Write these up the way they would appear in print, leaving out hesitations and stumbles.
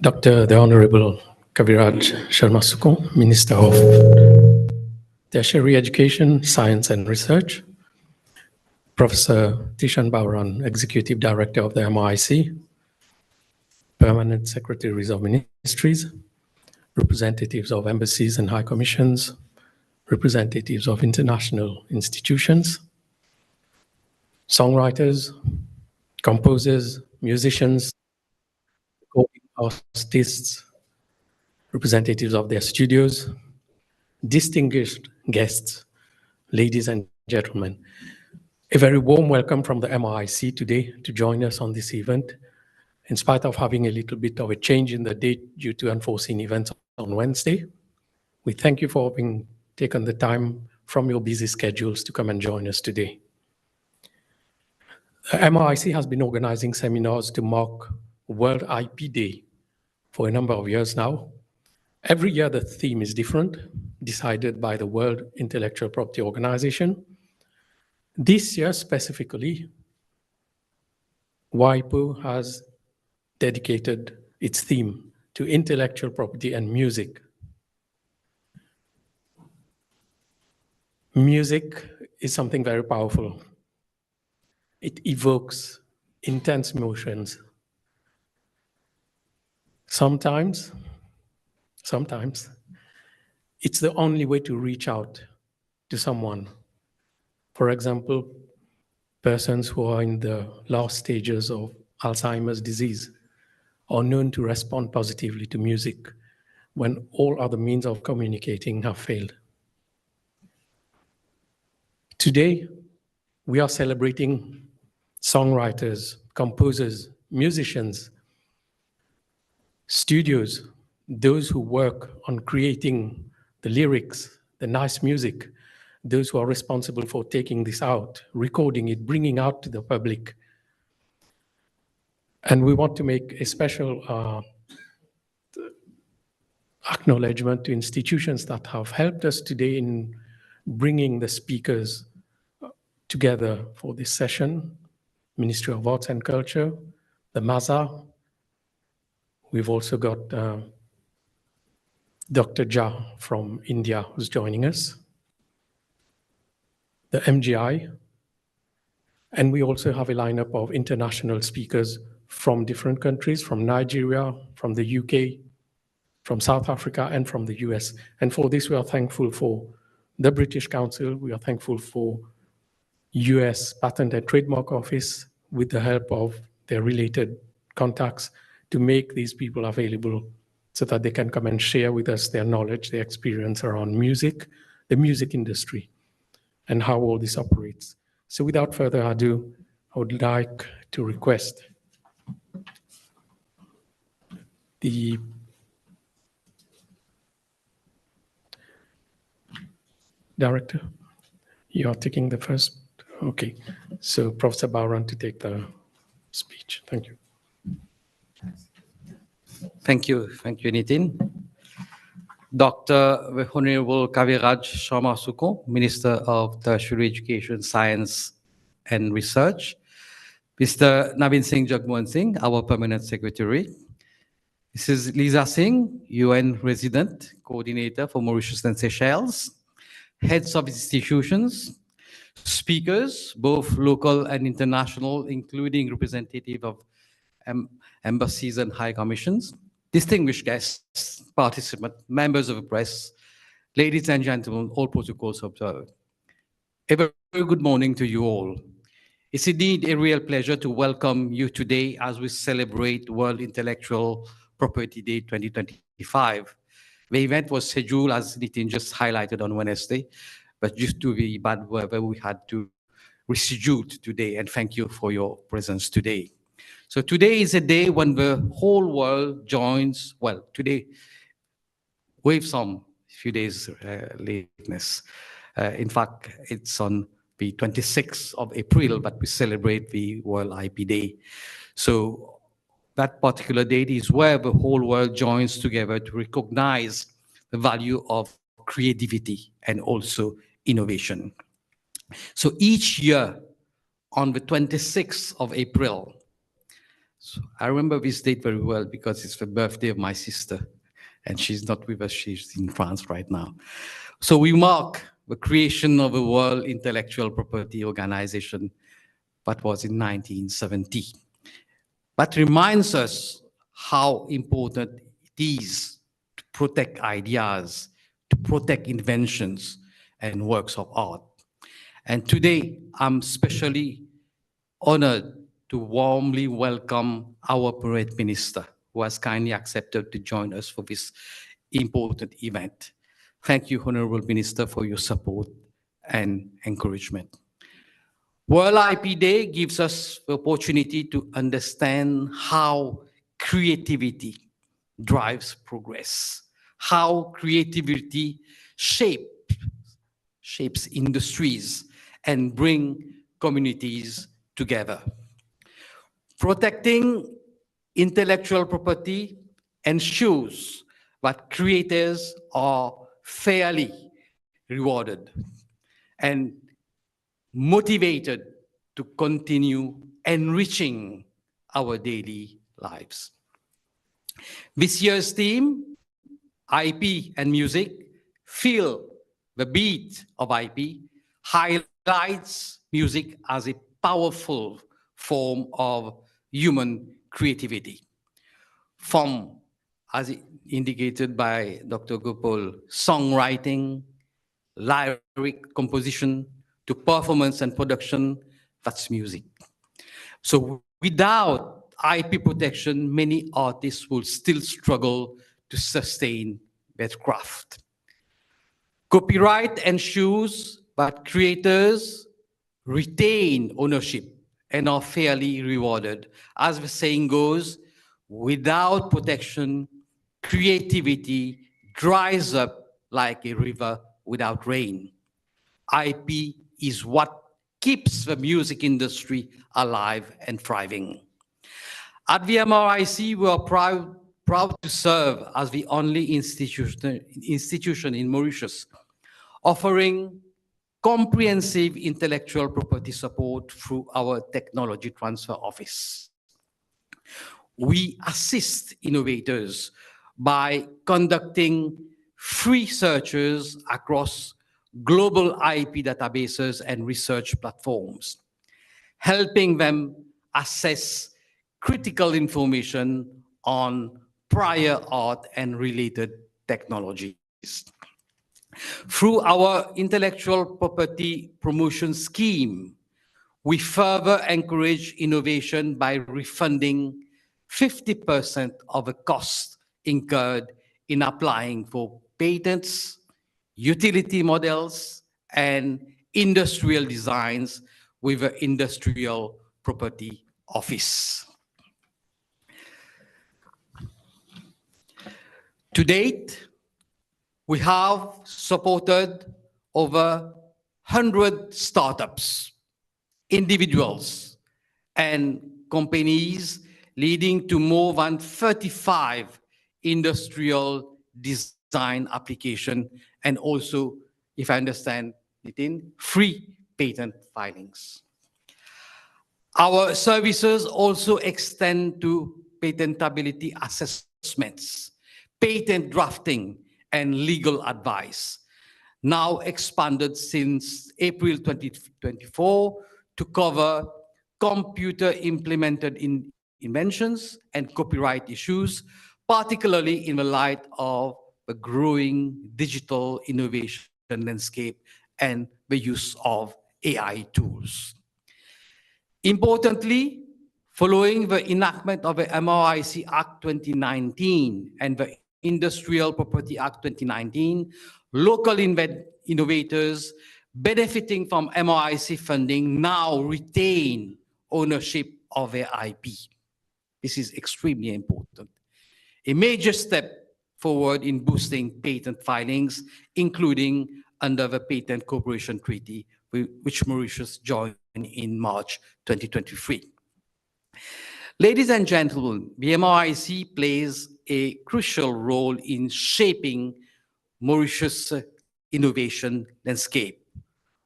Dr. the Honorable Kaviraj Sharma Sukon, Minister of Tertiary Education, Science and Research, Professor Tishan Bauran, Executive Director of the MOIC, Permanent Secretaries of Ministries, representatives of embassies and high commissions, representatives of international institutions, songwriters, composers, musicians, recording artists, representatives of their studios, distinguished guests, ladies and gentlemen. A very warm welcome from the MOIC today to join us on this event. In spite of having a little bit of a change in the date due to unforeseen events on Wednesday, we thank you for having taken the time from your busy schedules to come and join us today. The MOIC has been organizing seminars to mark World IP Day for a number of years now. Every year the theme is different, decided by the World Intellectual Property Organization. This year specifically, WIPO has dedicated its theme to intellectual property and music. Music is something very powerful. It evokes intense emotions. Sometimes, it's the only way to reach out to someone. For example, persons who are in the last stages of Alzheimer's disease are known to respond positively to music when all other means of communicating have failed. Today, we are celebrating songwriters, composers, musicians, studios, those who work on creating the lyrics, the nice music, those who are responsible for taking this out, recording it, bringing out to the public. And we want to make a special acknowledgement to institutions that have helped us today in bringing the speakers together for this session. Ministry of Arts and Culture, the MASA. We've also got Dr. Jha from India who's joining us, the MGI, and we also have a lineup of international speakers from different countries, from Nigeria, from the UK, from South Africa, and from the US. And for this, we are thankful for the British Council. We are thankful for US Patent and Trademark Office with the help of their related contacts to make these people available so that they can come and share with us their knowledge, their experience around music, the music industry, and how all this operates. So without further ado, I would like to request the director. You are taking the first, okay. So Professor Bauran to take the speech. Thank you. Thank you, Nitin. Dr. the Honorable Kaviraj Sharma Sukho, Minister of Tertiary Education, Science and Research. Mr. Navin Singh Jagmohan Singh, our Permanent Secretary. Mrs. Lisa Singh, UN Resident Coordinator for Mauritius and Seychelles. Heads of institutions, speakers, both local and international, including representative of embassies and high commissions, distinguished guests, participants, members of the press, ladies and gentlemen, all protocols observed. A very good morning to you all. It's indeed a real pleasure to welcome you today as we celebrate World Intellectual Property Day 2025. The event was scheduled, as Nitin just highlighted, on Wednesday, but due to the bad weather, we had to reschedule today, and thank you for your presence today. So today is a day when the whole world joins, well, today, with some few days lateness. In fact, it's on the 26th of April, but we celebrate the World IP Day. So that particular date is where the whole world joins together to recognize the value of creativity and also innovation. So each year on the 26th of April, so I remember this date very well because it's the birthday of my sister, and she's not with us, she's in France right now. So we mark the creation of the World Intellectual Property Organization, that was in 1970. That reminds us how important it is to protect ideas, to protect inventions and works of art. And today, I'm especially honored to warmly welcome our Parade Minister, who has kindly accepted to join us for this important event. Thank you, Honorable Minister, for your support and encouragement. World IP Day gives us the opportunity to understand how creativity drives progress, how creativity shapes industries and bring communities together. Protecting intellectual property ensures that creators are fairly rewarded and motivated to continue enriching our daily lives. This year's theme, IP and music, feel the beat of IP, highlights music as a powerful form of human creativity. From, as indicated by Dr. Gopal, songwriting, lyric composition, to performance and production, that's music. So without IP protection, many artists will still struggle to sustain their craft. Copyright ensures that creators retain ownership and are fairly rewarded. As the saying goes, without protection, creativity dries up like a river without rain. IP is what keeps the music industry alive and thriving. At the MRIC, we are proud to serve as the only institution in Mauritius offering comprehensive intellectual property support through our Technology Transfer Office. We assist innovators by conducting free searches across global IP databases and research platforms, helping them assess critical information on prior art and related technologies. Through our intellectual property promotion scheme, we further encourage innovation by refunding 50% of the cost incurred in applying for patents, utility models, and industrial designs with the Industrial Property Office. To date, we have supported over 100 startups, individuals, and companies, leading to more than 35 industrial design application, and also, if I understand it, in 3 patent filings. Our services also extend to patentability assessments, patent drafting, and legal advice, now expanded since April 2024 to cover computer-implemented inventions and copyright issues, particularly in the light of the growing digital innovation landscape and the use of AI tools. Importantly, following the enactment of the MRIC Act 2019 and the Industrial Property Act 2019, local innovators benefiting from MRIC funding now retain ownership of their IP. This is extremely important. A major step forward in boosting patent filings, including under the Patent Cooperation Treaty, which Mauritius joined in March 2023. Ladies and gentlemen, the MRIC plays a crucial role in shaping Mauritius' innovation landscape.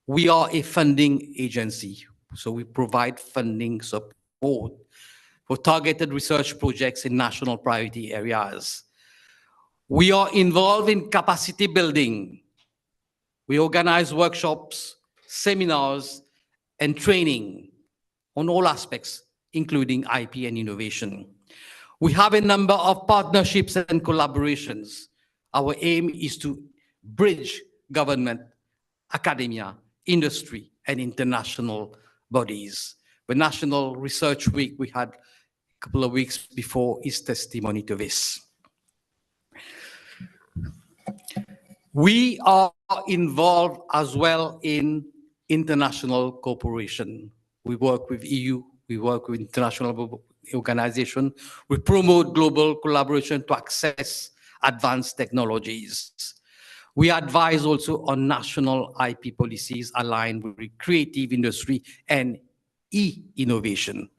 We are a funding agency, so we provide funding support for targeted research projects in national priority areas. We are involved in capacity building. We organize workshops, seminars, and training on all aspects, including IP and innovation. We have a number of partnerships and collaborations. Our aim is to bridge government, academia, industry, and international bodies. The National Research Week we had a couple of weeks before is testimony to this. We are involved as well in international cooperation. We work with EU, we work with international organizations. We promote global collaboration to access advanced technologies. We advise also on national IP policies aligned with the creative industry and e-innovation.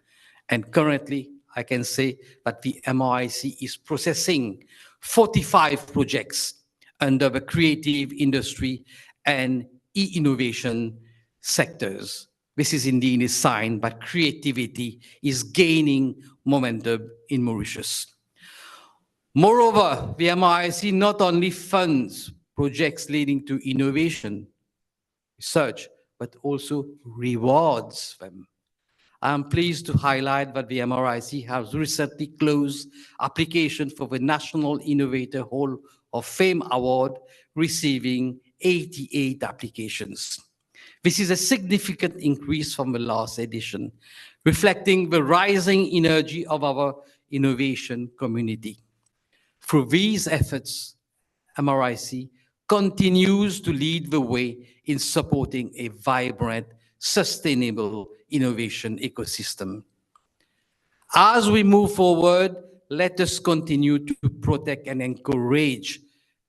And currently, I can say that the MRIC is processing 45 projects under the creative industry and e-innovation sectors. This is indeed a sign that creativity is gaining momentum in Mauritius. Moreover, the MRIC not only funds projects leading to innovation, research, but also rewards them. I am pleased to highlight that the MRIC has recently closed application for the National Innovator Hall of Fame Award, receiving 88 applications. This is a significant increase from the last edition, reflecting the rising energy of our innovation community. Through these efforts, MRIC continues to lead the way in supporting a vibrant, sustainable innovation ecosystem. As we move forward, let us continue to protect and encourage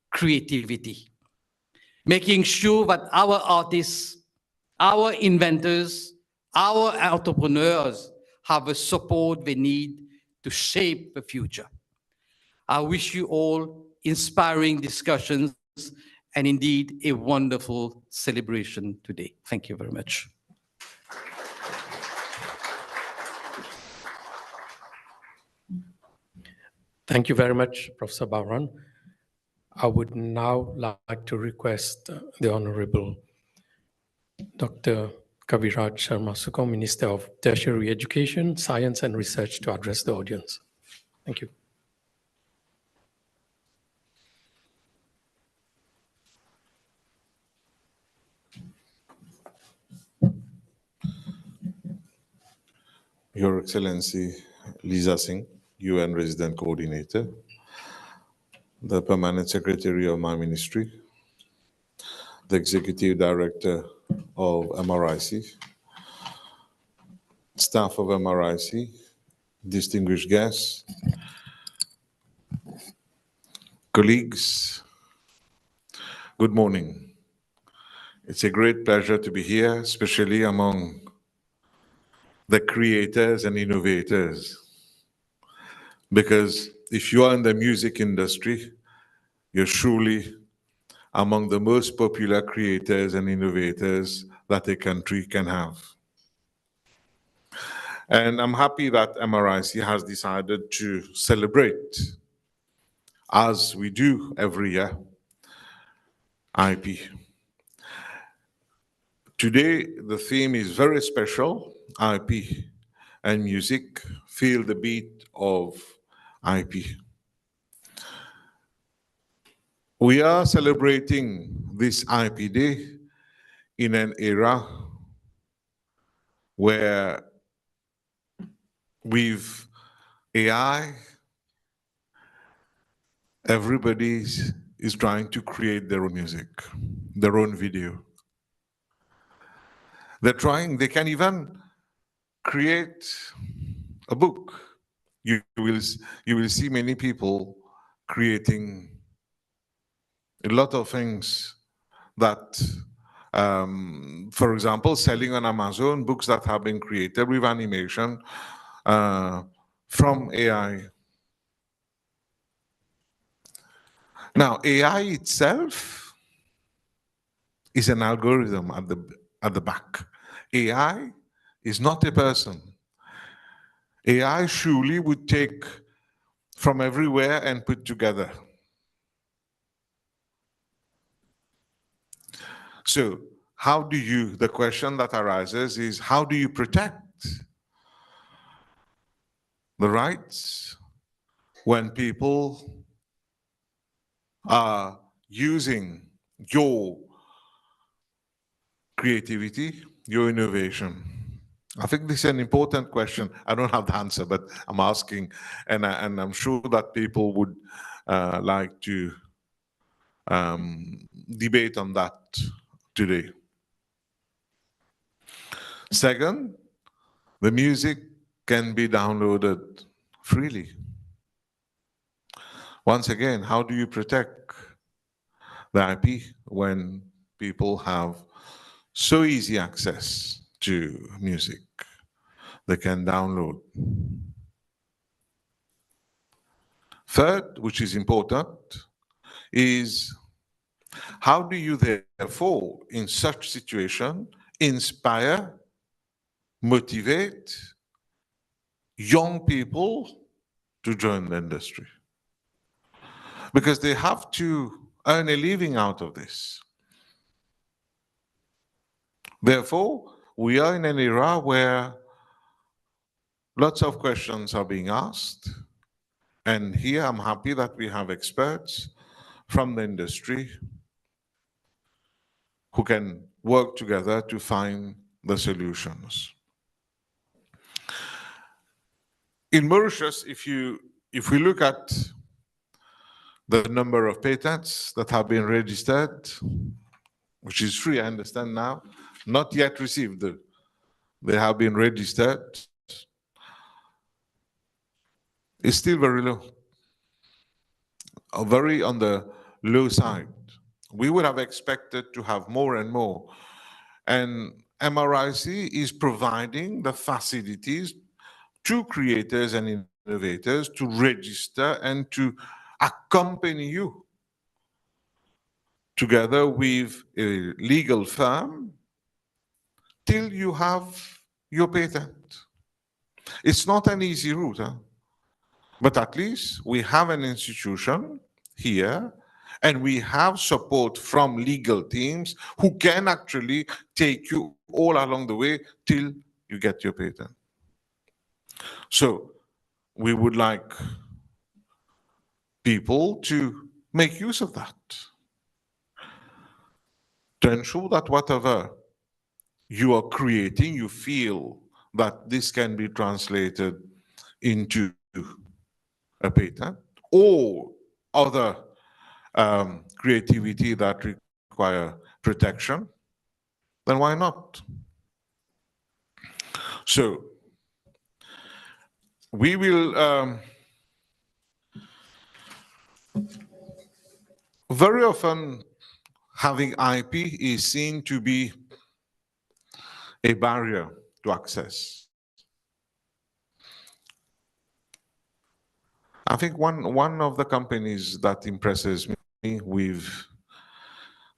creativity, making sure that our artists, our inventors, our entrepreneurs have the support they need to shape the future. I wish you all inspiring discussions and indeed a wonderful celebration today. Thank you very much. Thank you very much, Professor Bowron. I would now like to request the Honorable Dr. Kaviraj Sharma-Sukong, Minister of Tertiary Education, Science and Research, to address the audience. Thank you. Your Excellency Lisa Singh, UN Resident Coordinator, the Permanent Secretary of my ministry, the Executive Director of MRIC, staff of MRIC, distinguished guests, colleagues, good morning. It's a great pleasure to be here, especially among the creators and innovators. Because if you are in the music industry, you're surely among the most popular creators and innovators that a country can have. And I'm happy that MRIC has decided to celebrate, as we do every year, IP. Today, the theme is very special, IP and music. Feel the beat of IP. We are celebrating this IP Day in an era where with AI, everybody is trying to create their own music, their own video. They can even create a book. You will see many people creating a lot of things that, for example, selling on Amazon, books that have been created with animation from AI. Now, AI itself is an algorithm at the back. AI is not a person. AI surely would take from everywhere and put together. So the question that arises is, how do you protect the rights when people are using your creativity, your innovation? I think this is an important question. I don't have the answer, but I'm asking, and I'm sure that people would like to debate on that today. Second, the music can be downloaded freely. Once again, how do you protect the IP when people have so easy access to music? They can download. Third, which is important, is how do you therefore, in such situation, inspire, motivate young people to join the industry? Because they have to earn a living out of this. Therefore, we are in an era where lots of questions are being asked. And here I'm happy that we have experts from the industry who can work together to find the solutions. In Mauritius, if we look at the number of patents that have been registered, which is free, I understand now, not yet received, they have been registered, it's still very low, very on the low side. We would have expected to have more and more. And MRIC is providing the facilities to creators and innovators to register and to accompany you together with a legal firm till you have your patent. It's not an easy route, but at least we have an institution here and we have support from legal teams who can actually take you all along the way till you get your patent. So we would like people to make use of that, to ensure that whatever you are creating, you feel that this can be translated into a patent or other creativity that require protection, then why not? So we will very often having IP is seen to be a barrier to access. I think one of the companies that impresses me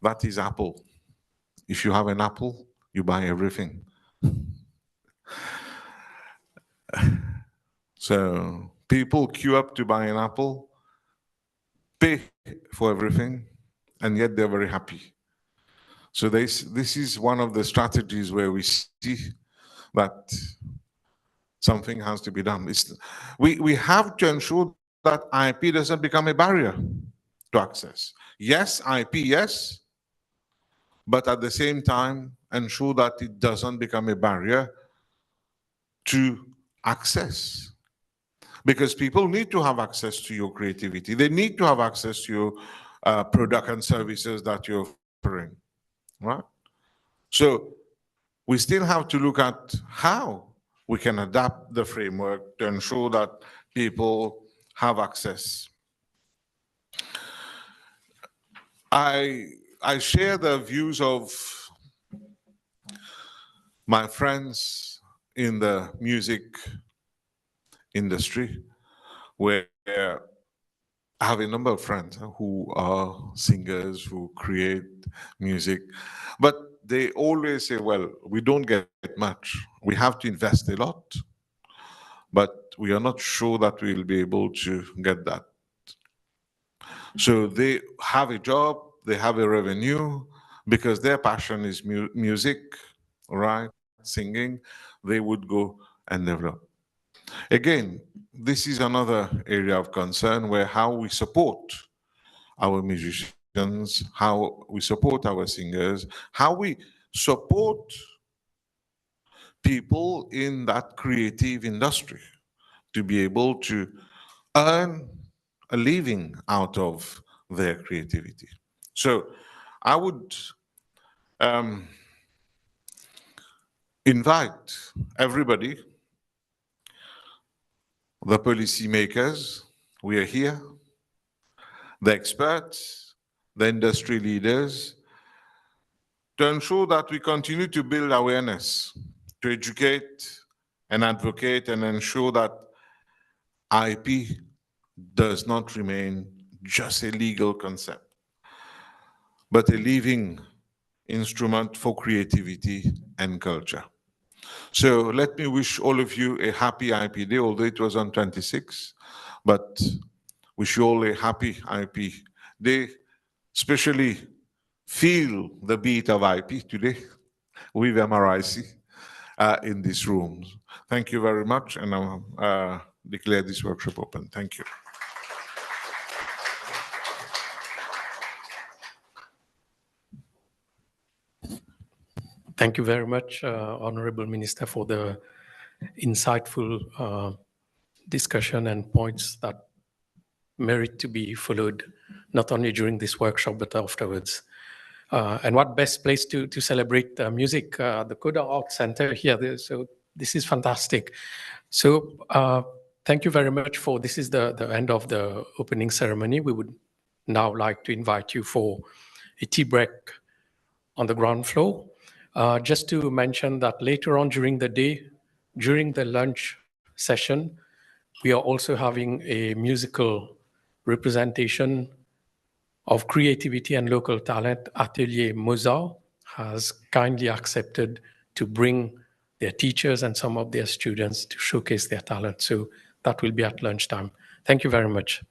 that is Apple. If you have an Apple, you buy everything. So people queue up to buy an Apple, pay for everything, and yet they're very happy. So this is one of the strategies where we see that something has to be done. We have to ensure that IP doesn't become a barrier to access. Yes, IP, yes, but at the same time, ensure that it doesn't become a barrier to access. Because people need to have access to your creativity. They need to have access to your product and services that you're offering, right? So we still have to look at how we can adapt the framework to ensure that people have access. I share the views of my friends in the music industry, where I have a number of friends who are singers, who create music, but they always say, well, we don't get much. We have to invest a lot, but we are not sure that we'll be able to get that. So they have a job, they have a revenue, because their passion is music, right? Singing, they would go and develop. Again, this is another area of concern where how we support our musicians, how we support our singers, how we support people in that creative industry to be able to earn a living out of their creativity. So I would invite everybody, the policymakers, we are here, the experts, the industry leaders, to ensure that we continue to build awareness, to educate and advocate and ensure that IP does not remain just a legal concept, but a living instrument for creativity and culture. So let me wish all of you a happy IP Day, although it was on 26, but wish you all a happy IP Day, especially feel the beat of IP today with MRIC in these rooms. Thank you very much, and I'll declare this workshop open. Thank you. Thank you very much, Honorable Minister, for the insightful discussion and points that merit to be followed, not only during this workshop, but afterwards. And what best place to celebrate music, the Coda Art Center here. So this is fantastic. So thank you very much for, this is the end of the opening ceremony. We would now like to invite you for a tea break on the ground floor. Just to mention that later on during the day, during the lunch session, we are also having a musical representation of creativity and local talent. Atelier Mozart has kindly accepted to bring their teachers and some of their students to showcase their talent. So that will be at lunchtime. Thank you very much.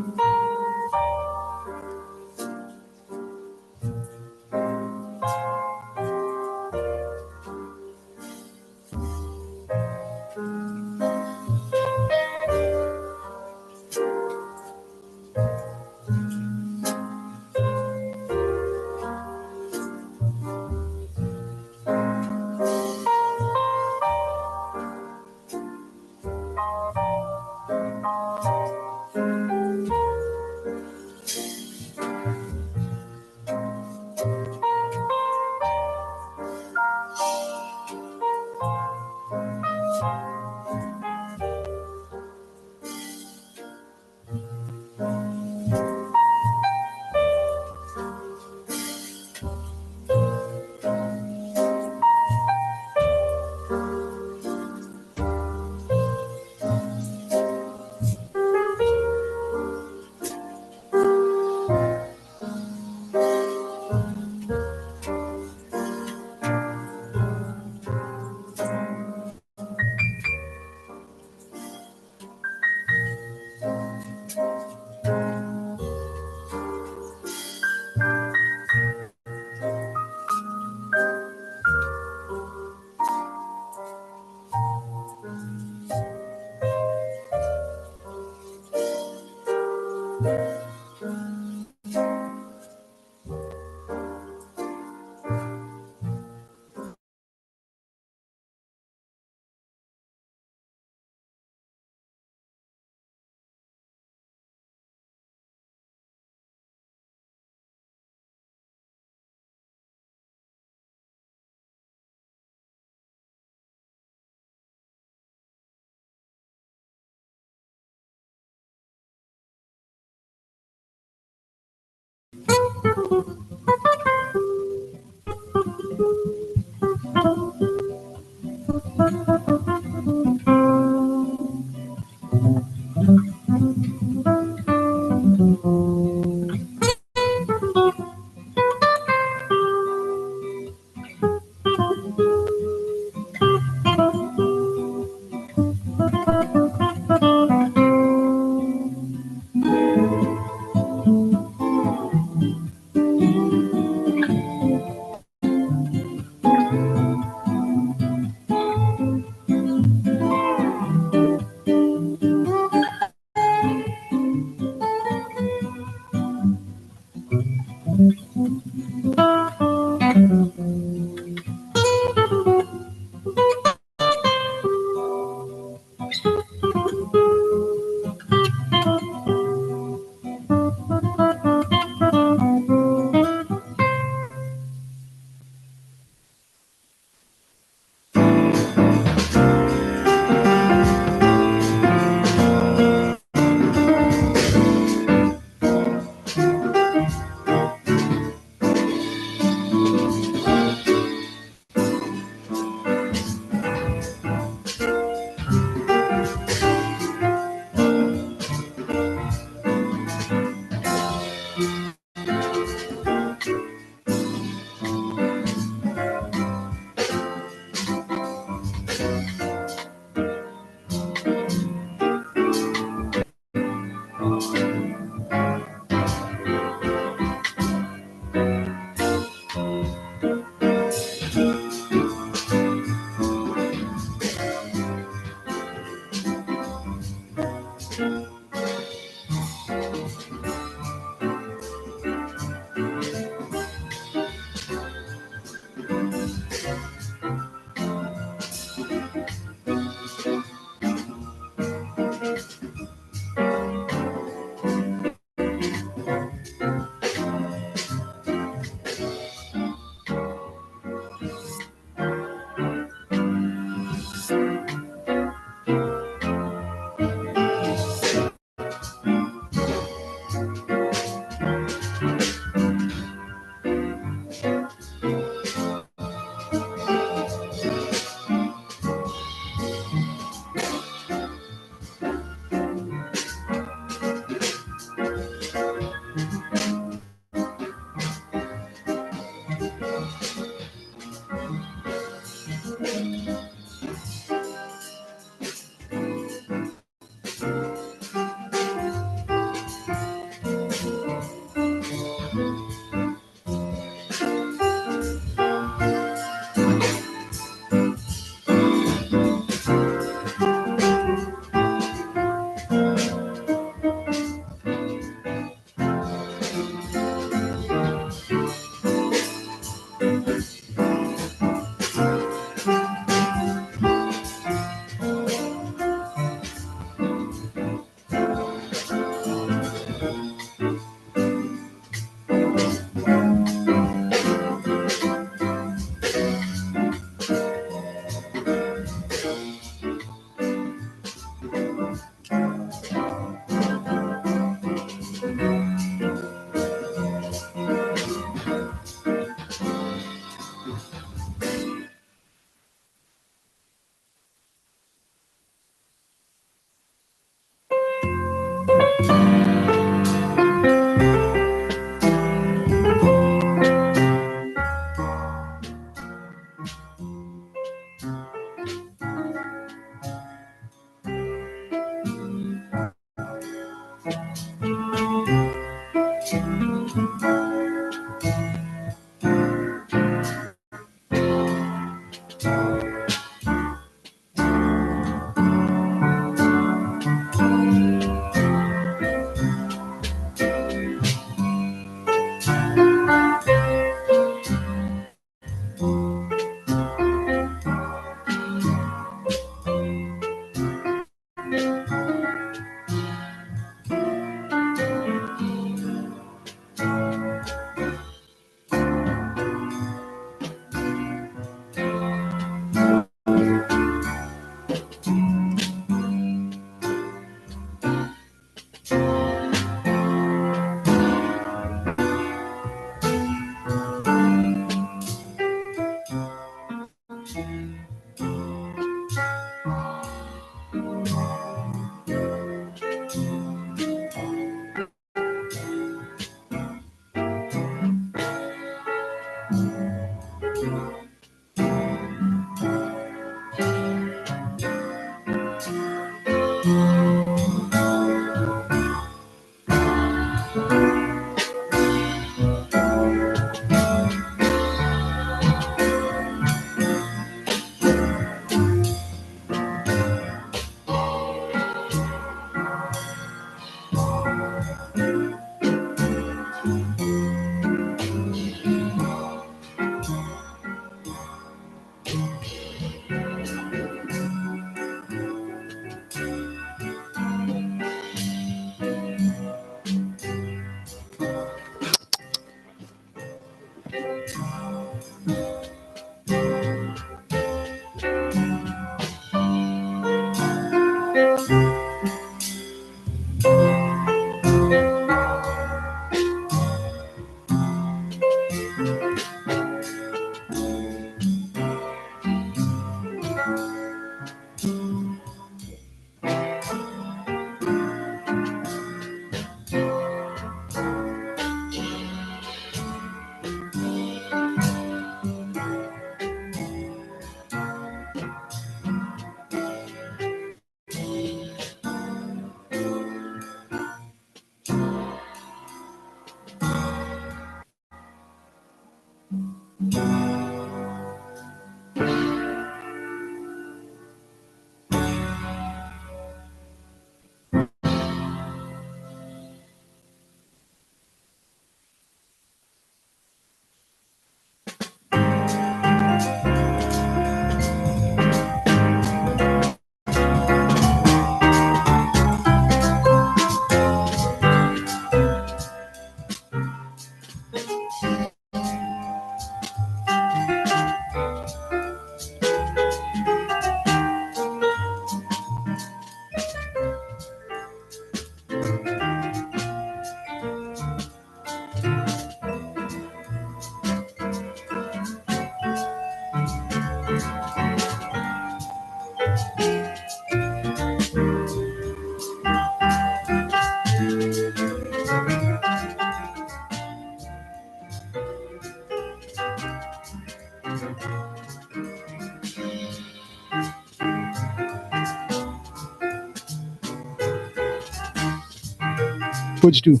Coach 2.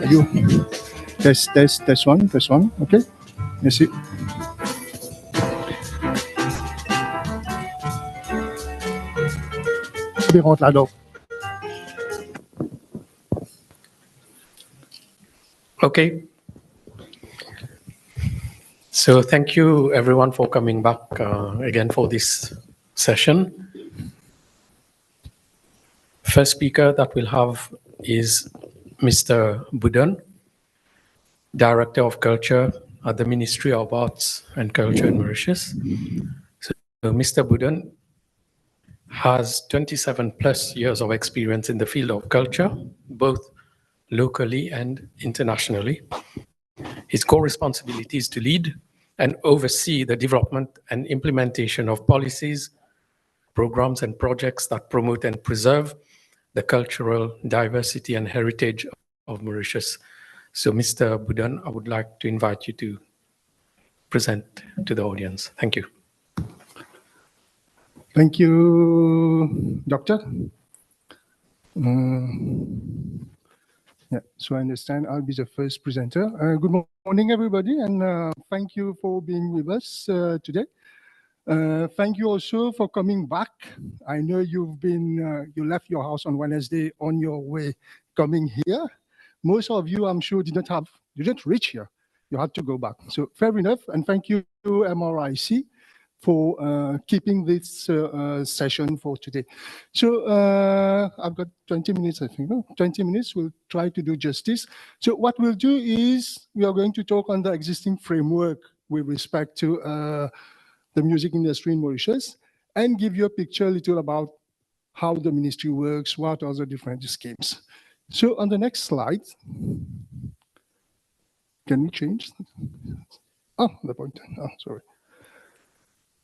You. Test one. Okay. Merci. Vi rentre là-dedans. Okay. So thank you everyone for coming back again for this session. First speaker that we'll have is Mr. Budun, Director of Culture at the Ministry of Arts and Culture in Mauritius. So Mr. Budun has 27 plus years of experience in the field of culture, both locally and internationally. His core responsibility is to lead and oversee the development and implementation of policies, programs, and projects that promote and preserve the cultural diversity and heritage of Mauritius. So, Mr. Budun, I would like to invite you to present to the audience. Thank you. Thank you, Doctor. Yeah, so I understand I'll be the first presenter. Good morning, everybody, and thank you for being with us today. Thank you also for coming back. I know you've been, you left your house on Wednesday on your way coming here. Most of you, I'm sure, didn't reach here. You had to go back. So fair enough, and thank you to MRIC for keeping this session for today. So I've got 20 minutes, I think. No? 20 minutes, we'll try to do justice. So what we'll do is we are going to talk on the existing framework with respect to the music industry in Mauritius and give you a picture a little about how the ministry works, what are the different schemes. So on the next slide, can we change? Oh, the point. Oh, sorry.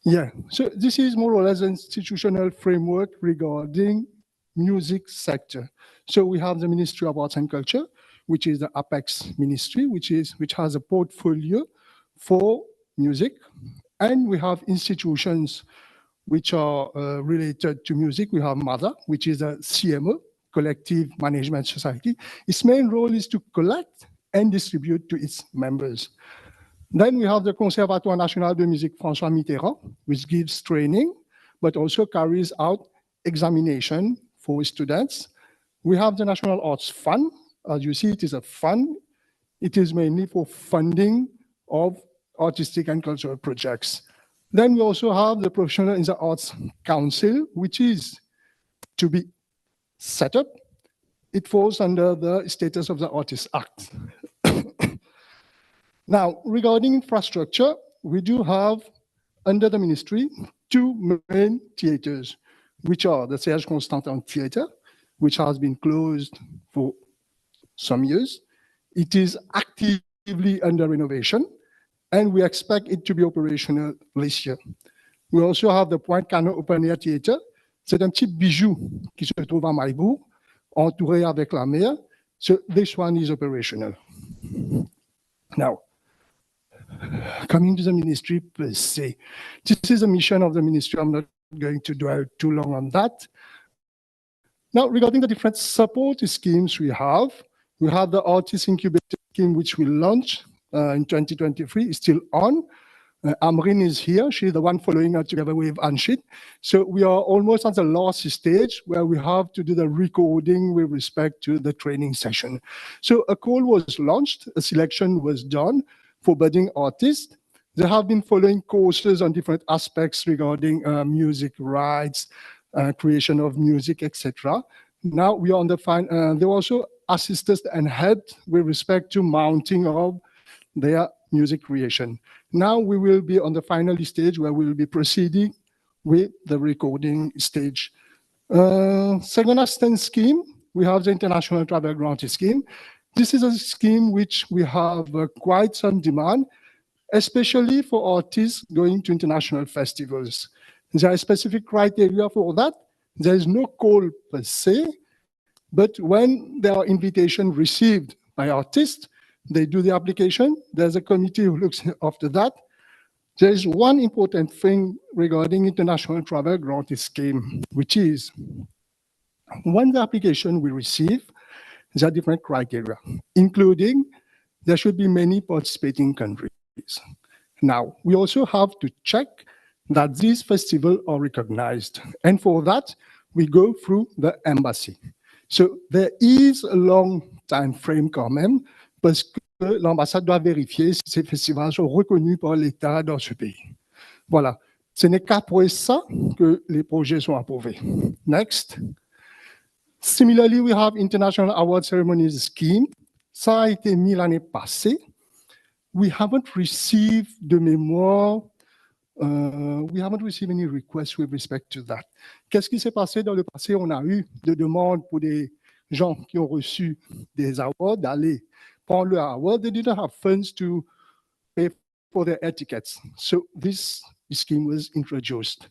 Yeah, so this is more or less an institutional framework regarding music sector. So we have the Ministry of Arts and Culture, which is the apex ministry, which has a portfolio for music. And we have institutions which are related to music. We have MADA, which is a CMO, Collective Management Society. Its main role is to collect and distribute to its members. Then we have the Conservatoire National de Musique François Mitterrand, which gives training, but also carries out examination for students. We have the National Arts Fund. As you see, it is a fund. It is mainly for funding of artistic and cultural projects. Then we also have the Professional in the Arts Council, which is to be set up. It falls under the Status of the Artist Act. Now, regarding infrastructure, we do have, under the ministry, two main theaters, which are the Serge Constantin Theater, which has been closed for some years. It is actively under renovation, and we expect it to be operational this year. We also have the Pointe Canon Open Air Theater. C'est un petit bijou qui se trouve à Maïbourg, entouré avec la mer. So this one is operational. Now, coming to the ministry per se, this is a mission of the ministry. I'm not going to dwell too long on that. Now, regarding the different support schemes we have the Artist Incubator Scheme, which we launched in 2023, is still on. Amrine is here. She's the one following us together with Anshit. So we are almost at the last stage where we have to do the recording with respect to the training session. So a call was launched, a selection was done for budding artists. They have been following courses on different aspects regarding music rights, creation of music, etc. Now we are on the final, they also assisted and helped with respect to mounting of their music creation. Now we will be on the final stage where we will be proceeding with the recording stage. Second assistance scheme, we have the International Travel Grant Scheme. This is a scheme which we have quite some demand, especially for artists going to international festivals. There are specific criteria for that. There is no call per se, but when there are invitations received by artists, they do the application. There's a committee who looks after that. There is one important thing regarding International Travel Grant Scheme, which is when the application we receive, there are different criteria, including there should be many participating countries. Now, we also have to check that these festivals are recognized. And for that, we go through the embassy. So there is a long time frame quand même, parce que l'ambassade doit vérifier si ces festivals sont reconnus par l'État dans ce pays. Voilà. Ce n'est qu'après ça que les projets sont approuvés. Next. Similarly, we have International Award Ceremonies Scheme. Ça a été mis l'année passée. We haven't received de mémoire, we haven't received any requests with respect to that. Qu'est-ce qui s'est passé dans le passé? On a eu des demandes pour des gens qui ont reçu des awards d'aller prendre leur award. They didn't have funds to pay for their air tickets. So this scheme was introduced.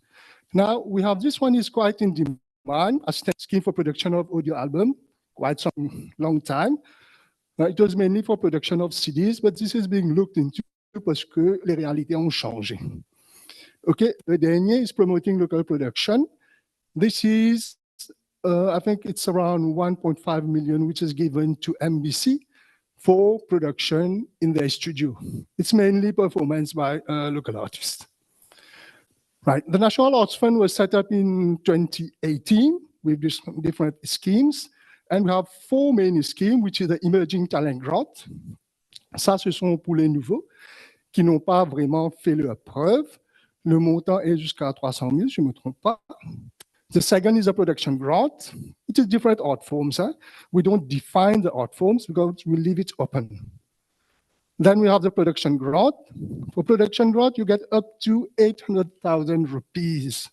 Now we have this one is quite in demand, a scheme for production of audio album, quite some long time. It was mainly for production of CDs, but this is being looked into parce que les réalités ont changé. Okay, the dernier is promoting local production. This is, I think it's around 1.5 million, which is given to MBC for production in their studio. It's mainly performance by local artists. Right, the National Arts Fund was set up in 2018 with different schemes. And we have four main schemes, which is the Emerging Talent Grant. Ça, ce sont pour les nouveaux qui n'ont pas vraiment fait leur preuve. Le montant est jusqu'à 300 000, je ne me trompe pas. The second is a production grant. It is different art forms. We don't define the art forms because we leave it open. Then we have the production grant. For production grant, you get up to 800,000 rupees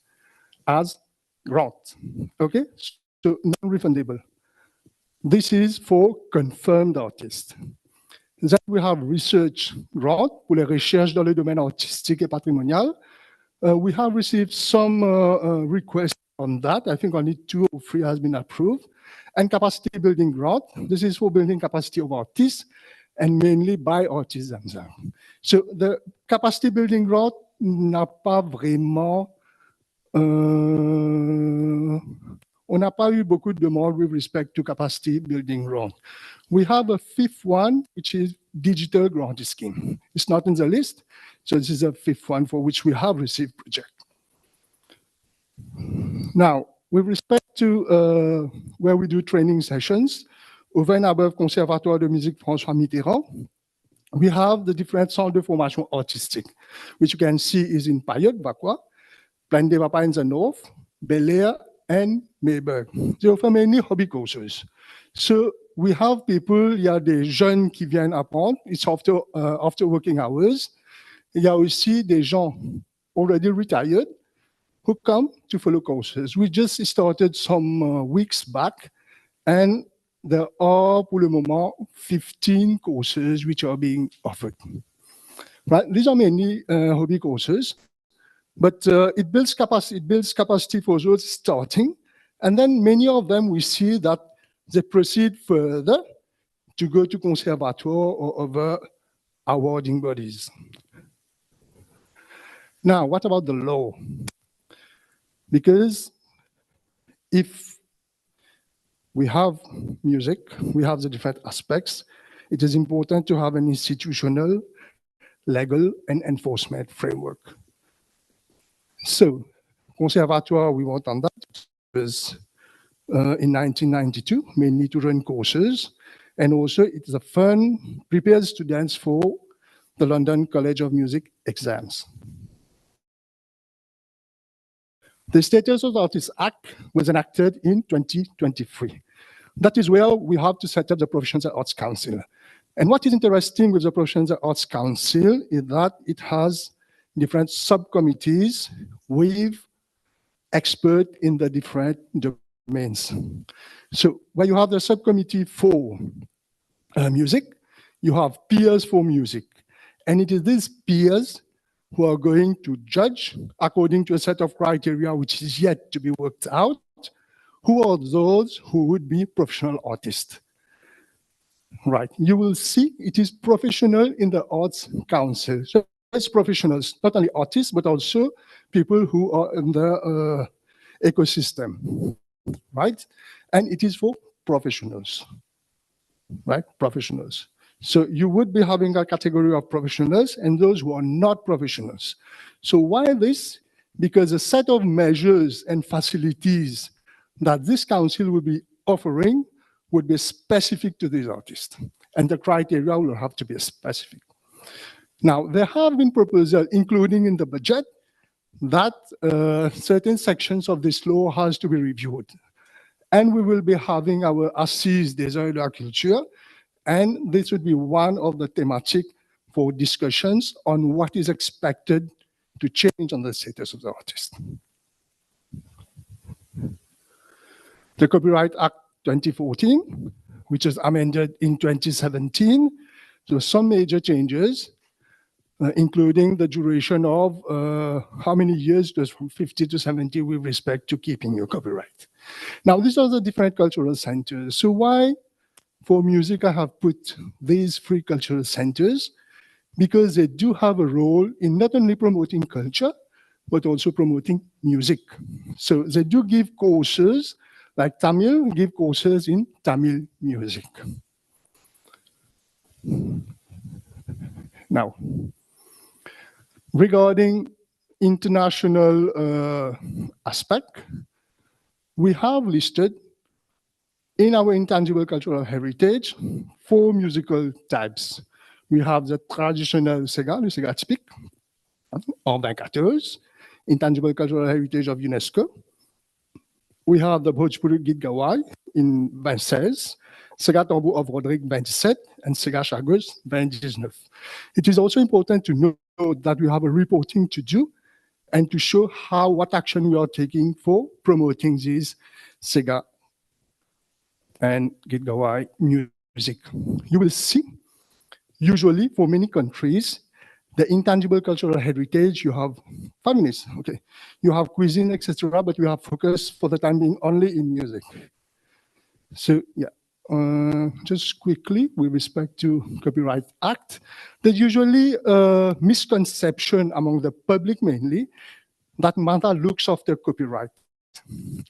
as grant. Okay, so non-refundable. This is for confirmed artists. Then we have research grant pour les recherches dans le domaine artistique et patrimonial. We have received some requests on that. I think only 2 or 3 has been approved. And capacity building grant. This is for building capacity of artists and mainly by artists themselves. So the capacity building grant n'a pas vraiment on n'a pas eu beaucoup de demandes with respect to capacity building grant. We have a 5th one, which is digital grant scheme. It's not in the list, so this is a 5th one for which we have received project. Now, with respect to where we do training sessions, over and above Conservatoire de Musique François Mitterrand, we have the different centres de formation artistique, which you can see is in Payot, Vakwa, Plaine des Papas in the north, Bel Air, and Mayberg. They offer many hobby courses. So we have people, il y a des jeunes qui viennent apprendre, it's after working hours. Il y a aussi des gens already retired who come to follow courses. We just started some weeks back, and there are, pour le moment, 15 courses which are being offered. Right? These are mainly hobby courses. But it builds capacity for those starting. And then many of them, we see that they proceed further to go to conservatoire or other awarding bodies. Now, what about the law? Because if we have music, we have the different aspects, it is important to have an institutional, legal, and enforcement framework. So, Conservatoire, we worked on that. It was in 1992, mainly to run courses. And also, it's a fund, prepares students for the London College of Music exams. The Status of Artists Act was enacted in 2023. That is where we have to set up the Professional Arts Council. And what is interesting with the Professional Arts Council is that it has different subcommittees with experts in the different domains. So where you have the subcommittee for music, you have peers for music. And it is these peers who are going to judge according to a set of criteria which is yet to be worked out, who are those who would be professional artists. Right, you will see it is professional in the Arts Council. So it's professionals, not only artists, but also people who are in the ecosystem, right? And it is for professionals, right? Professionals. So you would be having a category of professionals and those who are not professionals. So why this? Because a set of measures and facilities that this council will be offering would be specific to these artists. And the criteria will have to be specific. Now, there have been proposals, including in the budget, that certain sections of this law has to be reviewed. And we will be having our Assises des Arts et de la Culture, and this would be one of the thematic for discussions on what is expected to change on the status of the artist. The Copyright Act 2014, which was amended in 2017, so some major changes, including the duration of how many years, it was from 50 to 70 with respect to keeping your copyright. Now, these are the different cultural centers. So why, for music, I have put these 3 cultural centers? Because they do have a role in not only promoting culture, but also promoting music. So they do give courses, like Tamil, give courses in Tamil music. Now, regarding international aspect, we have listed in our intangible cultural heritage 4 musical types. We have the traditional Sega, the Sega typique. or 24, Intangible Cultural Heritage of UNESCO. We have the Bhojpuri Git Gawai in 26, Sega Tambour of Rodrigue 27, and Sega Chagos 29. It is also important to know that we have a reporting to do and to show what action we are taking for promoting these Sega and Git Gawai music. You will see, usually for many countries, the intangible cultural heritage, you have 5 minutes, okay. You have cuisine, etc., but we have focused for the time being only in music. So yeah, just quickly with respect to Copyright Act, there's usually a misconception among the public mainly that MASA looks after copyright,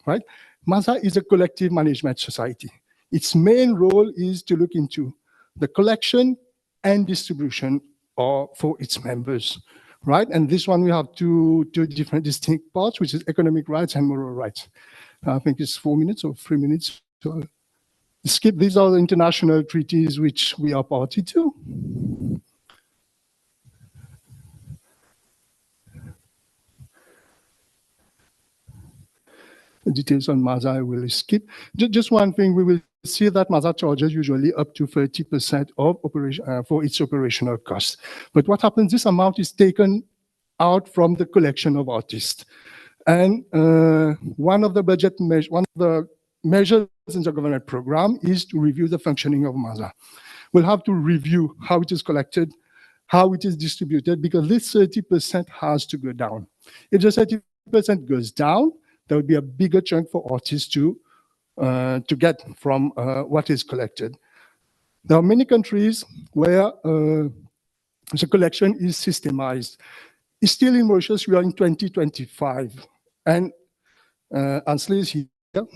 right? MASA is a collective management society. Its main role is to look into the collection and distribution for its members, right? And this one we have two different distinct parts, which is economic rights and moral rights. I think it's 4 minutes or 3 minutes. So skip. These are the international treaties which we are party to. The details on MASA I will skip. Just one thing, we will see that MASA charges usually up to 30% of operation for its operational costs. But what happens, this amount is taken out from the collection of artists. And one of the measures in the government program is to review the functioning of MASA. We'll have to review how it is collected, how it is distributed, because this 30% has to go down. If the 30% goes down, there would be a bigger chunk for artists to get from what is collected. There are many countries where the collection is systemized. It's still in Mauritius, we are in 2025. And Ansley is here.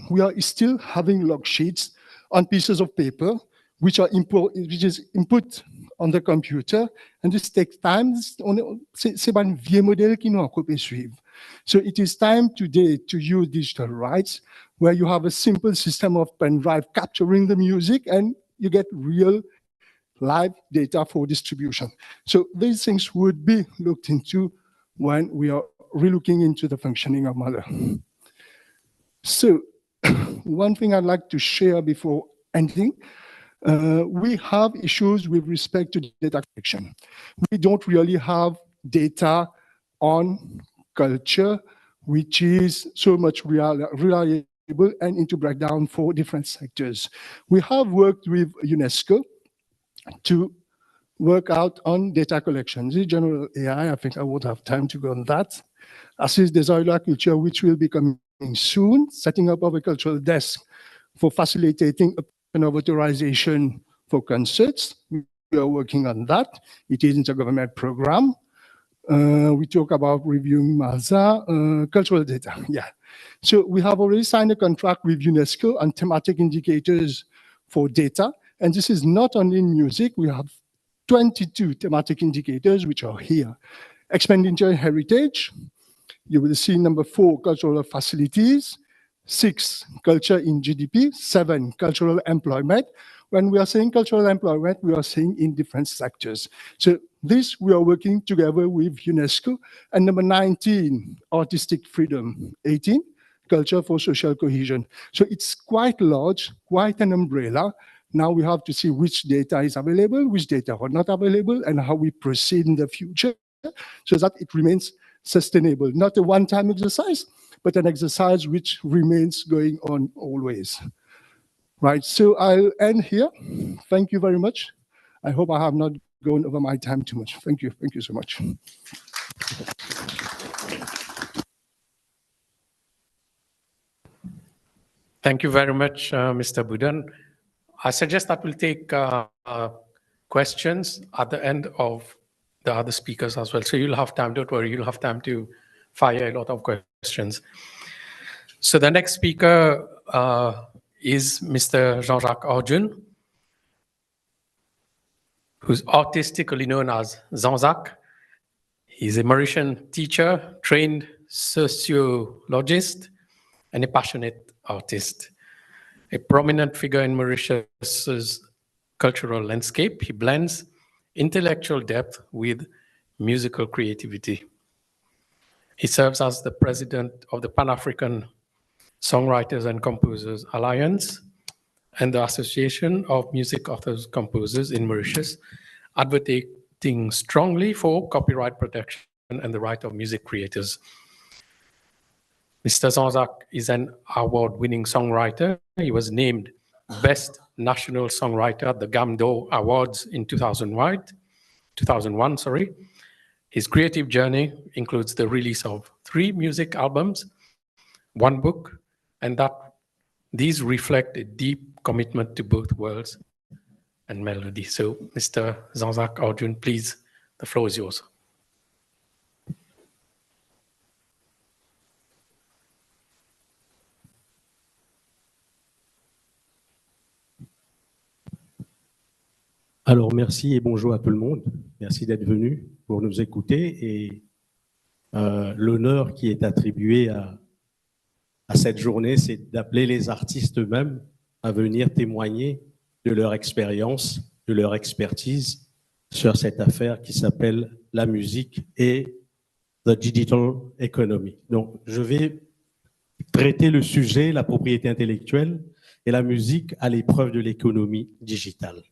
We are still having log sheets on pieces of paper, which is input on the computer. And this takes time. C'est un vieux modèle qui nous a suivre. So it is time today to use digital rights, where you have a simple system of pen drive capturing the music and you get real live data for distribution. So these things would be looked into when we are relooking into the functioning of MASA. So one thing I'd like to share before ending, we have issues with respect to data collection. We don't really have data on culture, which is so much reliable and into breakdown for different sectors. We have worked with UNESCO to work out on data collection. The general AI, I think I won't have time to go on that. Assist Desailly Culture, which will be coming soon, setting up of a cultural desk for facilitating an authorization for concerts. We are working on that. It is in the government program. We talk about reviewing MASA, cultural data, yeah. So we have already signed a contract with UNESCO on thematic indicators for data. And this is not only in music, we have 22 thematic indicators which are here. Expenditure and heritage, you will see number 4, cultural facilities, 6, culture in GDP, 7, cultural employment. When we are saying cultural employment, we are saying in different sectors. So this we are working together with UNESCO. And number 19, artistic freedom. 18, culture for social cohesion. So it's quite large, quite an umbrella. Now we have to see which data is available, which data are not available, and how we proceed in the future so that it remains sustainable. Not a one-time exercise, but an exercise which remains going on always. Right, so I'll end here. Thank you very much. I hope I have not gone over my time too much. Thank you so much. Thank you very much, Mr. Budan. I suggest that we'll take questions at the end of the other speakers as well. So you'll have time, don't worry, you'll have time to fire a lot of questions. So the next speaker is Mr. Jean-Jacques Arjun, who's artistically known as Zanzac. He's a Mauritian teacher, trained sociologist, and a passionate artist. A prominent figure in Mauritius's cultural landscape, he blends intellectual depth with musical creativity. He serves as the president of the Pan-African Songwriters and Composers Alliance and the Association of Music Authors Composers in Mauritius, advocating strongly for copyright protection and the right of music creators. Mr. Zanzak is an award-winning songwriter. He was named Best National Songwriter at the Gamdo Awards in 2001. His creative journey includes the release of 3 music albums, 1 book, and that these reflect a deep commitment to both words and melody. So, Mr. Zanzak Arjun, please, the floor is yours. Alors, merci et bonjour à tout le monde. Merci d'être venu pour nous écouter et l'honneur qui est attribué à cette journée, c'est d'appeler les artistes eux-mêmes à venir témoigner de leur expérience, de leur expertise sur cette affaire qui s'appelle la musique et the digital economy. Donc, je vais traiter le sujet, la propriété intellectuelle et la musique à l'épreuve de l'économie digitale.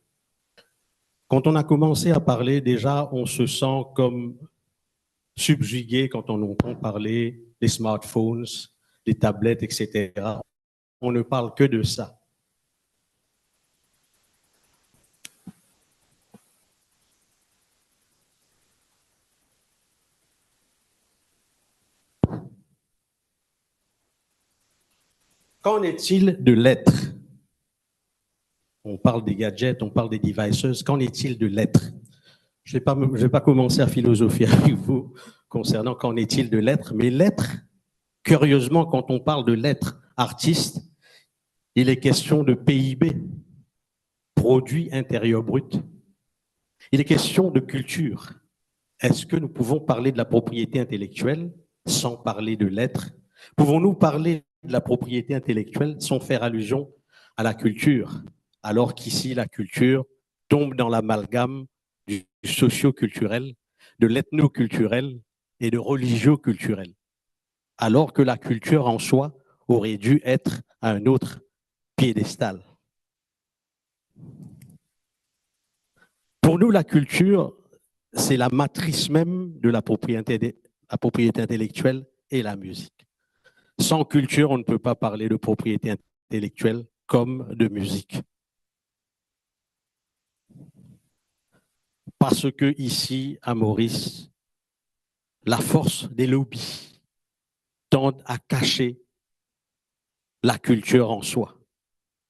Quand on a commencé à parler, déjà, on se sent comme subjugué quand on entend parler des smartphones, des tablettes, etc. On ne parle que de ça. Qu'en est-il de l'être? On parle des gadgets, on parle des devices. Qu'en est-il de l'être? Je ne vais pas commencer à philosopher avec vous concernant qu'en est-il de l'être, mais l'être, curieusement, quand on parle de l'être artiste, il est question de PIB, produit intérieur brut. Il est question de culture. Est-ce que nous pouvons parler de la propriété intellectuelle sans parler de l'être? Pouvons-nous parler de la propriété intellectuelle sans faire allusion à la culture? Alors qu'ici, la culture tombe dans l'amalgame du socio-culturel, de l'ethno-culturel et de religio-culturel, alors que la culture en soi aurait dû être à un autre piédestal. Pour nous, la culture, c'est la matrice même de la propriété intellectuelle et la musique. Sans culture, on ne peut pas parler de propriété intellectuelle comme de musique. Parce que ici, à Maurice, la force des lobbies tend à cacher la culture en soi.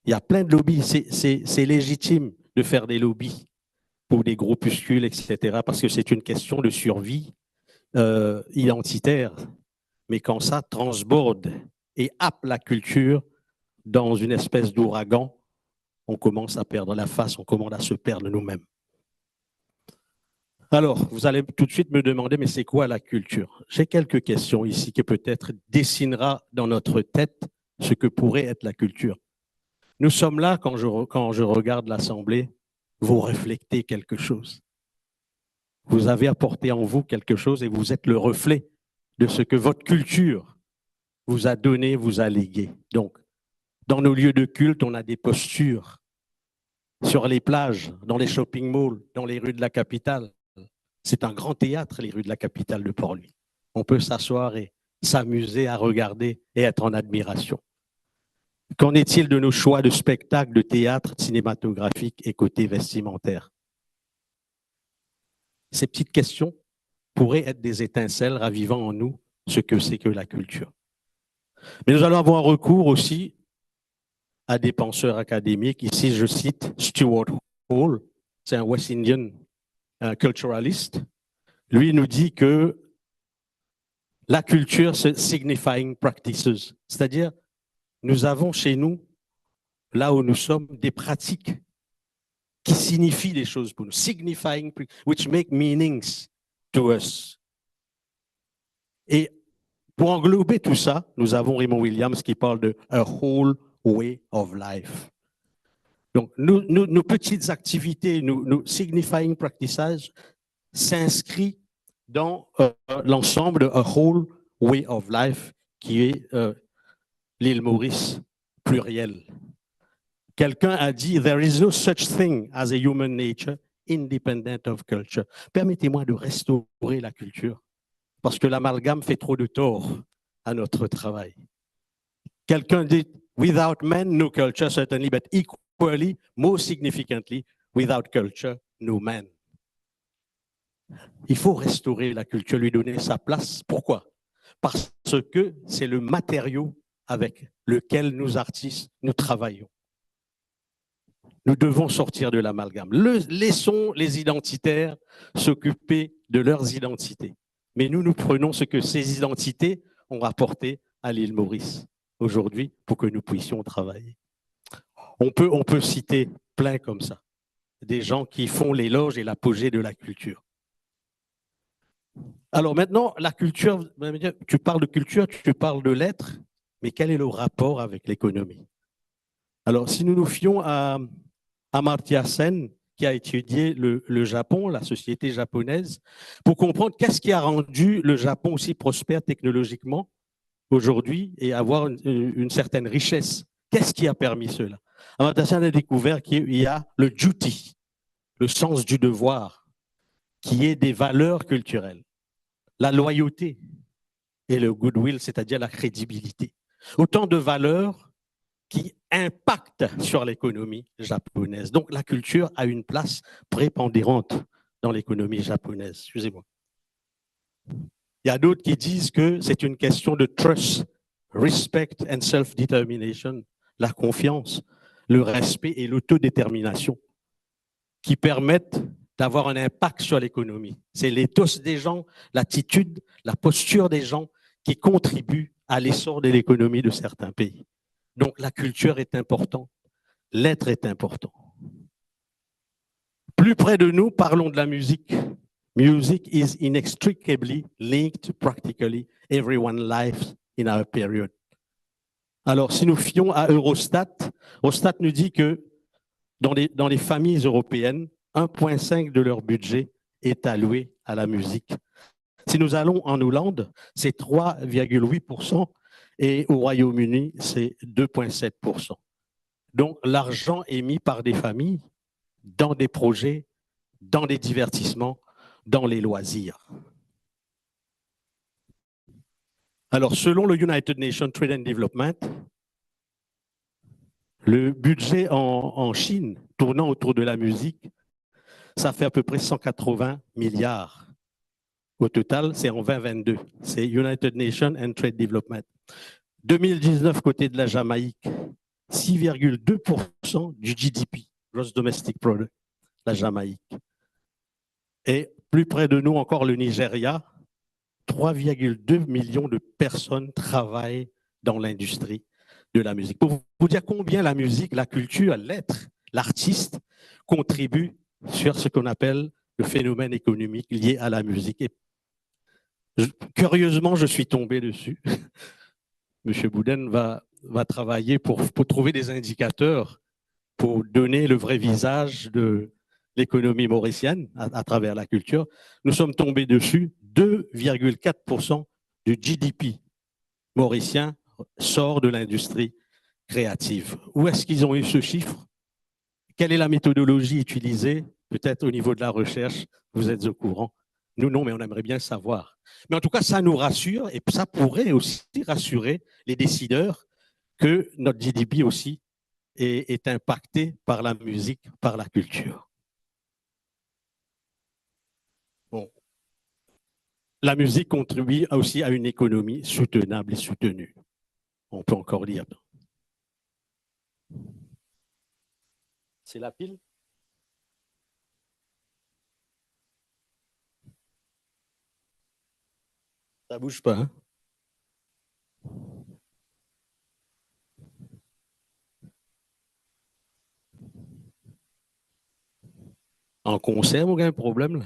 Il y a plein de lobbies, c'est légitime de faire des lobbies pour des groupuscules, etc., parce que c'est une question de survie identitaire. Mais quand ça transborde et happe la culture dans une espèce d'ouragan, on commence à perdre la face, on commence à se perdre nous-mêmes. Alors, vous allez tout de suite me demander, mais c'est quoi la culture? J'ai quelques questions ici qui peut-être dessinera dans notre tête ce que pourrait être la culture. Nous sommes là, quand je regarde l'Assemblée, vous réfléchissez quelque chose. Vous avez apporté en vous quelque chose et vous êtes le reflet de ce que votre culture vous a donné, vous a légué. Donc, dans nos lieux de culte, on a des postures. Sur les plages, dans les shopping malls, dans les rues de la capitale. C'est un grand théâtre, les rues de la capitale de Port-Louis. On peut s'asseoir et s'amuser à regarder et être en admiration. Qu'en est-il de nos choix de spectacles, de théâtre, cinématographiques et côté vestimentaire? Ces petites questions pourraient être des étincelles ravivant en nous ce que c'est que la culture. Mais nous allons avoir recours aussi à des penseurs académiques. Ici, je cite Stuart Hall, c'est un West Indian culturaliste. Lui nous dit que la culture, c'est signifying practices, c'est-à-dire nous avons chez nous, là où nous sommes, des pratiques qui signifient des choses pour nous, signifying, which make meanings to us. Et pour englober tout ça, nous avons Raymond Williams qui parle de a whole way of life. Donc, nos petites activités, nos signifying practices s'inscrivent dans l'ensemble de a whole way of life qui est l'île Maurice plurielle. Quelqu'un a dit, there is no such thing as a human nature independent of culture. Permettez-moi de restaurer la culture, parce que l'amalgame fait trop de tort à notre travail. Quelqu'un dit, without man, no culture, certainly, but equally, more significantly, without culture, no man. Il faut restaurer la culture, lui donner sa place. Pourquoi? Parce que c'est le matériau avec lequel nous artistes, nous travaillons. Nous devons sortir de l'amalgame. Laissons les identitaires s'occuper de leurs identités. Mais nous prenons ce que ces identités ont rapporté à l'île Maurice aujourd'hui pour que nous puissions travailler. On peut citer plein comme ça, des gens qui font l'éloge et l'apogée de la culture. Alors maintenant, la culture, tu parles de culture, tu parles de l'être, mais quel est le rapport avec l'économie? Alors si nous nous fions à Amartya Sen, qui a étudié le Japon, la société japonaise, pour comprendre qu'est-ce qui a rendu le Japon aussi prospère technologiquement aujourd'hui et avoir une certaine richesse. Qu'est-ce qui a permis cela? Amartya Sen a découvert qu'il y a le duty, le sens du devoir, qui est des valeurs culturelles, la loyauté et le goodwill, c'est-à-dire la crédibilité. Autant de valeurs qui impactent sur l'économie japonaise. Donc la culture a une place prépondérante dans l'économie japonaise. Excusez-moi. Il y a d'autres qui disent que c'est une question de trust, respect and self-determination, la confiance, le respect et l'autodétermination qui permettent d'avoir un impact sur l'économie. C'est l'éthos des gens, l'attitude, la posture des gens qui contribuent à l'essor de l'économie de certains pays. Donc la culture est importante, l'être est important. Plus près de nous, parlons de la musique. Music is inextricably linked to practically everyone's life in our period. Alors, si nous fions à Eurostat, Eurostat nous dit que dans les familles européennes, 1,5 de leur budget est alloué à la musique. Si nous allons en Hollande, c'est 3,8% et au Royaume-Uni, c'est 2,7%. Donc, l'argent est mis par des familles dans des projets, dans des divertissements, dans les loisirs. Alors, selon le United Nations Trade and Development, le budget en Chine tournant autour de la musique, ça fait à peu près 180 milliards. Au total, c'est en 2022. C'est United Nations and Trade Development. 2019, côté de la Jamaïque, 6,2% du GDP, Gross Domestic Product, la Jamaïque. Et plus près de nous encore, le Nigeria, 3,2 millions de personnes travaillent dans l'industrie de la musique. Pour vous dire combien la musique, la culture, l'être, l'artiste contribuent sur ce qu'on appelle le phénomène économique lié à la musique. Et curieusement, je suis tombé dessus. Monsieur Bouden va travailler pour trouver des indicateurs pour donner le vrai visage de l'économie mauricienne à travers la culture. Nous sommes tombés dessus, 2,4% du GDP mauricien sort de l'industrie créative. Où est-ce qu'ils ont eu ce chiffre? Quelle est la méthodologie utilisée? Peut-être au niveau de la recherche, vous êtes au courant. Nous, non, mais on aimerait bien savoir. Mais en tout cas, ça nous rassure et ça pourrait aussi rassurer les décideurs que notre GDP aussi est impacté par la musique, par la culture. Bon. La musique contribue aussi à une économie soutenable et soutenue. On peut encore lire. C'est la pile? Ça bouge pas, hein? En concert, on a un problème, là?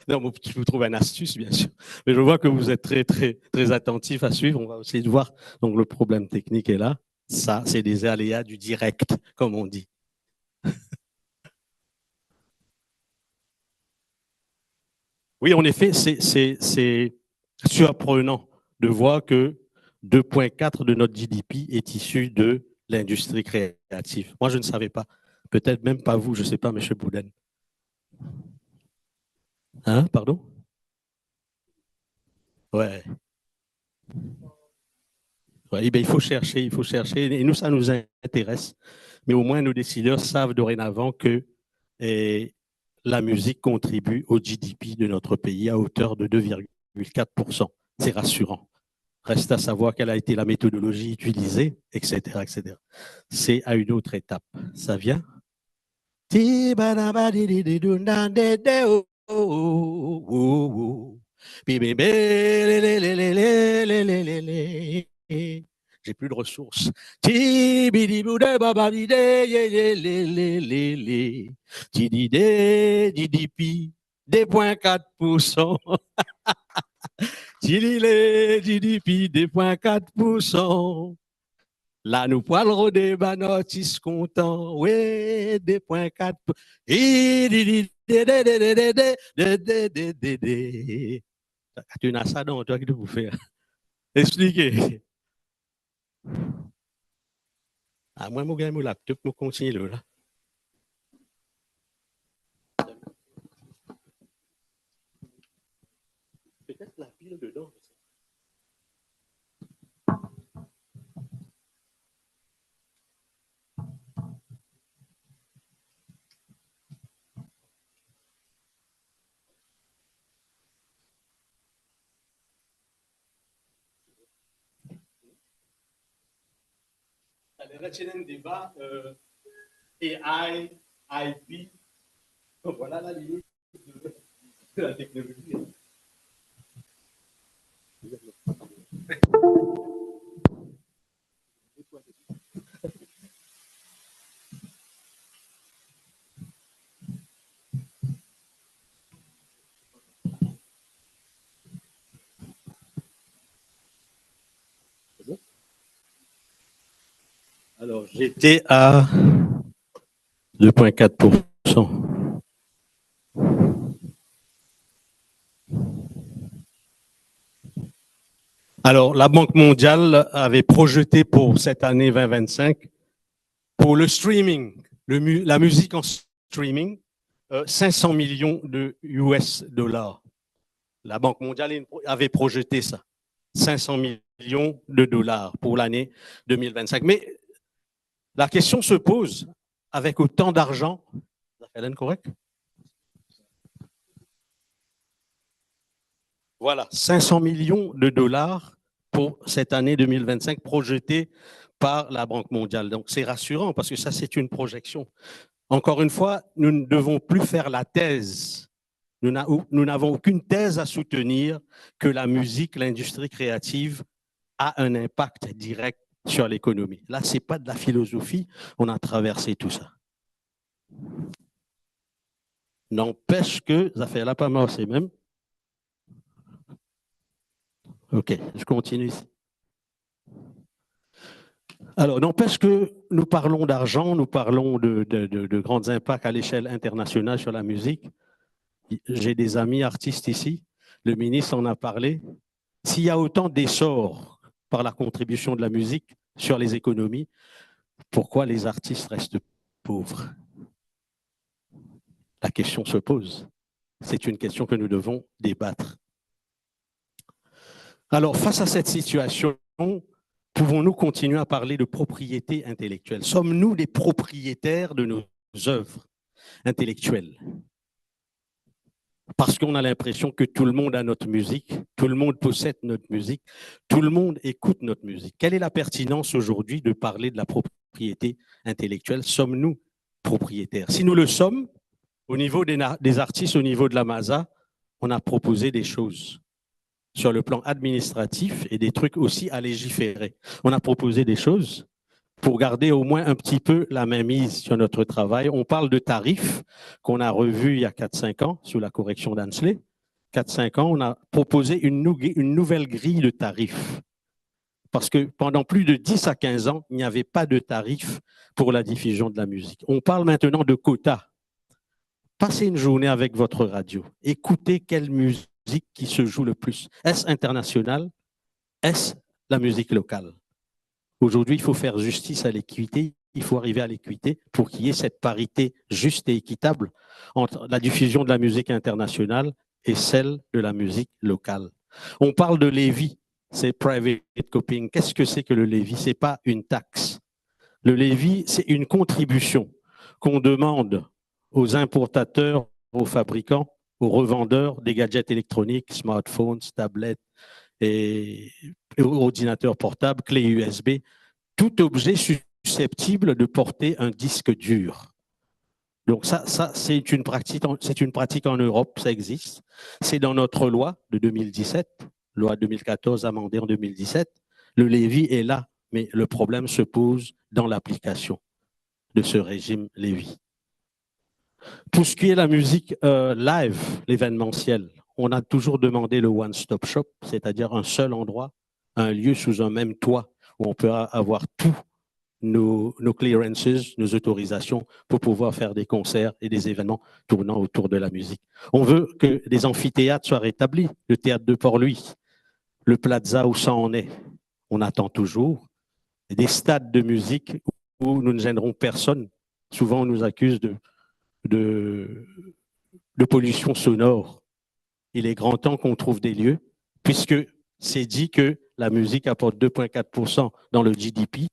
Non, je vous trouve une astuce, bien sûr. Mais je vois que vous êtes très, très, très attentif à suivre. On va essayer de voir. Donc, le problème technique est là. Ça, c'est des aléas du direct, comme on dit. Oui, en effet, c'est surprenant de voir que 2,4 de notre GDP est issu de l'industrie créative. Moi, je ne savais pas. Peut-être même pas vous, je ne sais pas, M. Bouden. Hein, pardon? Ouais. Ouais, eh bien, il faut chercher, et nous, ça nous intéresse. Mais au moins, nos décideurs savent dorénavant que la musique contribue au GDP de notre pays à hauteur de 2,4%. C'est rassurant. Reste à savoir quelle a été la méthodologie utilisée, etc., etc. C'est à une autre étape. Ça vient? J'ai plus de ressources. Des 0,4%. GDP, des 0,4%. Là, nous poils rodés, banotis content, ouais, des 0,4%. Tu as ça dans toi qui te vous faire. Expliquez. Ah, moi, je vais mon laptop, je continue là. Peut-être la pile dedans. Là, tu as un débat AI, IP. Voilà la limite de la technologie. Alors, j'étais à 2,4%. Alors, la Banque mondiale avait projeté pour cette année 2025, pour le streaming, la musique en streaming, 500 millions de US dollars. La Banque mondiale avait projeté ça, 500 millions de dollars pour l'année 2025. Mais la question se pose, avec autant d'argent, Hélène, correct? Voilà, 500 millions de dollars pour cette année 2025 projetée par la Banque mondiale. Donc, c'est rassurant parce que ça, c'est une projection. Encore une fois, nous ne devons plus faire la thèse. Nous n'avons aucune thèse à soutenir que la musique, l'industrie créative a un impact direct sur l'économie. Là, ce n'est pas de la philosophie, on a traversé tout ça. N'empêche que, ça fait là pas mort, c'est même. OK, je continue ici. Alors, n'empêche que nous parlons d'argent, nous parlons de grands impacts à l'échelle internationale sur la musique. J'ai des amis artistes ici, le ministre en a parlé. S'il y a autant d'essor par la contribution de la musique sur les économies, pourquoi les artistes restent pauvres? La question se pose. C'est une question que nous devons débattre. Alors, face à cette situation, pouvons-nous continuer à parler de propriété intellectuelle? Sommes-nous des propriétaires de nos œuvres intellectuelles? Parce qu'on a l'impression que tout le monde a notre musique, tout le monde possède notre musique, tout le monde écoute notre musique. Quelle est la pertinence aujourd'hui de parler de la propriété intellectuelle? Sommes-nous propriétaires? Si nous le sommes, au niveau des artistes, au niveau de la MASA, on a proposé des choses sur le plan administratif et des trucs aussi à légiférer. On a proposé des choses pour garder au moins un petit peu la mainmise sur notre travail. On parle de tarifs qu'on a revus il y a 4-5 ans sous la correction d'Ansley. 4-5 ans, on a proposé une nouvelle grille de tarifs. Parce que pendant plus de 10 à 15 ans, il n'y avait pas de tarifs pour la diffusion de la musique. On parle maintenant de quotas. Passez une journée avec votre radio. Écoutez quelle musique qui se joue le plus? Est-ce international? Est-ce la musique locale? Aujourd'hui, il faut faire justice à l'équité, il faut arriver à l'équité pour qu'il y ait cette parité juste et équitable entre la diffusion de la musique internationale et celle de la musique locale. On parle de levy, c'est private copying. Qu'est-ce que c'est que le levy? Ce n'est pas une taxe. Le levy, c'est une contribution qu'on demande aux importateurs, aux fabricants, aux revendeurs des gadgets électroniques, smartphones, tablettes et ordinateurs portables, clés USB, tout objet susceptible de porter un disque dur. Donc ça c'est une pratique en Europe, ça existe. C'est dans notre loi de 2017, loi 2014 amendée en 2017. Le levy est là, mais le problème se pose dans l'application de ce régime levy. Tout ce qui est la musique live, l'événementiel, on a toujours demandé le one-stop shop, c'est-à-dire un seul endroit, un lieu sous un même toit où on peut avoir tous nos clearances, nos autorisations pour pouvoir faire des concerts et des événements tournant autour de la musique. On veut que des amphithéâtres soient rétablis, le théâtre de Port-Louis, le Plaza où ça en est. On attend toujours des stades de musique où nous ne gênerons personne. Souvent, on nous accuse de pollution sonore. Il est grand temps qu'on trouve des lieux, puisque c'est dit que la musique apporte 2,4% dans le GDP.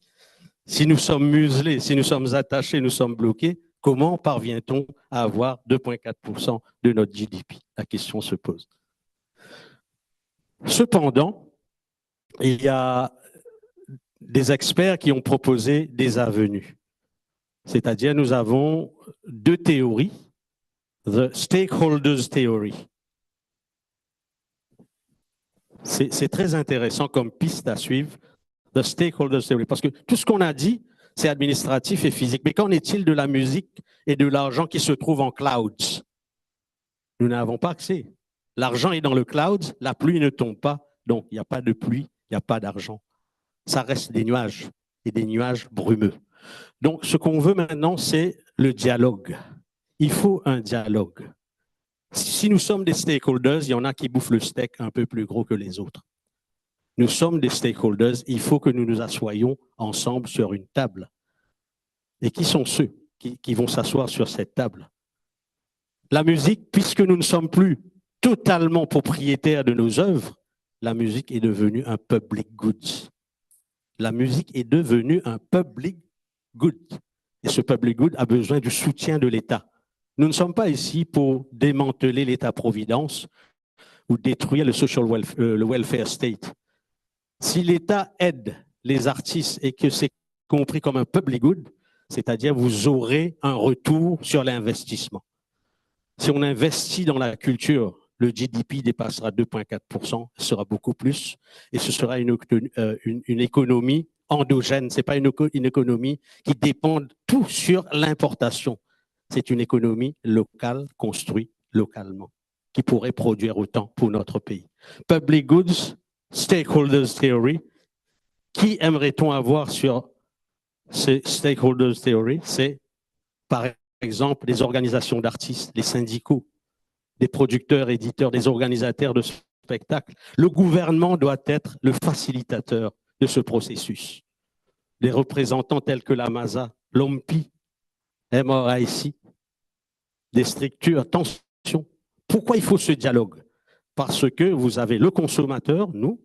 Si nous sommes muselés, si nous sommes attachés, nous sommes bloqués, comment parvient-on à avoir 2,4% de notre GDP? La question se pose. Cependant, il y a des experts qui ont proposé des avenues. C'est-à-dire, nous avons deux théories. The Stakeholders Theory. C'est très intéressant comme piste à suivre. The Stakeholders Theory. Parce que tout ce qu'on a dit, c'est administratif et physique. Mais qu'en est-il de la musique et de l'argent qui se trouve en clouds? Nous n'avons pas accès. L'argent est dans le cloud, la pluie ne tombe pas, donc il n'y a pas de pluie, il n'y a pas d'argent. Ça reste des nuages, et des nuages brumeux. Donc, ce qu'on veut maintenant, c'est le dialogue. Il faut un dialogue. Si nous sommes des stakeholders, il y en a qui bouffent le steak un peu plus gros que les autres. Nous sommes des stakeholders, il faut que nous nous assoyions ensemble sur une table. Et qui sont ceux qui vont s'asseoir sur cette table? La musique, puisque nous ne sommes plus totalement propriétaires de nos œuvres, la musique est devenue un public good. La musique est devenue un public good. Et ce public good a besoin du soutien de l'État. Nous ne sommes pas ici pour démanteler l'État-providence ou détruire le welfare state. Si l'État aide les artistes et que c'est compris comme un public good, c'est-à-dire vous aurez un retour sur l'investissement. Si on investit dans la culture, le GDP dépassera 2,4%, ce sera beaucoup plus, et ce sera une économie endogène. Ce n'est pas une économie qui dépend tout sur l'importation. C'est une économie locale, construite localement, qui pourrait produire autant pour notre pays. Public goods, stakeholders theory. Qui aimerait-on avoir sur ces stakeholders theory? C'est, par exemple, des organisations d'artistes, les syndicaux, des producteurs, éditeurs, des organisateurs de spectacles. Le gouvernement doit être le facilitateur de ce processus. Des représentants tels que la MASA, l'OMPI, MRIC, des structures. Attention, pourquoi il faut ce dialogue? Parce que vous avez le consommateur, nous,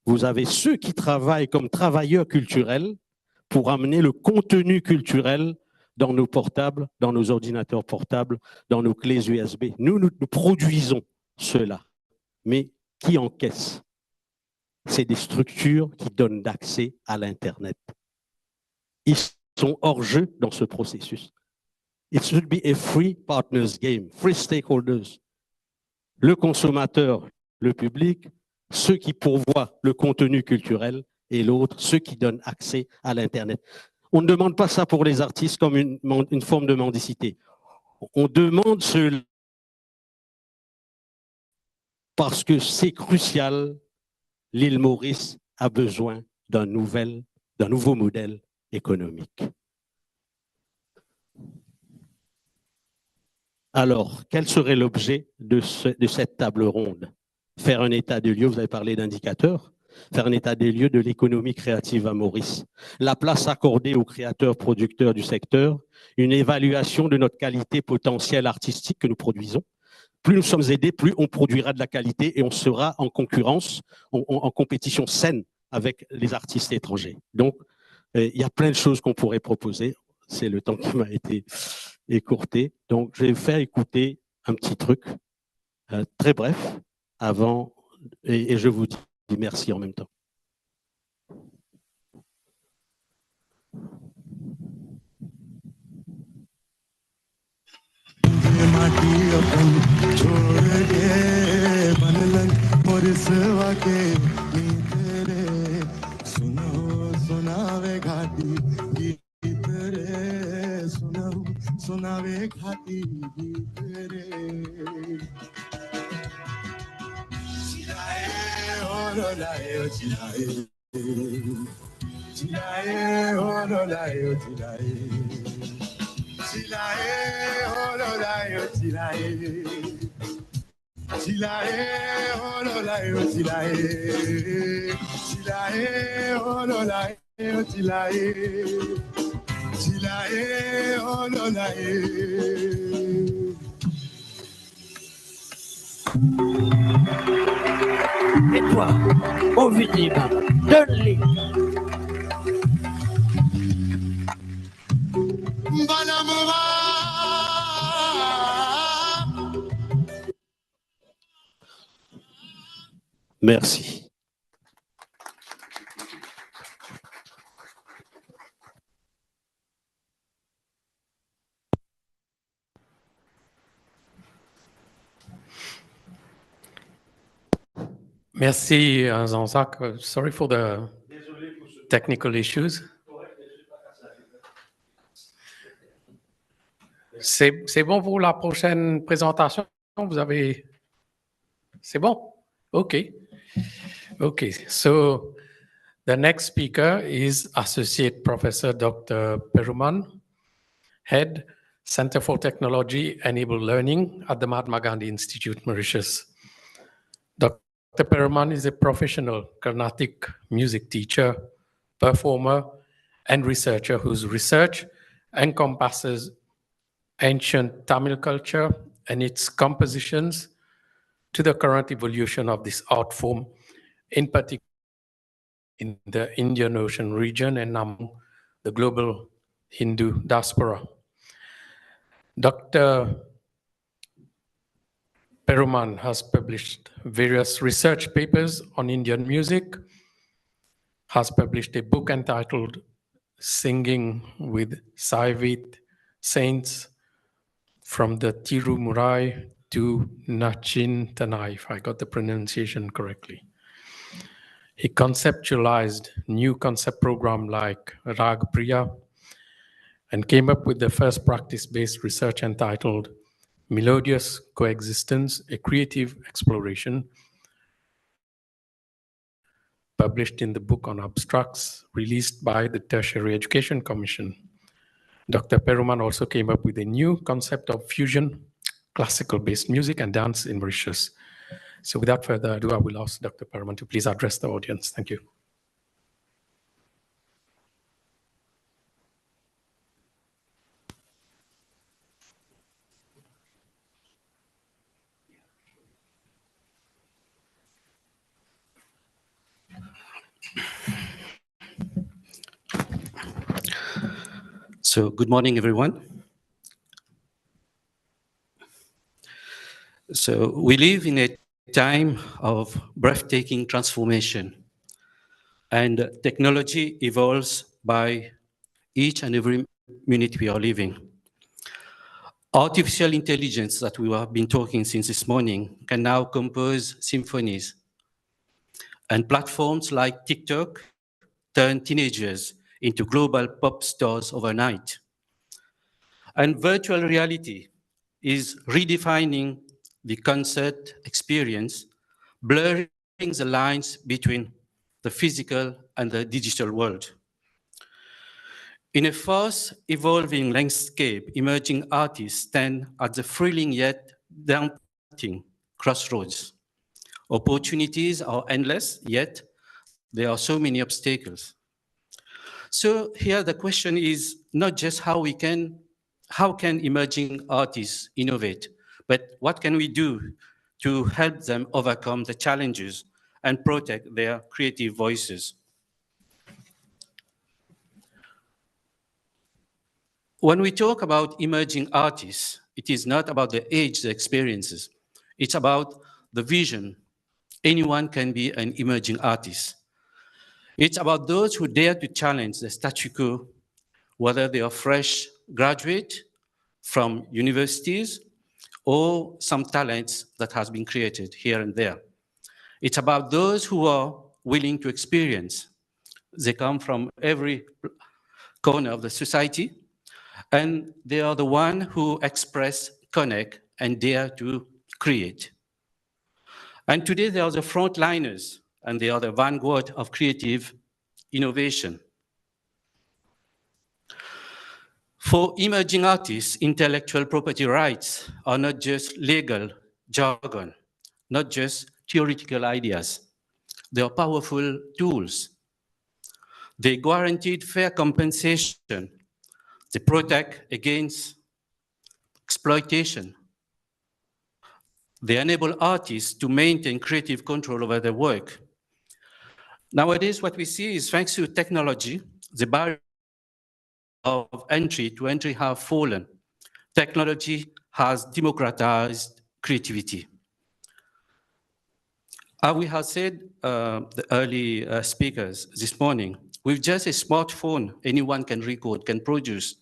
vous avez ceux qui travaillent comme travailleurs culturels pour amener le contenu culturel dans nos portables, dans nos ordinateurs portables, dans nos clés USB. Nous produisons cela. Mais qui encaisse? C'est des structures qui donnent d'accès à l'Internet. Ils sont hors jeu dans ce processus. It should be a free partners game, free stakeholders. Le consommateur, le public, ceux qui pourvoient le contenu culturel et l'autre, ceux qui donnent accès à l'Internet. On ne demande pas ça pour les artistes comme une forme de mendicité. On demande cela parce que c'est crucial. L'île Maurice a besoin d'un nouveau modèle économique. Alors, quel serait l'objet de cette table ronde? faire un état de lieu, vous avez parlé d'indicateurs, faire un état des lieux de l'économie créative à Maurice, la place accordée aux créateurs, producteurs du secteur, une évaluation de notre qualité potentielle artistique que nous produisons. Plus nous sommes aidés, plus on produira de la qualité et on sera en concurrence, en compétition saine avec les artistes étrangers. Donc, il y a plein de choses qu'on pourrait proposer. C'est le temps qui m'a été écourté. Donc, je vais vous faire écouter un petit truc très bref avant, et je vous dis merci en même temps. Et toi, Ovidie, donne-les. Merci. Merci, Jean-Jacques. Sorry for the technical issues. C'est bon pour la prochaine présentation? Vous avez... C'est bon? Okay. Okay, so the next speaker is Associate Professor Dr. Perumal, Head, Center for Technology Enabled Learning at the Mahatma Gandhi Institute, Mauritius. Dr. Perumal is a professional Carnatic music teacher, performer, and researcher whose research encompasses ancient Tamil culture and its compositions to the current evolution of this art form, in particular in the Indian Ocean region and among the global Hindu diaspora. Dr. Perumal has published various research papers on Indian music, has published a book entitled Singing with Saivit Saints from the Tirumurai to Nachin Tanai, if I got the pronunciation correctly. He conceptualized new concept program like Rag Priya and came up with the first practice-based research entitled Melodious Coexistence, a Creative Exploration, published in the book on abstracts released by the Tertiary Education Commission. Dr. Perumal also came up with a new concept of fusion, classical-based music and dance in Mauritius. So without further ado, I will ask Dr. Perumal to please address the audience. Thank you. So good morning, everyone. So we live in a time of breathtaking transformation, and technology evolves by each and every minute we are living. Artificial intelligence that we have been talking since this morning can now compose symphonies, and platforms like TikTok turn teenagers into global pop stars overnight. And virtual reality is redefining the concert experience, blurring the lines between the physical and the digital world. In a fast evolving landscape, emerging artists stand at the thrilling yet daunting crossroads. Opportunities are endless, yet there are so many obstacles. So here the question is not just how can emerging artists innovate, but what can we do to help them overcome the challenges and protect their creative voices? When we talk about emerging artists, it is not about the age, the experiences. It's about the vision. Anyone can be an emerging artist. It's about those who dare to challenge the status quo, whether they are fresh graduate from universities or some talents that has been created here and there. It's about those who are willing to experience. They come from every corner of the society, and they are the one who express, connect, and dare to create. And today they are the frontliners, and they are the vanguard of creative innovation. For emerging artists, intellectual property rights are not just legal jargon, not just theoretical ideas. They are powerful tools. They guaranteed fair compensation. They protect against exploitation. They enable artists to maintain creative control over their work. Nowadays, what we see is thanks to technology, the barriers of entry to entry have fallen. Technology has democratized creativity. As we have said, the early speakers this morning, with just a smartphone, anyone can record, can produce,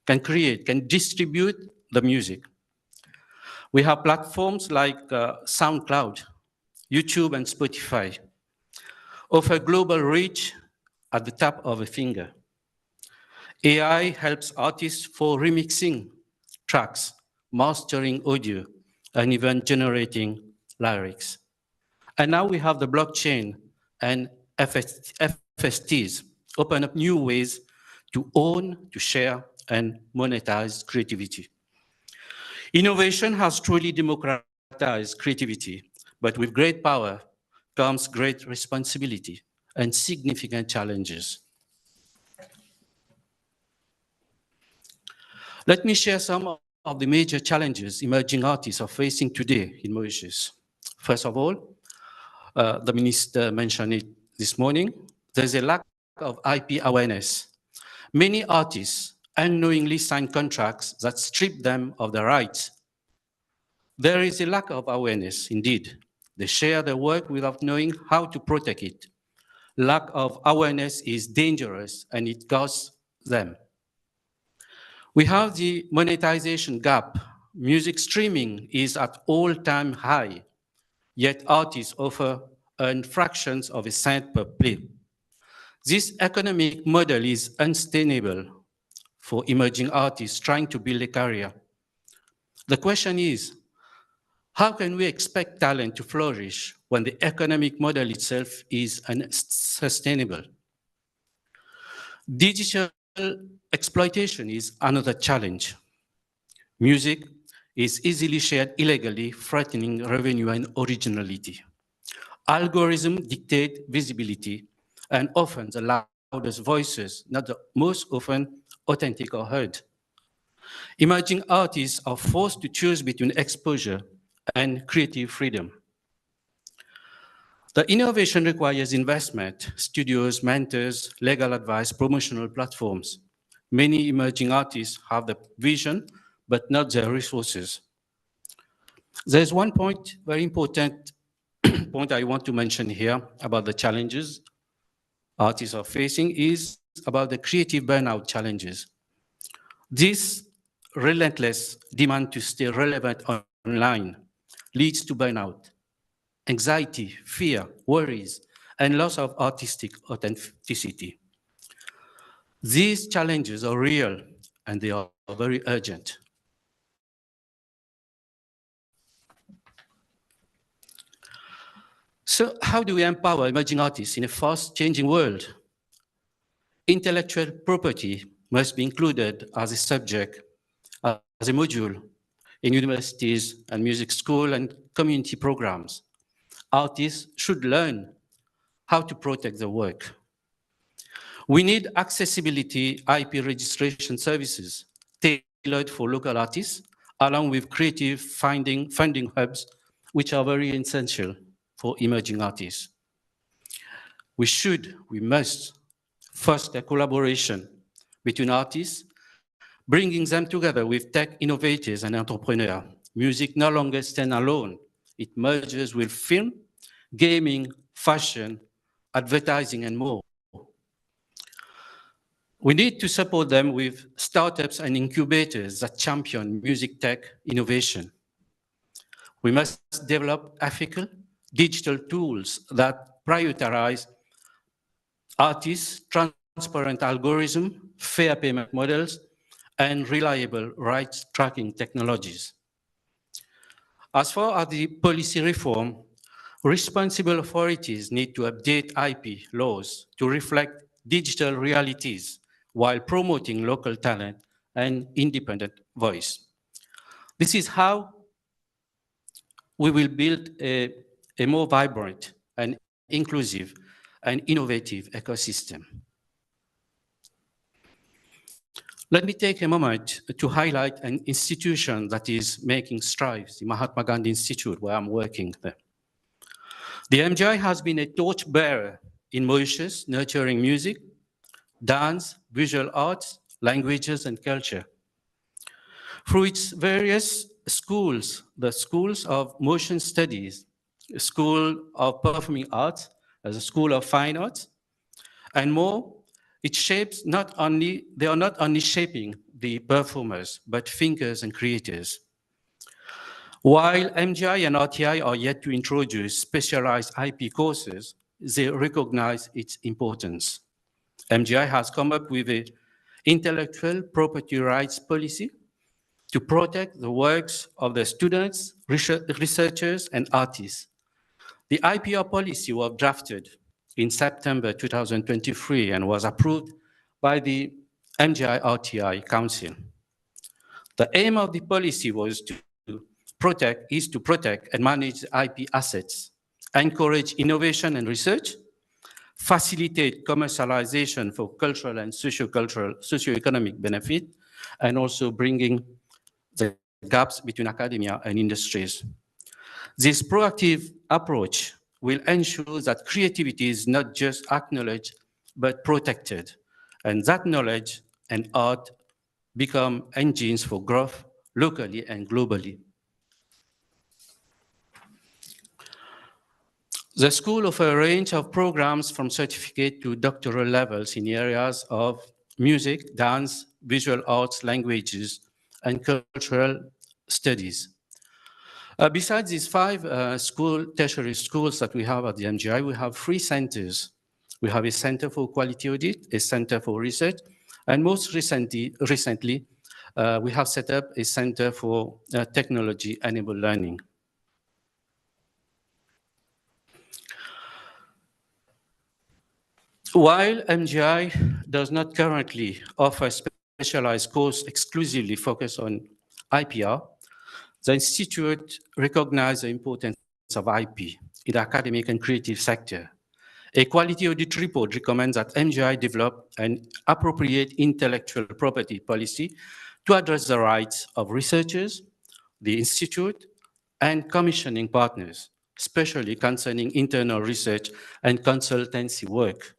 can create, can distribute the music. We have platforms like SoundCloud, YouTube, and Spotify, offer global reach at the tap of a finger. AI helps artists for remixing tracks, mastering audio, and even generating lyrics. And now we have the blockchain and FSTs open up new ways to own, to share, and monetize creativity. Innovation has truly democratized creativity, but with great power comes great responsibility and significant challenges. Let me share some of the major challenges emerging artists are facing today in Mauritius. First of all, the minister mentioned it this morning, there's a lack of IP awareness. Many artists unknowingly sign contracts that strip them of their rights. There is a lack of awareness, indeed. They share their work without knowing how to protect it. Lack of awareness is dangerous and it costs them. We have the monetization gap. Music streaming is at all-time high, yet artists earn fractions of a cent per play. This economic model is unsustainable for emerging artists trying to build a career. The question is, how can we expect talent to flourish when the economic model itself is unsustainable? Digital exploitation is another challenge. Music is easily shared illegally, threatening revenue and originality. Algorithms dictate visibility, and often the loudest voices, not the most often authentic or heard. Emerging artists are forced to choose between exposure and creative freedom. The innovation requires investment, studios, mentors, legal advice, promotional platforms. Many emerging artists have the vision, but not the resources. There's one point, very important point I want to mention here about the challenges artists are facing is about the creative burnout challenges. This relentless demand to stay relevant online leads to burnout, anxiety, fear, worries, and loss of artistic authenticity. These challenges are real and they are very urgent. So how do we empower emerging artists in a fast-changing world? Intellectual property must be included as a subject, as a module in universities and music school and community programs. artists should learn how to protect their work. We need accessibility IP registration services tailored for local artists, along with creative funding hubs, which are very essential for emerging artists. We must foster collaboration between artists, bringing them together with tech innovators and entrepreneurs. Music no longer stands alone. It merges with film, gaming, fashion, advertising, and more. We need to support them with startups and incubators that champion music tech innovation. We must develop ethical digital tools that prioritize artists, transparent algorithm, fair payment models, and reliable rights tracking technologies. As far as the policy reform, responsible authorities need to update IP laws to reflect digital realities while promoting local talent and independent voice. This is how we will build a more vibrant and inclusive and innovative ecosystem. Let me take a moment to highlight an institution that is making strides, the Mahatma Gandhi Institute, where I'm working there. The MGI has been a torchbearer in Mauritius, nurturing music, dance, visual arts, languages, and culture. Through its various schools, the schools of motion studies, a school of performing arts, as a school of fine arts, and more, it shapes they are not only shaping the performers, but thinkers and creators. While MGI and RTI are yet to introduce specialized IP courses, they recognize its importance. MGI has come up with an intellectual property rights policy to protect the works of the students, researchers, and artists. The IPR policy was drafted in September 2023 and was approved by the MGI RTI Council. The aim of the policy was to protect and manage IP assets, encourage innovation and research, facilitate commercialization for cultural and socio-economic benefit, and also bringing the gaps between academia and industries. This proactive approach will ensure that creativity is not just acknowledged, but protected, and that knowledge and art become engines for growth locally and globally. The school offers a range of programs from certificate to doctoral levels in areas of music, dance, visual arts, languages, and cultural studies. Besides these 5 tertiary schools that we have at the MGI, we have 3 centers. We have a center for quality audit, a center for research, and most recently we have set up a center for technology-enabled learning. While MGI does not currently offer a specialized course exclusively focused on IPR, the Institute recognizes the importance of IP in the academic and creative sector. A quality audit report recommends that MGI develop an appropriate intellectual property policy to address the rights of researchers, the Institute, and commissioning partners, especially concerning internal research and consultancy work.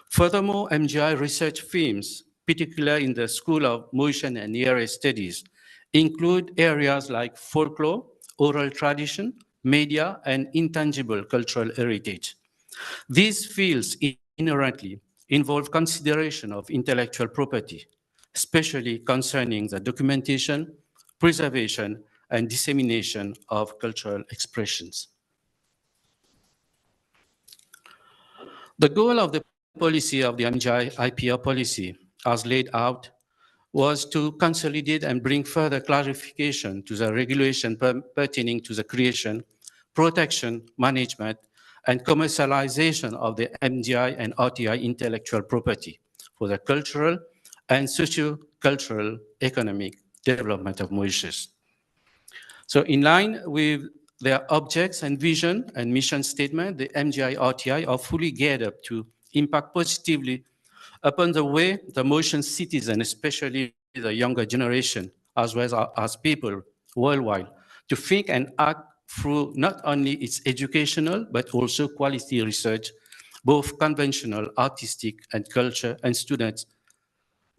Furthermore, MGI research themes, particularly in the School of Motion and Area Studies, include areas like folklore, oral tradition, media, and intangible cultural heritage. These fields inherently involve consideration of intellectual property, especially concerning the documentation, preservation, and dissemination of cultural expressions. The goal of the policy of the MGI IPR policy, as laid out, was to consolidate and bring further clarification to the regulation pertaining to the creation, protection, management, and commercialization of the MGI and RTI intellectual property for the cultural and socio-cultural economic development of Mauritius. So in line with their objects and vision and mission statement, the MGI RTI, are fully geared up to impact positively upon the way the Mauritian citizen, especially the younger generation, as well as people worldwide, to think and act through not only its educational, but also quality research, both conventional, artistic, and culture, and students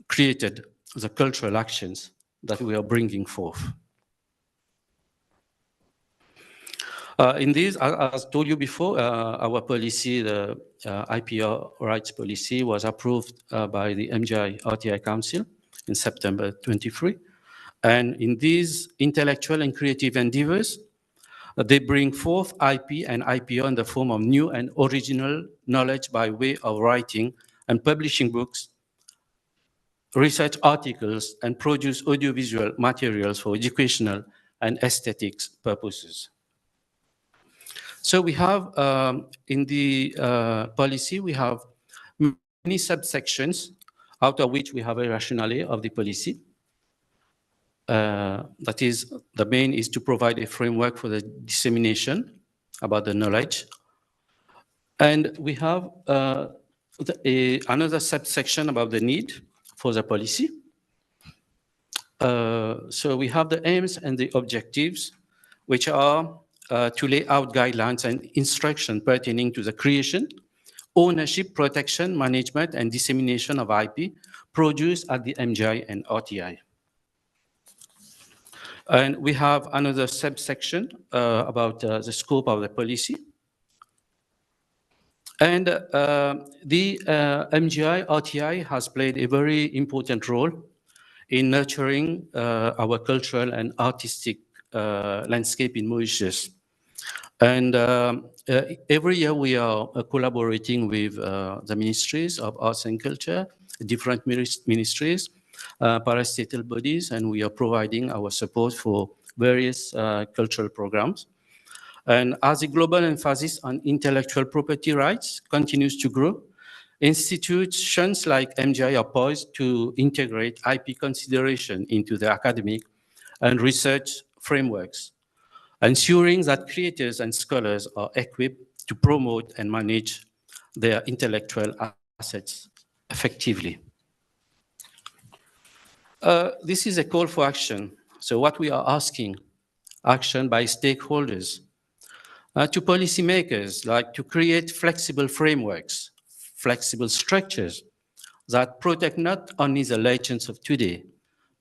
created the cultural actions that we are bringing forth. In this, as told you before, our policy, the IPR rights policy, was approved by the MGI RTI Council in September 23. And in these intellectual and creative endeavors, they bring forth IP and IPR in the form of new and original knowledge by way of writing and publishing books, research articles, and produce audiovisual materials for educational and aesthetics purposes. So we have, in the policy, we have many subsections, out of which we have a rationale of the policy. That is, the main is to provide a framework for the dissemination about the knowledge. And we have another subsection about the need for the policy. So we have the aims and the objectives, which are to lay out guidelines and instruction pertaining to the creation, ownership, protection, management, and dissemination of IP produced at the MGI and RTI. And we have another subsection about the scope of the policy. And the MGI RTI has played a very important role in nurturing our cultural and artistic landscape in Mauritius. And every year we are collaborating with the ministries of arts and culture, different ministries, parastatal bodies, and we are providing our support for various cultural programs. And as the global emphasis on intellectual property rights continues to grow, institutions like MGI are poised to integrate IP consideration into the academic and research frameworks, ensuring that creators and scholars are equipped to promote and manage their intellectual assets effectively. This is a call for action. So what we are asking, action by stakeholders, to policymakers, like to create flexible frameworks, flexible structures that protect not only the legends of today,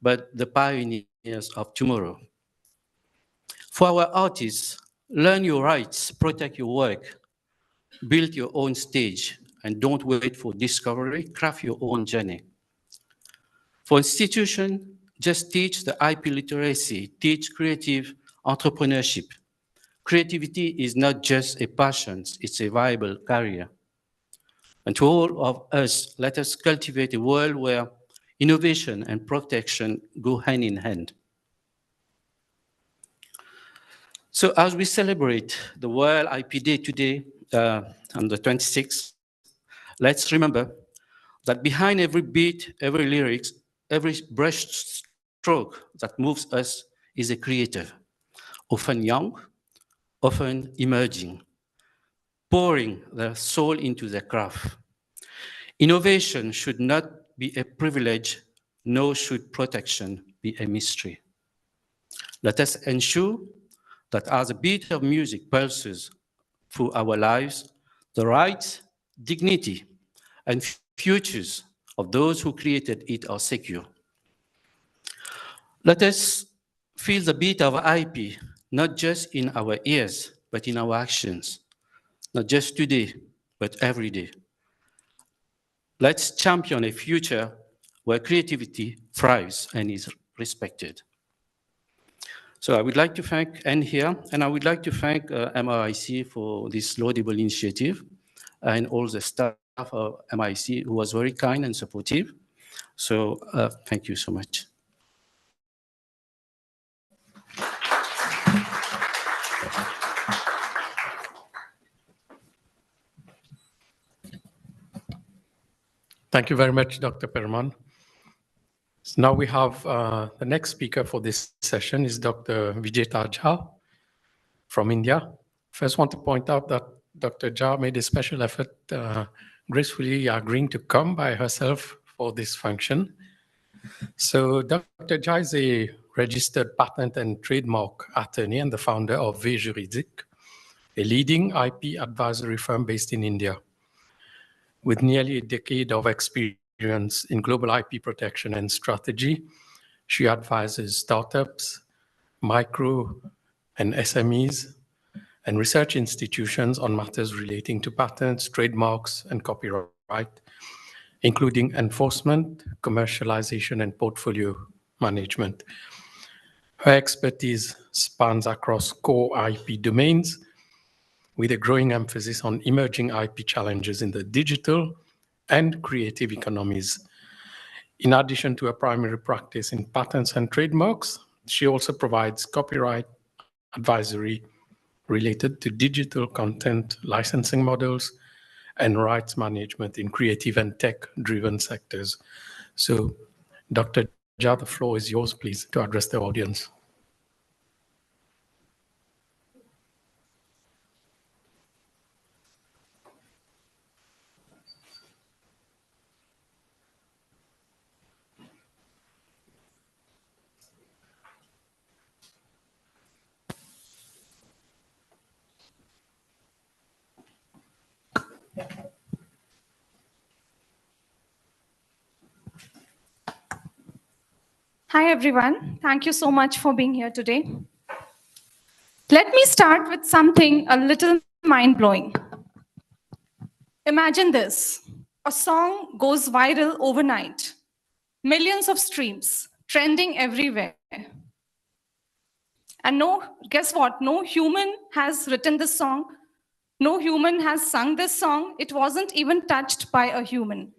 but the pioneers of tomorrow. For our artists, learn your rights, protect your work, build your own stage, and don't wait for discovery, craft your own journey. For institutions, just teach the IP literacy, teach creative entrepreneurship. Creativity is not just a passion, it's a viable career. And to all of us, let us cultivate a world where innovation and protection go hand in hand. So as we celebrate the World IP Day today, on the 26th, let's remember that behind every beat, every lyrics, every brush stroke that moves us is a creator, often young, often emerging, pouring their soul into their craft. Innovation should not be a privilege, nor should protection be a mystery. Let us ensure that as a beat of music pulses through our lives, the rights, dignity, and futures of those who created it are secure. Let us feel the beat of IP, not just in our ears, but in our actions, not just today, but every day. Let's champion a future where creativity thrives and is respected. So I would like to end here, and I would like to thank MRIC for this laudable initiative and all the staff of MRIC who was very kind and supportive. So thank you so much. Thank you very much, Dr. Perman. So now we have the next speaker for this session is Dr. Vijay Jha from India. First, want to point out that Dr. Jha made a special effort gracefully agreeing to come by herself for this function. So Dr. Jha is a registered patent and trademark attorney and the founder of V Juridique, a leading IP advisory firm based in India. With nearly a decade of experience in global IP protection and strategy, she advises startups, micro and SMEs, and research institutions on matters relating to patents, trademarks, and copyright, including enforcement, commercialization, and portfolio management. Her expertise spans across core IP domains, with a growing emphasis on emerging IP challenges in the digital and creative economies. In addition to a primary practice in patents and trademarks, she also provides copyright advisory related to digital content licensing models and rights management in creative and tech-driven sectors. So, Dr. Jha, the floor is yours, please, to address the audience. Hi, everyone. Thank you so much for being here today. Let me start with something a little mind-blowing. Imagine this. A song goes viral overnight. Millions of streams, trending everywhere. And guess what? No human has written this song. No human has sung this song. It wasn't even touched by a human.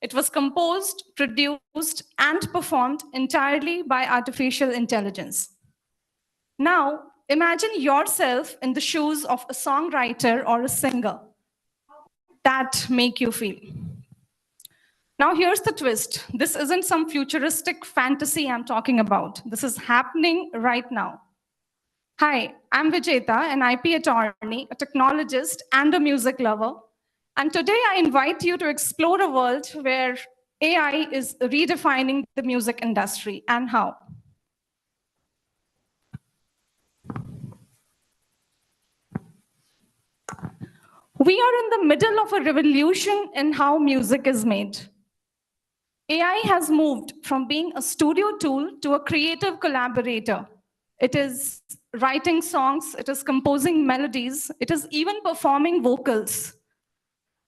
It was composed, produced, and performed entirely by artificial intelligence. Now, imagine yourself in the shoes of a songwriter or a singer. That make you feel. Now, here's the twist. This isn't some futuristic fantasy I'm talking about. This is happening right now. Hi, I'm Vijeta, an IP attorney, a technologist, and a music lover. And today I invite you to explore a world where AI is redefining the music industry and how. We are in the middle of a revolution in how music is made. AI has moved from being a studio tool to a creative collaborator. It is writing songs, it is composing melodies, it is even performing vocals.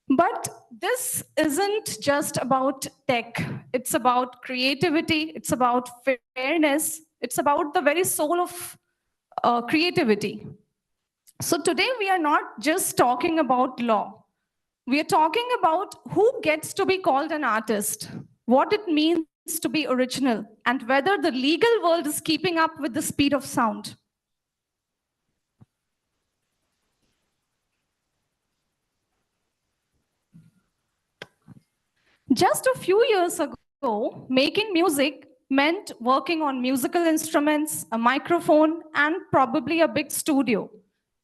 But this isn't just about tech. It's about creativity. It's about fairness. It's about the very soul of creativity. So today we are not just talking about law. We are talking about who gets to be called an artist, what it means to be original, and whether the legal world is keeping up with the speed of sound. Just a few years ago, making music meant working on musical instruments, a microphone, and probably a big studio.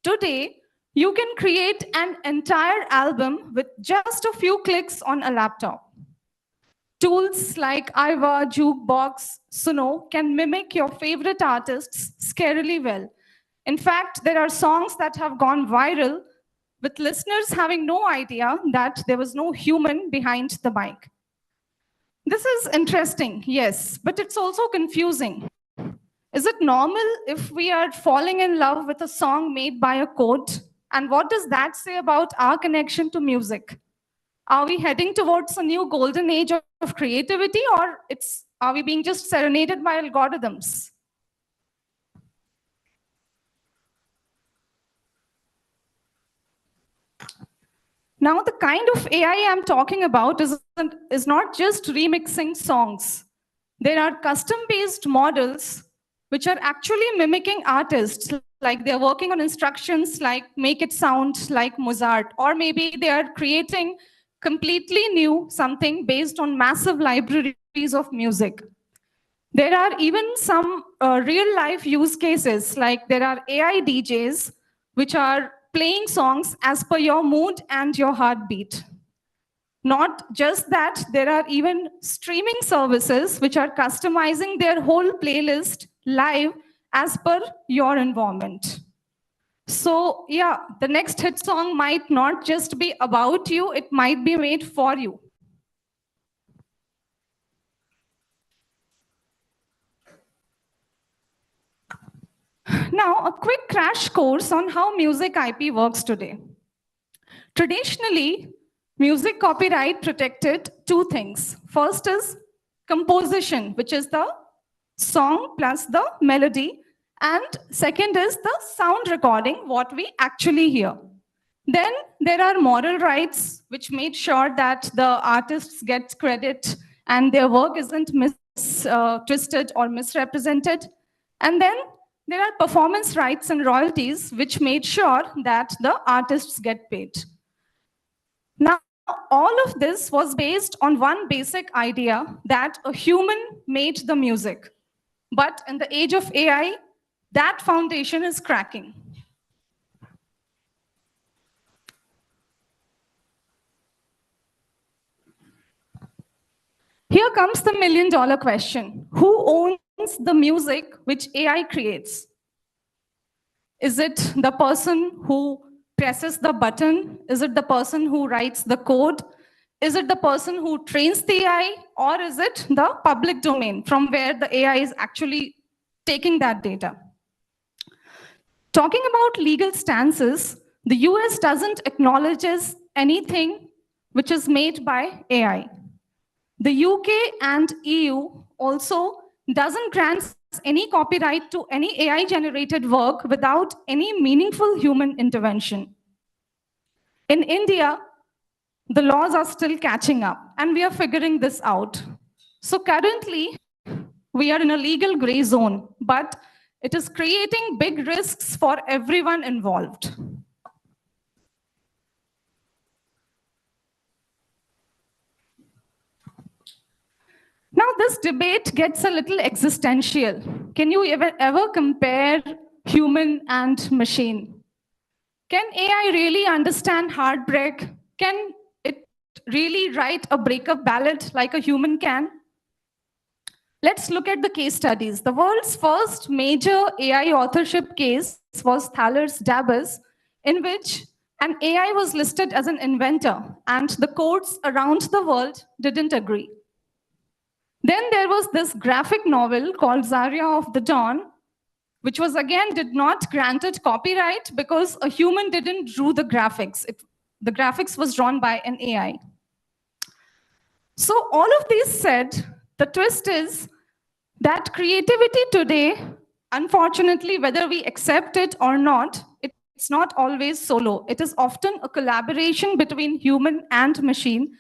Today, you can create an entire album with just a few clicks on a laptop. Tools like Aiva, Jukebox, Suno can mimic your favorite artists scarily well. In fact, there are songs that have gone viral with listeners having no idea that there was no human behind the mic. This is interesting, yes, but it's also confusing. Is it normal if we are falling in love with a song made by a code? And what does that say about our connection to music? Are we heading towards a new golden age of creativity, or are we being just serenaded by algorithms? Now, the kind of AI I'm talking about is not just remixing songs. There are custom-based models which are actually mimicking artists, like they're working on instructions like make it sound like Mozart, or maybe they are creating completely new something based on massive libraries of music. There are even some real-life use cases, like there are AI DJs which are playing songs as per your mood and your heartbeat. Not just that, there are even streaming services which are customizing their whole playlist live as per your environment. So yeah, the next hit song might not just be about you, it might be made for you. Now, a quick crash course on how music IP works today. Traditionally, music copyright protected two things. First is composition, which is the song plus the melody. And second is the sound recording, what we actually hear. Then there are moral rights, which made sure that the artists get credit and their work isn't twisted or misrepresented. And then there are performance rights and royalties, which made sure that the artists get paid. Now, all of this was based on one basic idea that a human made the music. But in the age of AI, that foundation is cracking. Here comes the million-dollar question. Who owns the music which AI creates? Is it the person who presses the button? Is it the person who writes the code? Is it the person who trains the AI? Or is it the public domain from where the AI is actually taking that data? Talking about legal stances, the US doesn't acknowledge anything which is made by AI. The UK and EU also doesn't grant any copyright to any AI-generated work without any meaningful human intervention. In India, the laws are still catching up, and we are figuring this out. So currently, we are in a legal gray zone, but it is creating big risks for everyone involved. Now, this debate gets a little existential. Can you ever compare human and machine? Can AI really understand heartbreak? Can it really write a breakup ballad like a human can? Let's look at the case studies. The world's first major AI authorship case was Thaler's Dabas, in which an AI was listed as an inventor, and the courts around the world didn't agree. Then there was this graphic novel called Zarya of the Dawn, which was again did not granted copyright because a human didn't draw the graphics. The graphics was drawn by an AI. So all of these said, the twist is that creativity today, unfortunately, whether we accept it or not, it's not always solo. It is often a collaboration between human and machine.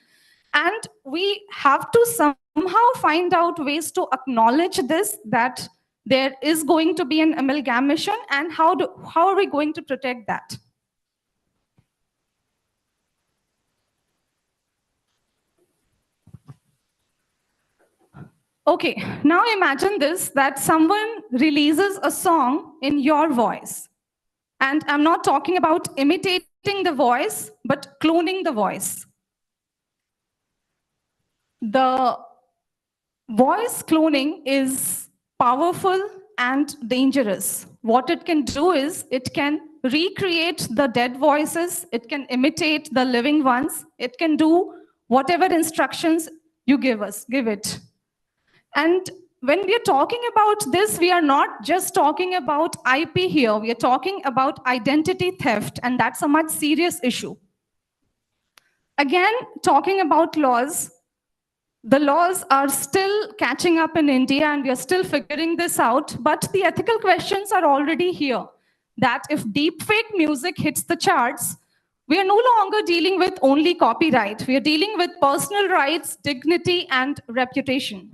And we have to somehow find out ways to acknowledge this, that there is going to be an amalgamation, and how are we going to protect that? Okay, now imagine this, that someone releases a song in your voice. And I'm not talking about imitating the voice, but cloning the voice. The voice cloning is powerful and dangerous. What it can do is it can recreate the dead voices, it can imitate the living ones, it can do whatever instructions you give it. And when we are talking about this, we are not just talking about IP here, we are talking about identity theft, and that's a much serious issue. Again, talking about laws, the laws are still catching up in India, and we are still figuring this out, but the ethical questions are already here. That if deepfake music hits the charts, we are no longer dealing with only copyright. We are dealing with personal rights, dignity, and reputation.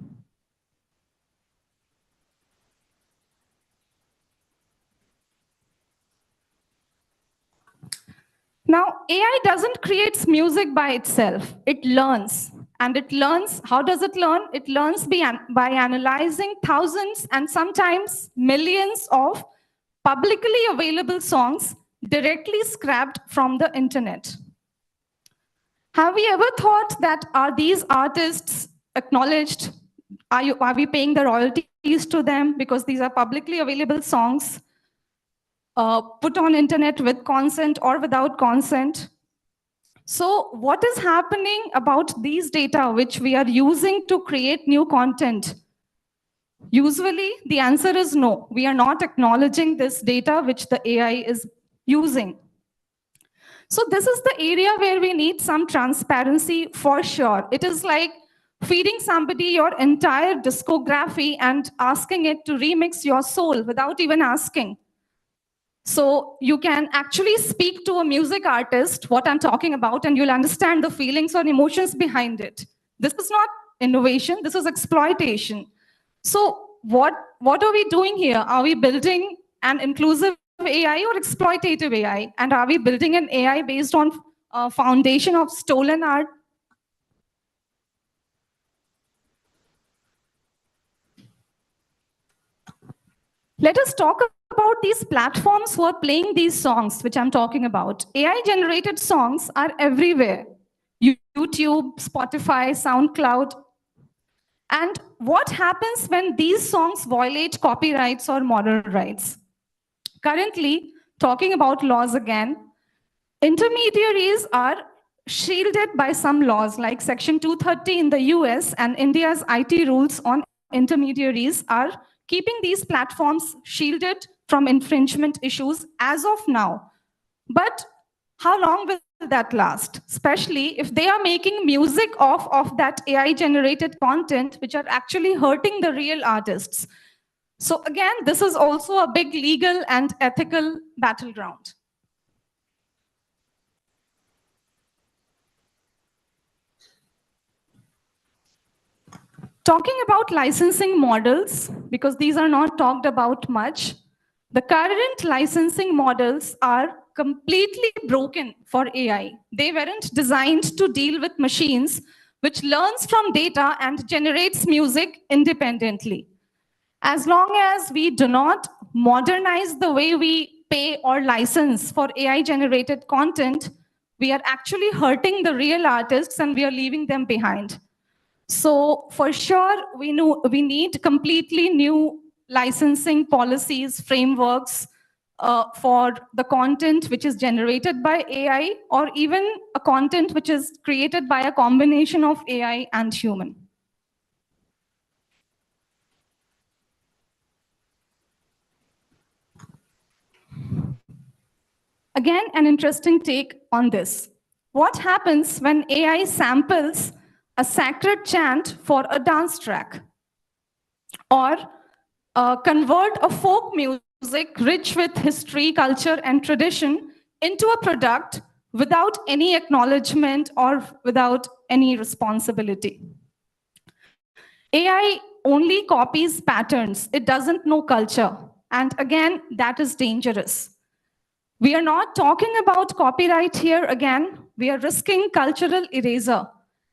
Now, AI doesn't create music by itself. It learns. And it learns, how does it learn? It learns by analyzing thousands and sometimes millions of publicly available songs directly scrapped from the internet. Have we ever thought that are these artists acknowledged? Are we paying the royalties to them because these are publicly available songs put on internet with consent or without consent? So what is happening about these data which we are using to create new content? Usually the answer is no. We are not acknowledging this data which the AI is using. So this is the area where we need some transparency for sure. It is like feeding somebody your entire discography and asking it to remix your soul without even asking. So you can actually speak to a music artist what I'm talking about, and you'll understand the feelings or emotions behind it. This is not innovation, this is exploitation. So what are we doing here? Are we building an inclusive AI or exploitative AI? And are we building an AI based on a foundation of stolen art? Let us talk about these platforms who are playing these songs, which I'm talking about. AI-generated songs are everywhere. YouTube, Spotify, SoundCloud. And what happens when these songs violate copyrights or moral rights? Currently, talking about laws again, intermediaries are shielded by some laws like Section 230 in the US, and India's IT rules on intermediaries are keeping these platforms shielded from infringement issues as of now. But how long will that last? Especially if they are making music off of that AI-generated content, which are actually hurting the real artists. So again, this is also a big legal and ethical battleground. Talking about licensing models, because these are not talked about much, the current licensing models are completely broken for AI. They weren't designed to deal with machines, which learns from data and generates music independently. As long as we do not modernize the way we pay or license for AI-generated content, we are actually hurting the real artists and we are leaving them behind. So for sure, we need completely new licensing policies, frameworks for the content which is generated by AI, or even a content which is created by a combination of AI and human. Again, an interesting take on this. What happens when AI samples a sacred chant for a dance track? Or convert a folk music rich with history, culture, and tradition into a product without any acknowledgement or without any responsibility? AI only copies patterns. It doesn't know culture. And again, that is dangerous. We are not talking about copyright here again. We are risking cultural erasure.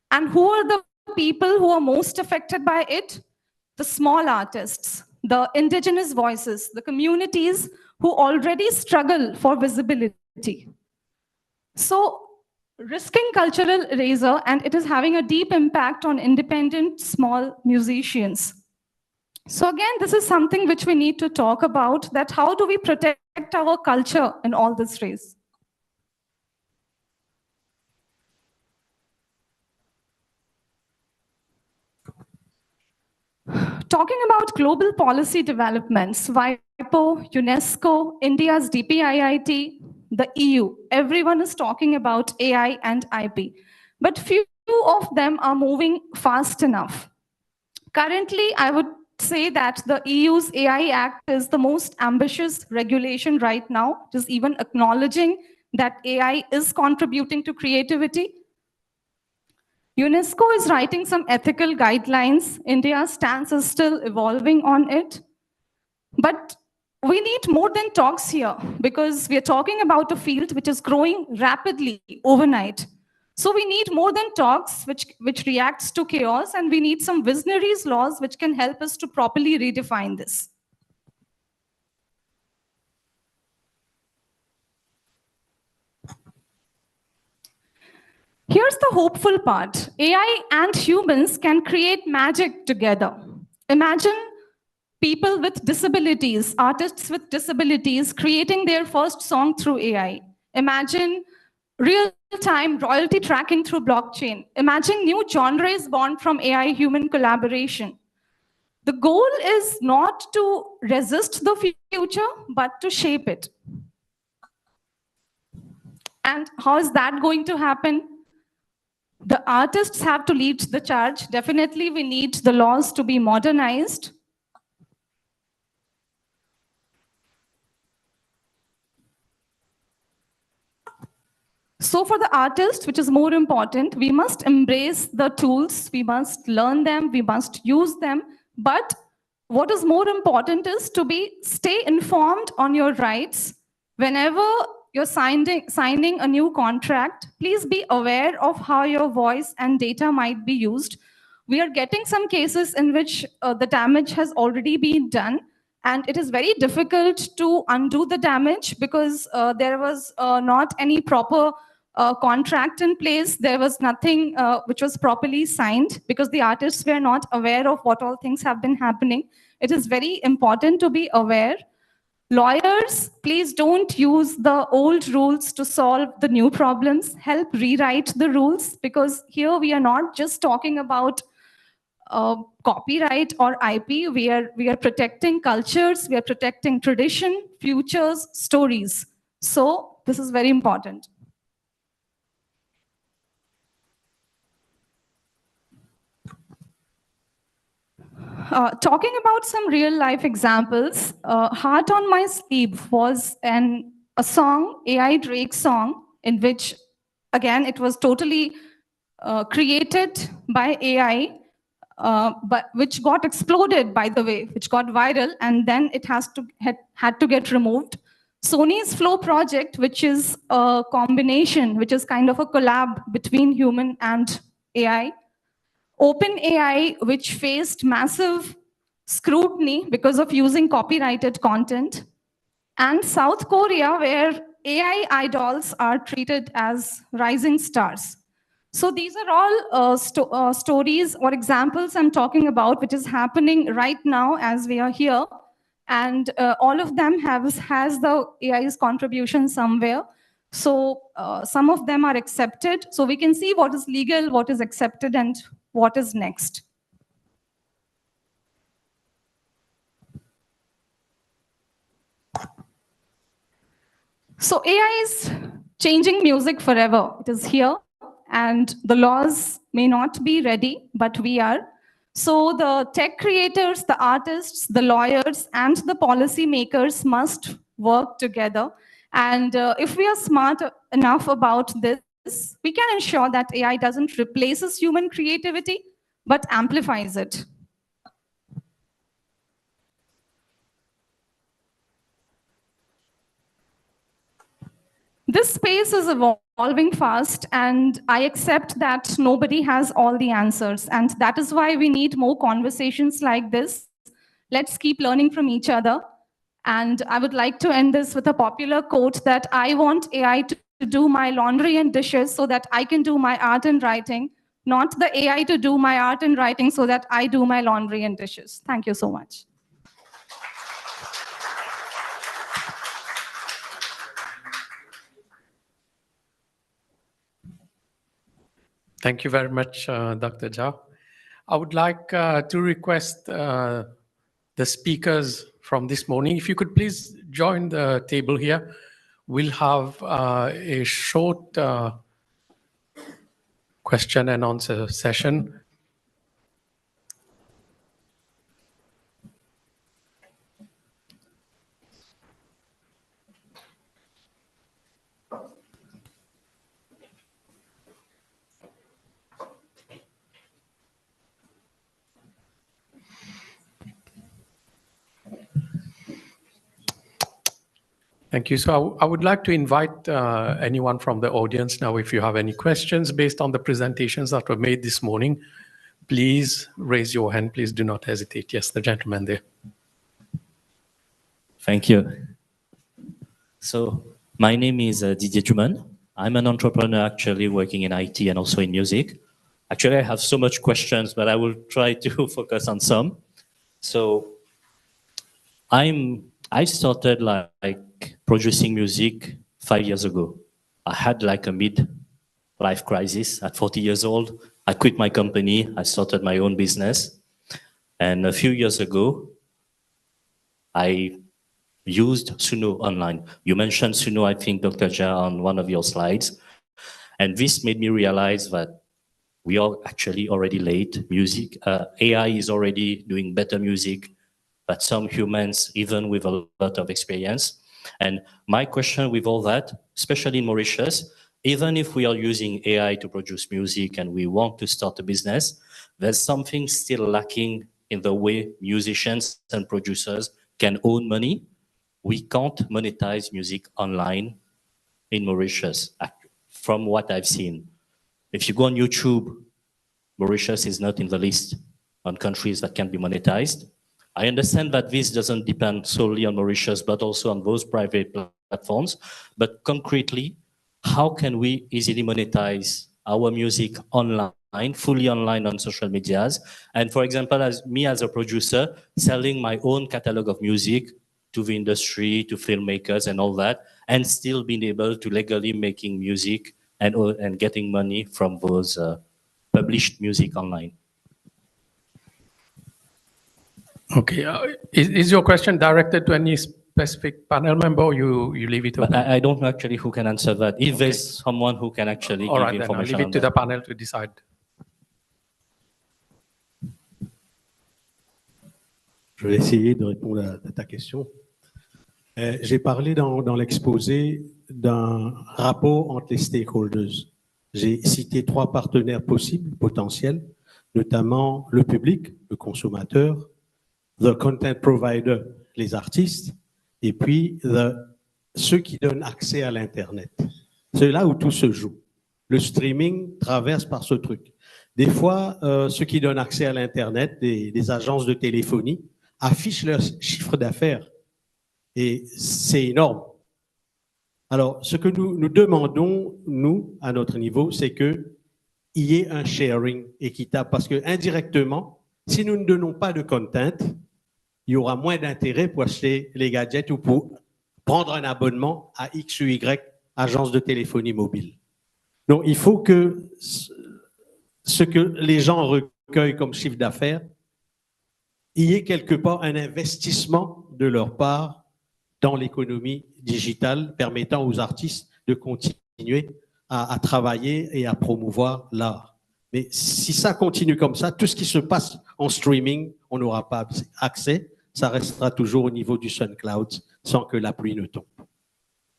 And who are the people who are most affected by it? The small artists, the indigenous voices, the communities who already struggle for visibility. So, risking cultural erasure, and it is having a deep impact on independent small musicians. So again, this is something which we need to talk about, that how do we protect our culture in all this race? Talking about global policy developments, WIPO, UNESCO, India's DPIIT, the EU, everyone is talking about AI and IP. But few of them are moving fast enough. Currently, I would say that the EU's AI Act is the most ambitious regulation right now, just even acknowledging that AI is contributing to creativity. UNESCO is writing some ethical guidelines. India's stance is still evolving on it. But we need more than talks here, because we are talking about a field which is growing rapidly overnight. So we need more than talks which reacts to chaos, and we need some visionaries laws which can help us to properly redefine this. Here's the hopeful part. AI and humans can create magic together. Imagine people with disabilities, artists with disabilities, creating their first song through AI. Imagine real-time royalty tracking through blockchain. Imagine new genres born from AI-human collaboration. The goal is not to resist the future, but to shape it. And how is that going to happen? The artists have to lead the charge. Definitely, we need the laws to be modernized. So for the artist, which is more important, we must embrace the tools, we must learn them, we must use them. But what is more important is to stay informed on your rights. Whenever you're signing a new contract, please be aware of how your voice and data might be used. We are getting some cases in which the damage has already been done, and it is very difficult to undo the damage because there was not any proper contract in place. There was nothing which was properly signed because the artists were not aware of what all things have been happening. It is very important to be aware. Lawyers, please don't use the old rules to solve the new problems. Help rewrite the rules, because here we are not just talking about copyright or IP. We are protecting cultures, we are protecting tradition, futures, stories. So this is very important. Talking about some real life examples, Heart on My Sleeve was a song, AI Drake song, in which, again, it was totally created by AI, but which got exploded, by the way, which got viral, and then it had to get removed. Sony's Flow project, which is a combination, which is kind of a collab between human and AI. OpenAI, which faced massive scrutiny because of using copyrighted content. And South Korea, where AI idols are treated as rising stars. So these are all stories or examples I'm talking about, which is happening right now as we are here. And all of them has the AI's contribution somewhere. So some of them are accepted. So we can see what is legal, what is accepted, and what is next. So AI is changing music forever. It is here, and the laws may not be ready, but we are. So the tech creators, the artists, the lawyers, and the policy makers must work together. And if we are smart enough about this, we can ensure that AI doesn't replace human creativity, but amplifies it. This space is evolving fast, and I accept that nobody has all the answers. And that is why we need more conversations like this. Let's keep learning from each other. And I would like to end this with a popular quote that I want AI to do my laundry and dishes so that I can do my art and writing, not the AI to do my art and writing so that I do my laundry and dishes. Thank you so much. Thank you very much, Dr. Jha. I would like to request the speakers from this morning, if you could please join the table here. We'll have a short question and answer session. Thank you. So I would like to invite anyone from the audience now, if you have any questions based on the presentations that were made this morning, please raise your hand. Please do not hesitate. Yes, the gentleman there. Thank you. So my name is Didier Thuman. I'm an entrepreneur actually working in IT and also in music. Actually, I have so much questions, but I will try to focus on some. So I started like producing music 5 years ago. I had like a mid-life crisis at 40 years old. I quit my company. I started my own business. And a few years ago, I used Suno online. You mentioned Suno, I think, Dr. Jha, on one of your slides. And this made me realize that we are actually already late. Music, AI is already doing better music than some humans, even with a lot of experience. And my question with all that, especially in Mauritius, even if we are using AI to produce music and we want to start a business, there's something still lacking in the way musicians and producers can earn money. We can't monetize music online in Mauritius, from what I've seen. If you go on YouTube, Mauritius is not in the list on countries that can be monetized. I understand that this doesn't depend solely on Mauritius, but also on those private platforms. But concretely, how can we easily monetize our music online, fully online on social medias? And for example, as a producer, selling my own catalog of music to the industry, to filmmakers and all that, and still being able to legally making music and getting money from those published music online. Okay, is your question directed to any specific panel member, or you leave it open? But I don't know actually who can answer that. If there's someone who can actually All give right, then I'll information leave on it to that. the panel to decide. Je vais essayer de répondre à ta question. J'ai parlé dans l'exposé d'un rapport entre les stakeholders. J'ai cité 3 partenaires possibles, potentiels, notamment le public, le consommateur, the content provider, les artistes, et puis ceux qui donnent accès à l'Internet. C'est là où tout se joue. Le streaming traverse par ce truc. Des fois, ceux qui donnent accès à l'Internet, des agences de téléphonie, affichent leur chiffre d'affaires. Et c'est énorme. Alors, ce que nous demandons, nous, à notre niveau, c'est qu'il y ait un sharing équitable. Parce que indirectement, si nous ne donnons pas de content, il y aura moins d'intérêt pour acheter les gadgets ou pour prendre un abonnement à X ou Y agence de téléphonie mobile. Donc, il faut que ce que les gens recueillent comme chiffre d'affaires, il y ait quelque part un investissement de leur part dans l'économie digitale permettant aux artistes de continuer à travailler et à promouvoir l'art. Mais si ça continue comme ça, tout ce qui se passe en streaming, on n'aura pas accès. Ça restera toujours au niveau du SoundCloud sans que la pluie ne tombe.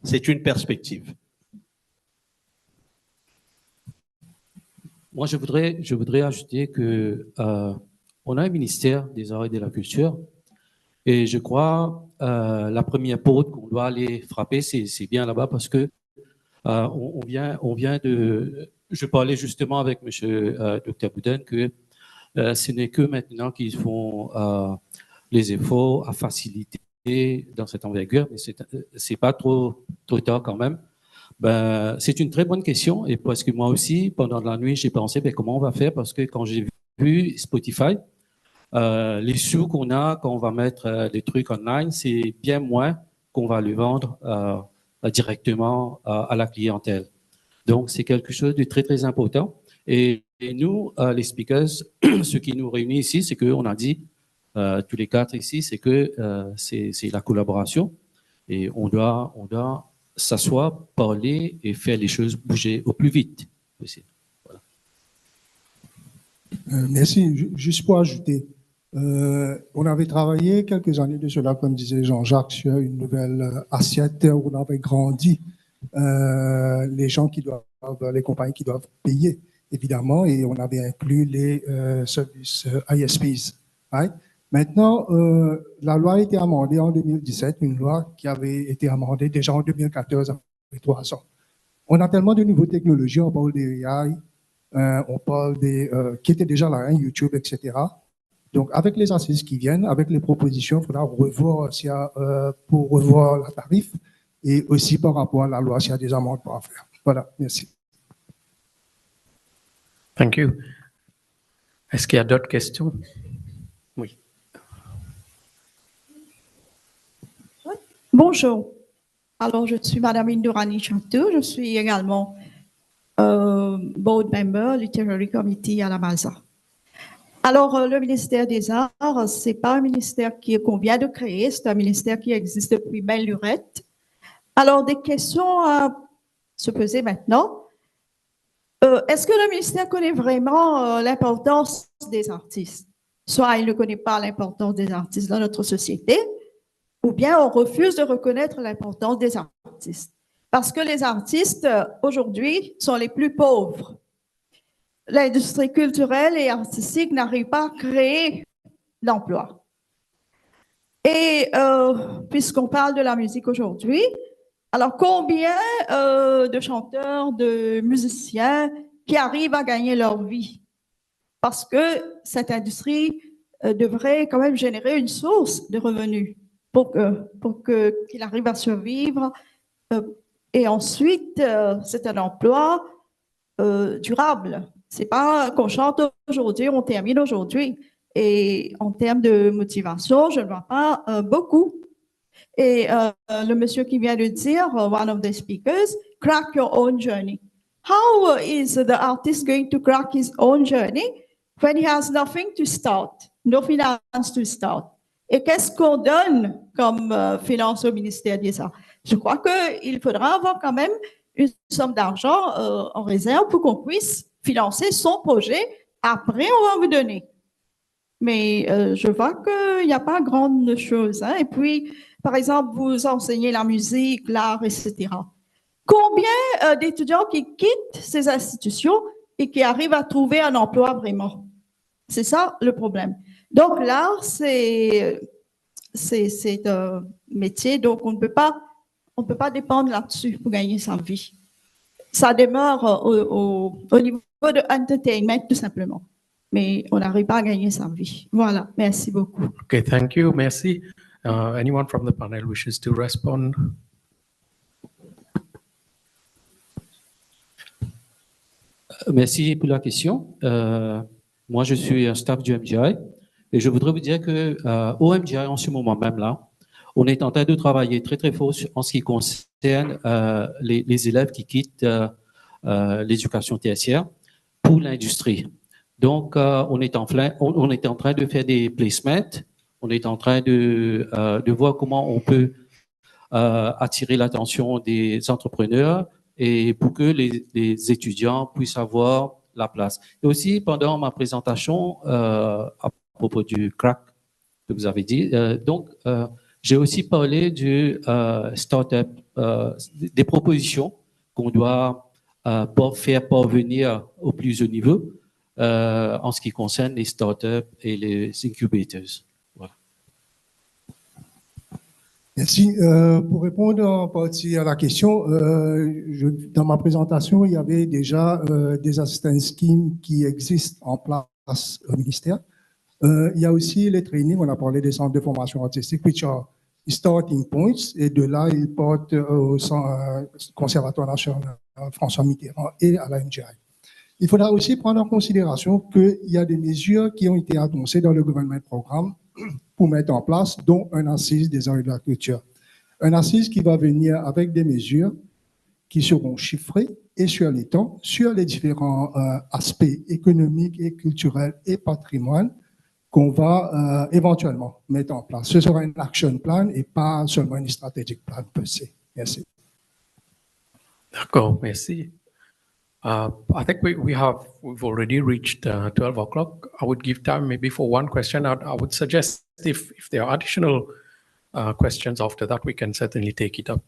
C'est une perspective. Moi, je voudrais ajouter que on a un ministère des Arts et de la Culture, et je crois la première porte qu'on doit aller frapper, c'est bien là-bas, parce que on vient de. Je parlais justement avec Monsieur Dr Bouden que ce n'est que maintenant qu'ils font les efforts à faciliter dans cette envergure, mais c'est pas trop tard quand même. Ben, c'est une très bonne question, et parce que moi aussi, pendant la nuit, j'ai pensé comment on va faire, parce que quand j'ai vu Spotify, les sous qu'on a quand on va mettre des trucs online, c'est bien moins qu'on va les vendre directement à la clientèle. Donc, c'est quelque chose de très, très important. Et nous, les speakers, ce qui nous réunit ici, c'est qu'on a dit, tous les 4 ici, c'est que c'est la collaboration, et on doit s'asseoir, parler et faire les choses bouger au plus vite possible. Voilà. Merci. Juste pour ajouter, on avait travaillé quelques années de cela, comme disait Jean-Jacques, sur une nouvelle assiette où on avait grandi les gens qui doivent, les compagnies qui doivent payer, évidemment, et on avait inclus les services ISPs. Right? Maintenant, la loi a été amendée en 2017, une loi qui avait été amendée déjà en 2014, après 3 ans. On a tellement de nouvelles technologies, on parle des AI, on parle des qui étaient déjà là, YouTube, etc. Donc, avec les assises qui viennent, avec les propositions, il faudra revoir pour revoir la tarif, et aussi par rapport à la loi, s'il y a des amendes à faire. Voilà, merci. Thank you. Est-ce qu'il y a d'autres questions? Oui. Bonjour. Alors, je suis Madame Indurani Chantou. Je suis également board member Literary Committee à la MALSA. Alors, le ministère des Arts, c'est pas un ministère qu'on vient de créer, c'est un ministère qui existe depuis belle lurette. Alors, des questions à se poser maintenant. Est-ce que le ministère connaît vraiment l'importance des artistes? Soit il ne connaît pas l'importance des artistes dans notre société, ou bien on refuse de reconnaître l'importance des artistes. Parce que les artistes, aujourd'hui, sont les plus pauvres. L'industrie culturelle et artistique n'arrive pas à créer d'emplois. Et puisqu'on parle de la musique aujourd'hui, alors combien de chanteurs, de musiciens qui arrivent à gagner leur vie? Parce que cette industrie devrait quand même générer une source de revenus pour qu'il arrive à survivre. Et ensuite, c'est un emploi durable. C'est pas qu'on chante aujourd'hui, on termine aujourd'hui. Et en termes de motivation, je ne vois pas beaucoup. Et le monsieur qui vient de dire, one of the speakers, crack your own journey. How is the artist going to crack his own journey when he has nothing to start, no finance to start? Et qu'est-ce qu'on donne comme finance au ministère des Arts? Je crois qu'il faudra avoir quand même une somme d'argent en réserve pour qu'on puisse financer son projet. Après, on va vous donner. Mais je vois qu'il n'y a pas grande chose. Hein? Et puis, par exemple, vous enseignez la musique, l'art, etc. Combien d'étudiants qui quittent ces institutions et qui arrivent à trouver un emploi vraiment? C'est ça le problème. Donc, l'art, c'est un métier, donc on ne peut pas dépendre là-dessus pour gagner sa vie. Ça demeure au niveau de entertainment, tout simplement. Mais on n'arrive pas à gagner sa vie. Voilà, merci beaucoup. Okay, thank you. Merci. Anyone from the panel wishes to respond? Merci pour la question. Moi, je suis un staff du MGI et je voudrais vous dire que au MGI, en ce moment même là, on est en train de travailler très très fort en ce qui concerne les élèves qui quittent l'éducation tertiaire pour l'industrie. Donc, on est en train de faire des placements, on est en train de voir comment on peut attirer l'attention des entrepreneurs et pour que les étudiants puissent avoir la place. Et aussi, pendant ma présentation à propos du crack que vous avez dit, j'ai aussi parlé du start-up, des propositions qu'on doit faire parvenir au plus haut niveau en ce qui concerne les start-up et les incubators. Voilà. Merci. Pour répondre en partie à la question, dans ma présentation, il y avait déjà des assistance schemes qui existent en place au ministère. Il y a aussi les trainings, on a parlé des centres de formation artistique, which are starting points, et de là, ils portent au Conservatoire national François Mitterrand et à la MGI. Il faudra aussi prendre en considération qu'il y a des mesures qui ont été annoncées dans le gouvernement programme pour mettre en place, dont un assise des arts et de la culture. Un assise qui va venir avec des mesures qui seront chiffrées et sur les temps, sur les différents aspects économiques et culturels et patrimoine qu'on va éventuellement mettre en place. Ce sera un action plan et pas seulement une strategic plan per se. Merci. D'accord, merci. I think we've already reached 12 o'clock. I would give time maybe for one question. I would suggest if there are additional questions after that, we can certainly take it up.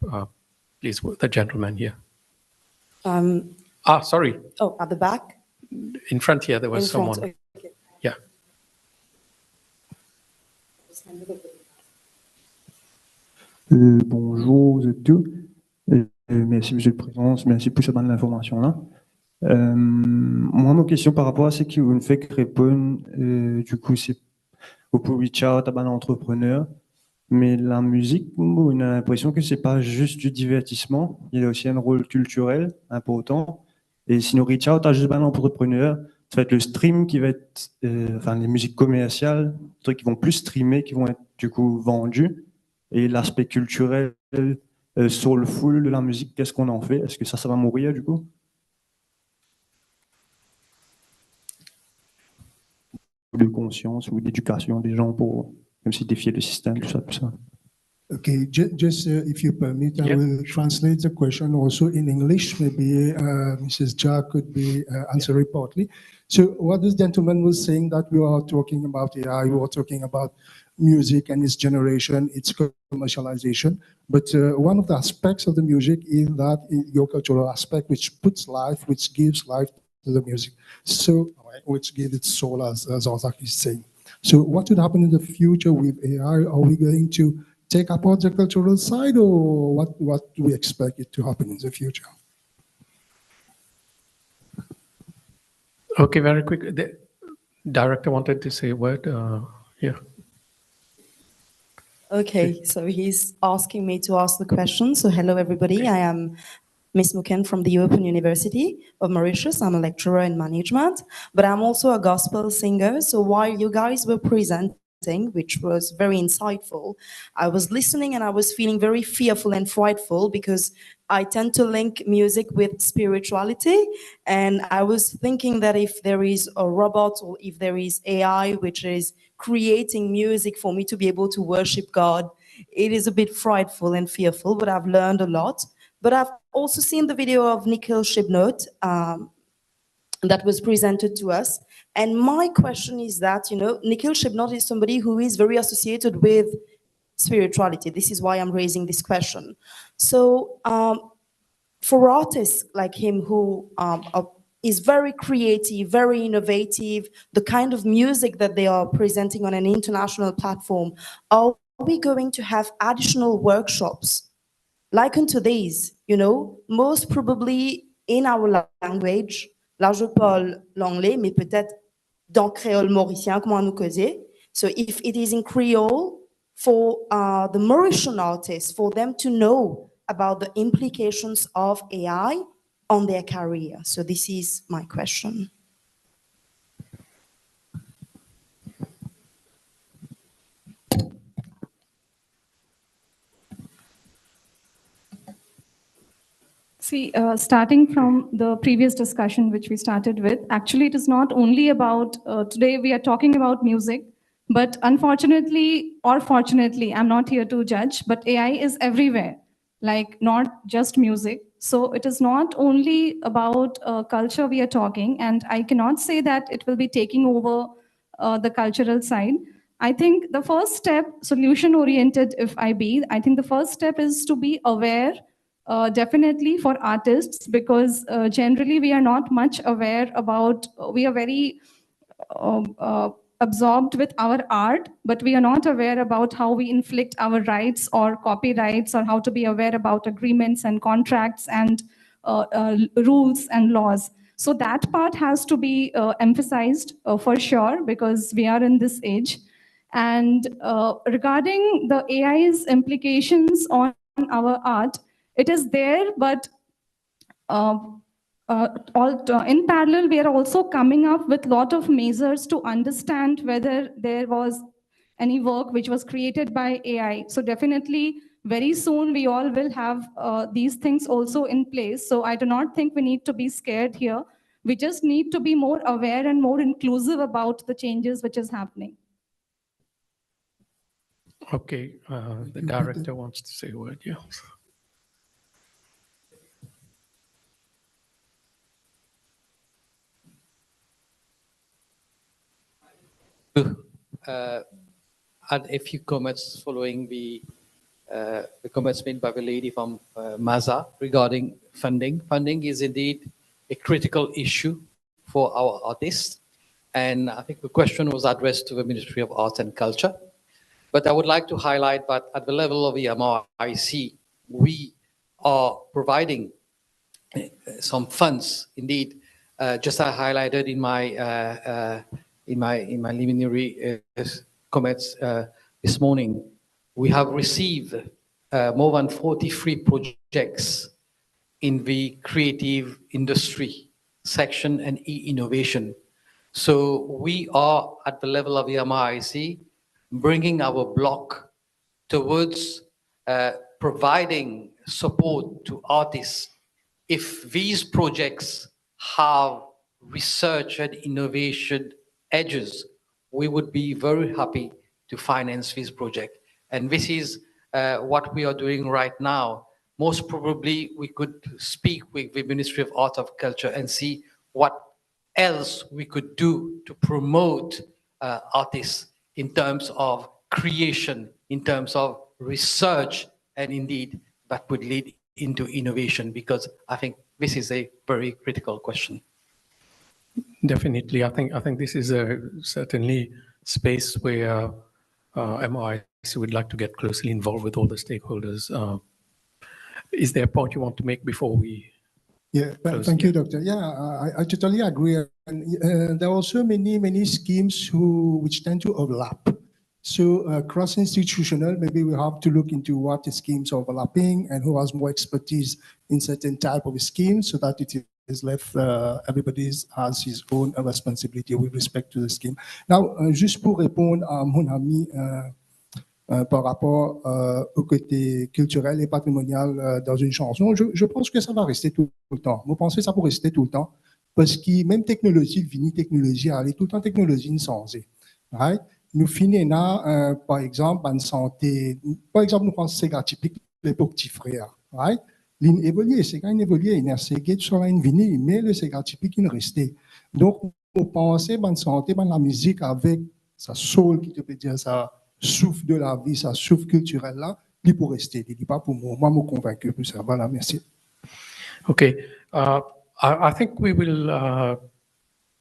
Please, the gentleman here. Sorry. Oh, at the back? In front here, there was someone. Okay. Yeah. Bonjour aux deux. Merci, Monsieur le Président. Merci pour cette bonne information-là. Moi, ma question par rapport à ce qui vous fait répondre, du coup, c'est pour reach out à un entrepreneur Mais la musique, on a l'impression que c'est pas juste du divertissement, il y a aussi un rôle culturel important. Et sinon, reach out à juste un entrepreneur, ça va être le stream qui va être, enfin, les musiques commerciales, des trucs qui vont plus streamer, qui vont être du coup vendus. Et l'aspect culturel, soulful de la musique, qu'est-ce qu'on en fait? Est-ce que ça va mourir du coup? De conscience ou d'éducation des gens pour même si défier le système, tout ça, tout ça. Okay, just if you permit, I Yeah. will translate the question also in English. Maybe Mrs. Jha could be answer it partly. So what this gentleman was saying that we are talking about AI, we are talking about music and its generation, its commercialization. But one of the aspects of the music is that your cultural aspect, which puts life, which gives life to the music. So, which gives it soul, as Isaac is saying. So what would happen in the future with AI? Are we going to take apart the cultural side, or what do we expect it to happen in the future? Okay, very quick. The director wanted to say a word. Yeah. Okay, so he's asking me to ask the question. So hello, everybody. I am Miss Muken from the Open University of Mauritius. I'm a lecturer in management, but I'm also a gospel singer. So while you guys were presenting, which was very insightful, I was listening and I was feeling very fearful and frightful because I tend to link music with spirituality. And I was thinking that if there is a robot or if there is AI, which is creating music for me to be able to worship God, it is a bit frightful and fearful, but I've learned a lot. But I've also seen the video of Nikhil Shibnot that was presented to us. And my question is that, you know, Nikhil Shibnot is somebody who is very associated with spirituality. This is why I'm raising this question. So for artists like him who is very creative, very innovative, the kind of music that they are presenting on an international platform, are we going to have additional workshops like on today's, you know, most probably in our language? Là, je parle l'anglais, mais peut-être dans créole mauricien, comme on nous causait. So if it is in Creole, for the Mauritian artists, for them to know about the implications of AI on their career. So this is my question. See, starting from the previous discussion which we started with, actually it is not only about, today we are talking about music, but unfortunately or fortunately, I'm not here to judge, but AI is everywhere, like not just music. So it is not only about culture we are talking, and I cannot say that it will be taking over the cultural side. I think the first step, solution-oriented if I think the first step is to be aware, definitely for artists, because generally we are not much aware about, we are very absorbed with our art, but we are not aware about how we inflict our rights or copyrights, or how to be aware about agreements and contracts and rules and laws. So that part has to be emphasized for sure, because we are in this age. And regarding the AI's implications on our art, it is there, but in parallel, we are also coming up with a lot of measures to understand whether there was any work which was created by AI. So definitely, very soon, we all will have these things also in place. So I do not think we need to be scared here. We just need to be more aware and more inclusive about the changes which is happening. Okay, the director wants to say a word, yeah. Add a few comments following the comments made by the lady from MAZA regarding funding. Funding is indeed a critical issue for our artists. And I think the question was addressed to the Ministry of Arts and Culture. But I would like to highlight that at the level of the MRIC, we are providing some funds. Indeed, just I highlighted in my preliminary comments this morning, we have received more than 43 projects in the creative industry section and e-innovation. So we are at the level of the MRIC bringing our block towards providing support to artists. If these projects have research and innovation edges, we would be very happy to finance this project. And this is what we are doing right now. Most probably, we could speak with the Ministry of Art of Culture and see what else we could do to promote artists in terms of creation, in terms of research, and indeed that would lead into innovation, because I think this is a very critical question. Definitely, I think this is a certainly space where MIC would like to get closely involved with all the stakeholders. Is there a point you want to make before we? Yeah, thank you, Doctor. Yeah, I totally agree. And there are also many schemes which tend to overlap. So cross-institutional, maybe we have to look into what the schemes are overlapping and who has more expertise in certain type of schemes, so that it is left, everybody has his own responsibility with respect to the scheme. Now, juste pour répondre à mon ami par rapport au côté culturel et patrimonial dans une chanson, je pense que ça va rester tout le temps. Vous pensez que ça va rester tout le temps? Parce que même technologie, vini technologie, elle est tout le temps technologie sans right? Nous finissons, par exemple, en santé, par exemple, nous pensons que c'est typique les petits frères, right? L'in évolue, c'est quand il évolue, il a ségué sur la vini, mais le c'est typique il resté. Donc, vous pensez en santé, dans la musique avec sa soul, qui te peut dire ça, souffle de la vie, sa souffle culturelle là, il peut rester. Il dit pas pour moi, moi, je suis convaincu que ça. Voilà, merci. Okay, I think we will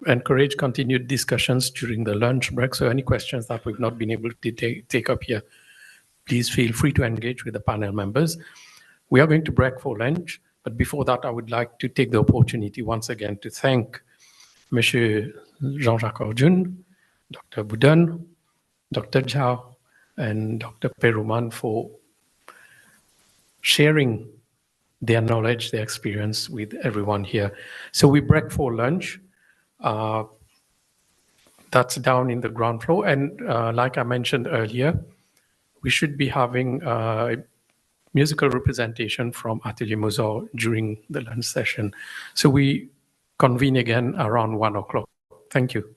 encourage continued discussions during the lunch break. So any questions that we've not been able to take up here, please feel free to engage with the panel members. We are going to break for lunch, but before that, I would like to take the opportunity once again to thank Monsieur Jean-Jacques Arjun, Dr. Boudon, Dr. Zhao, and Dr. Peruman for sharing their knowledge, their experience with everyone here. So we break for lunch. That's down in the ground floor. And like I mentioned earlier, we should be having musical representation from Atelier Mozart during the lunch session. So we convene again around 1 o'clock. Thank you.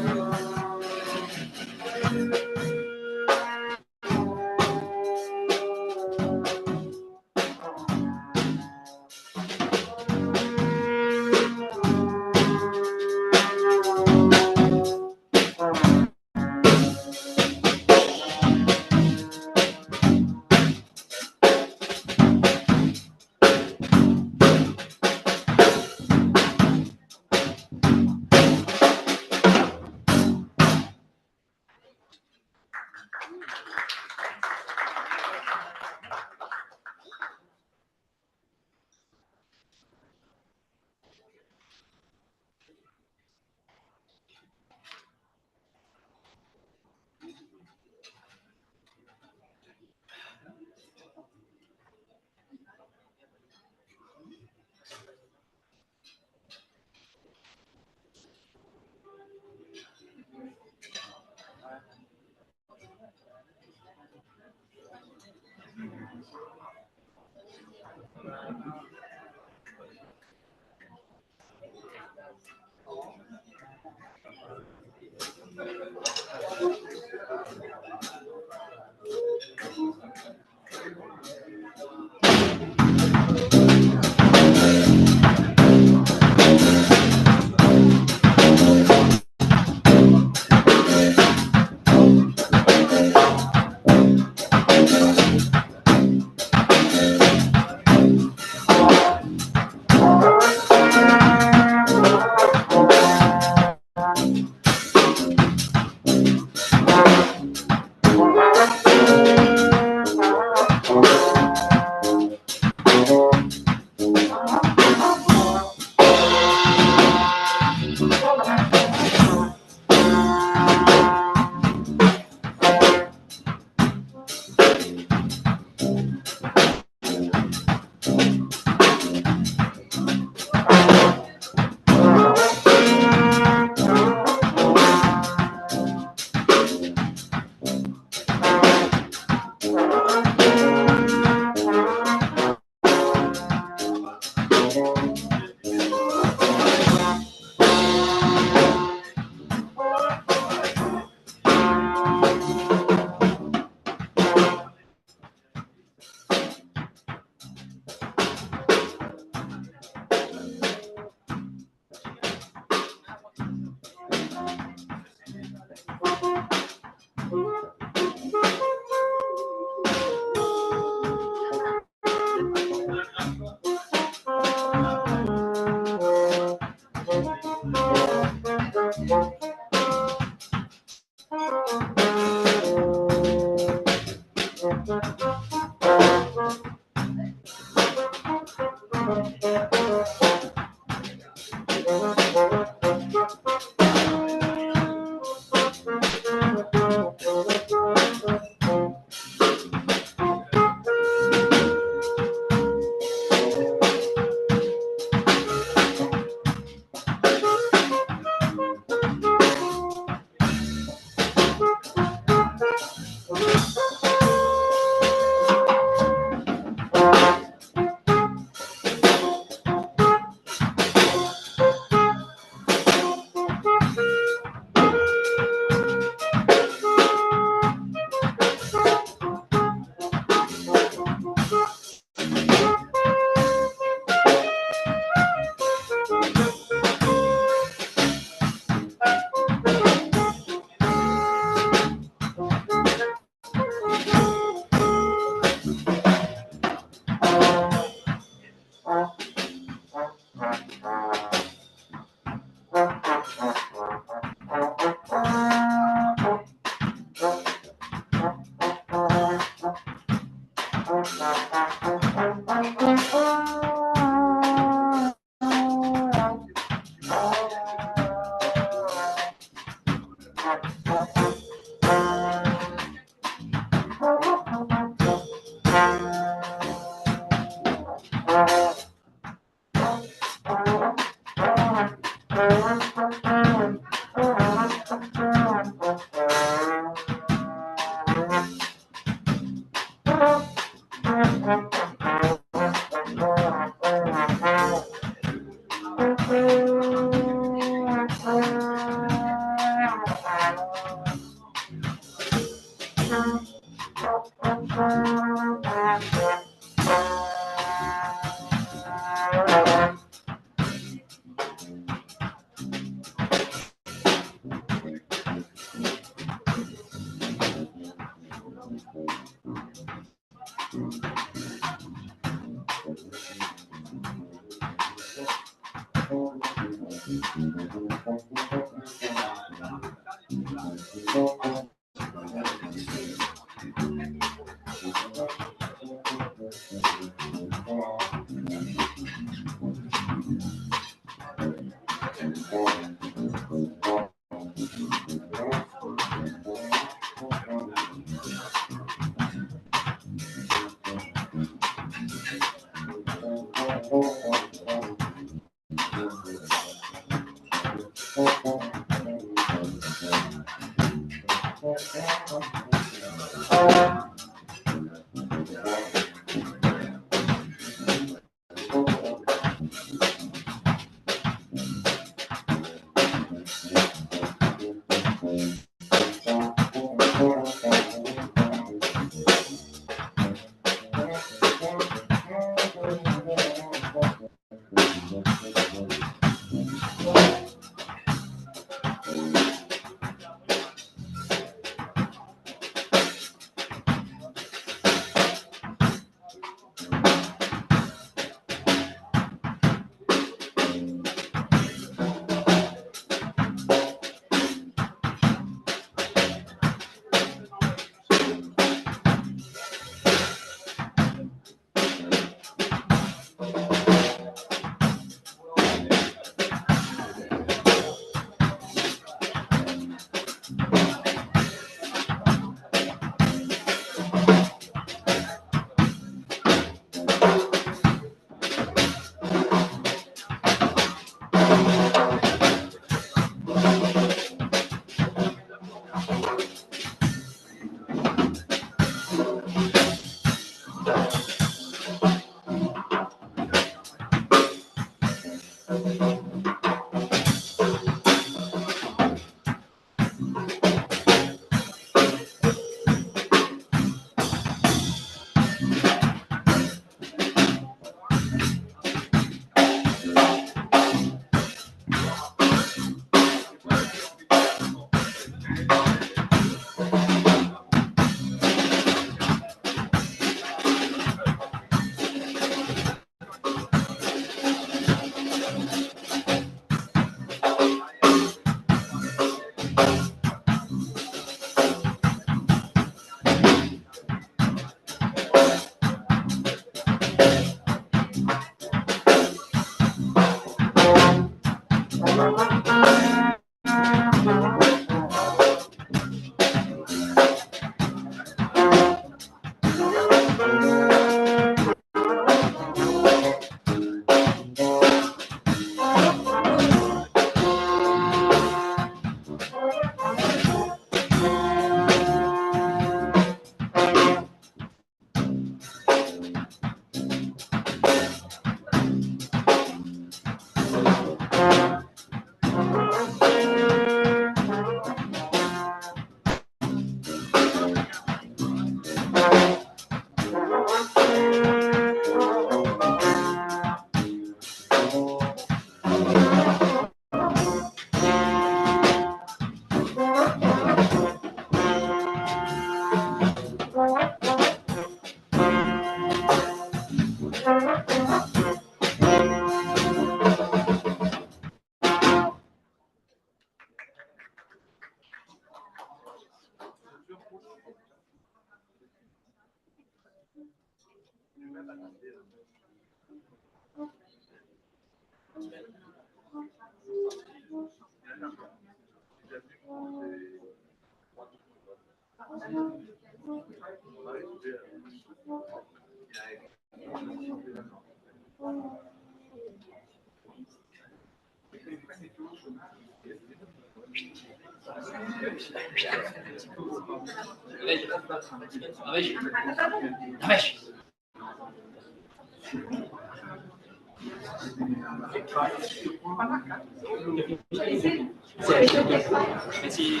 Merci.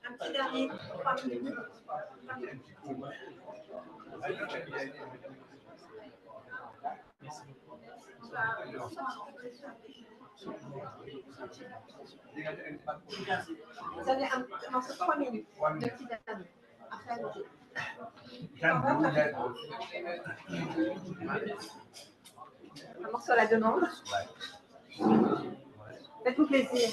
Un petit dernier, 3 minutes. Vous avez un morceau de 3 minutes, le petit dernier. Après, allez-y. Un morceau à la demande. Faites-vous plaisir.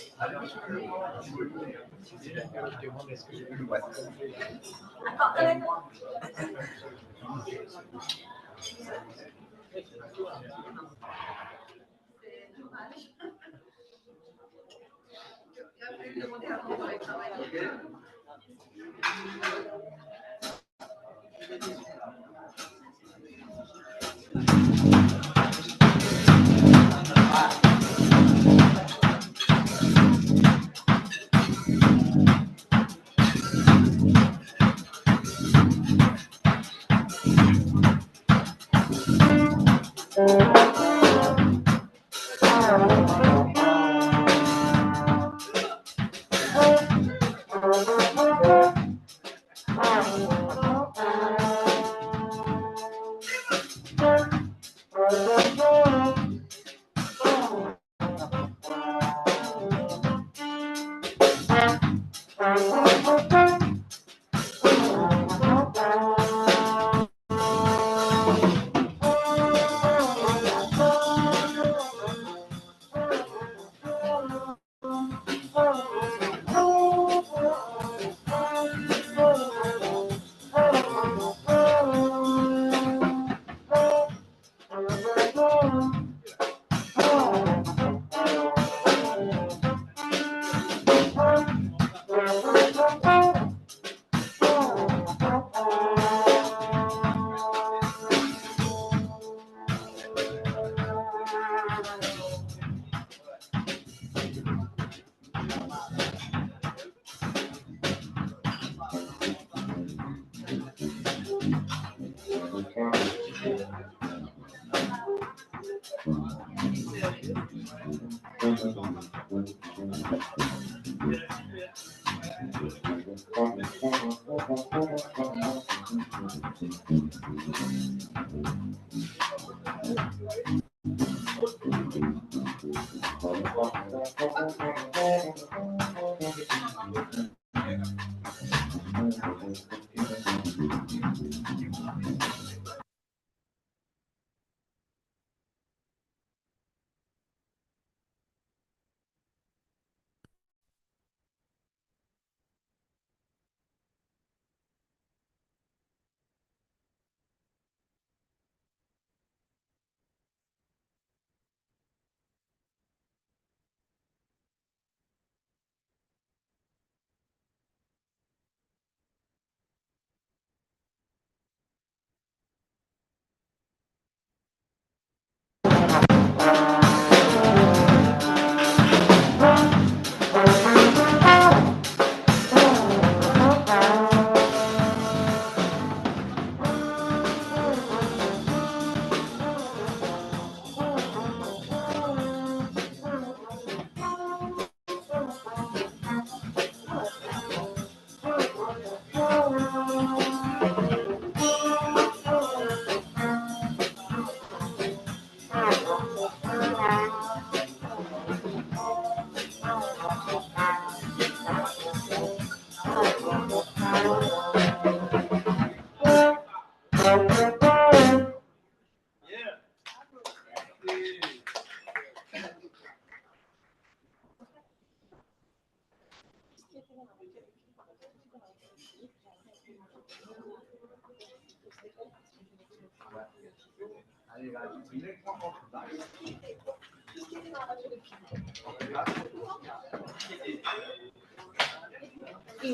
Il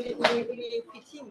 est fitting.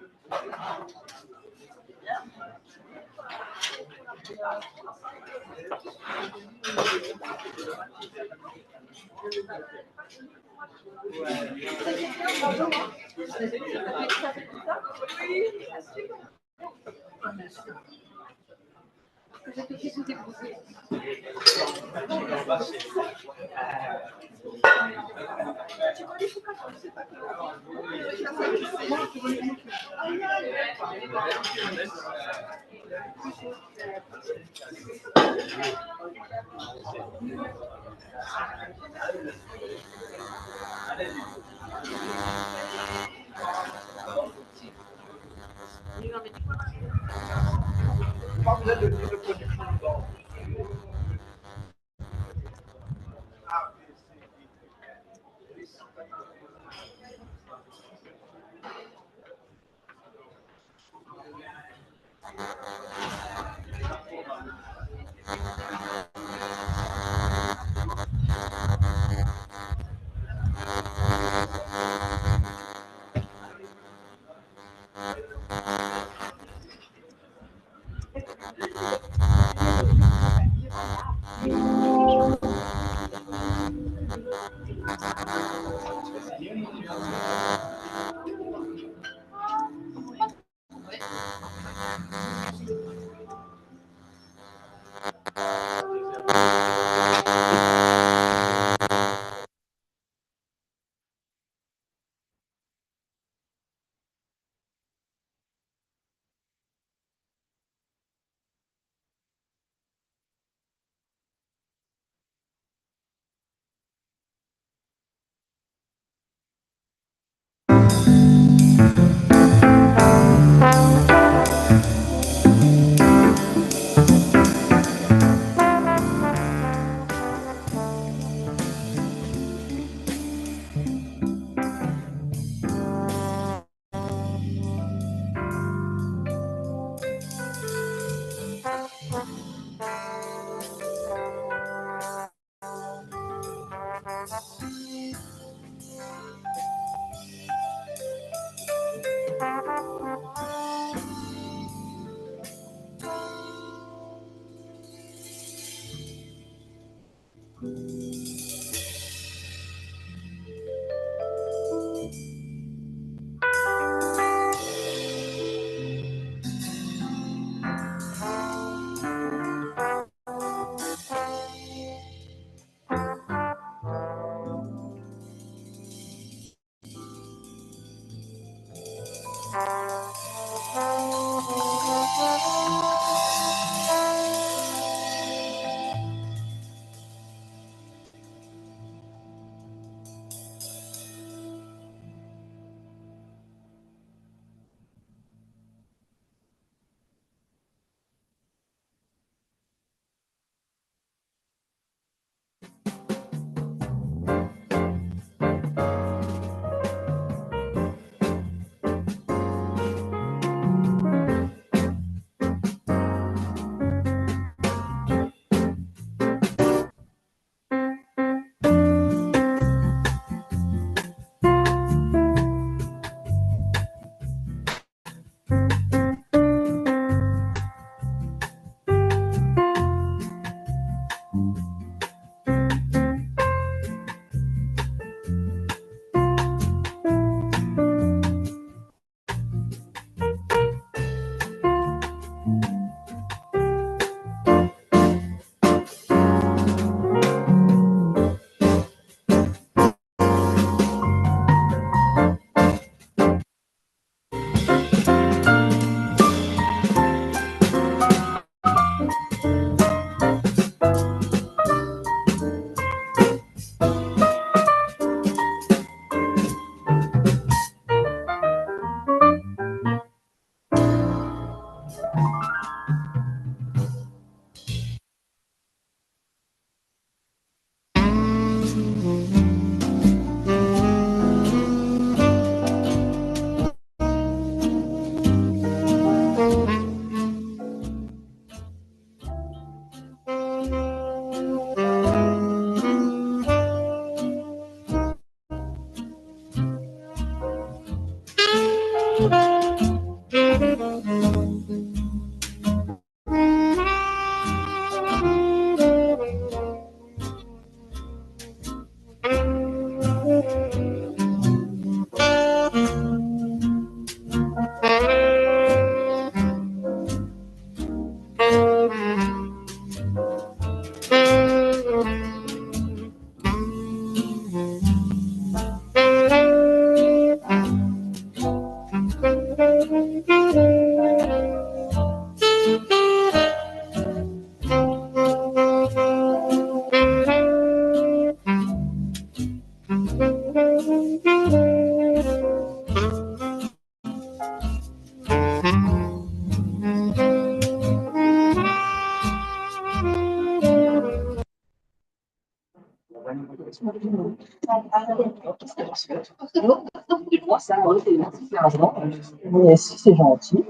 Mais si c'est gentil,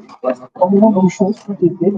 combien de choses tout été.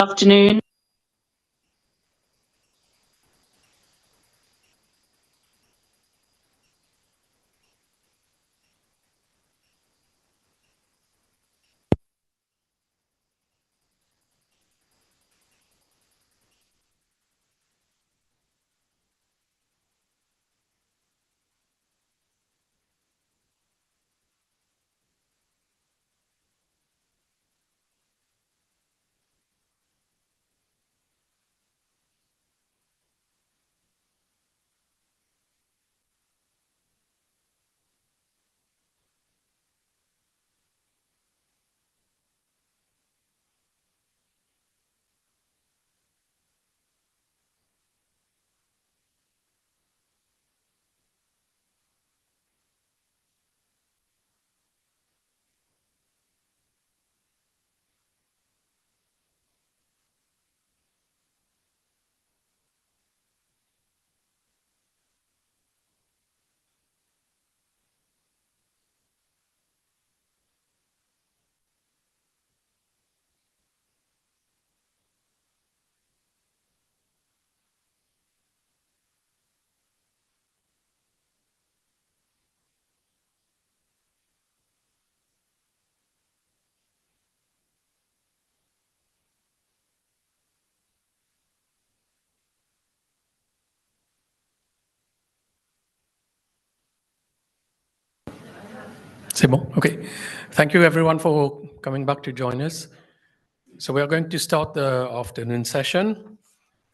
Afternoon. C'est bon? Okay. Thank you everyone for coming back to join us. So we are going to start the afternoon session.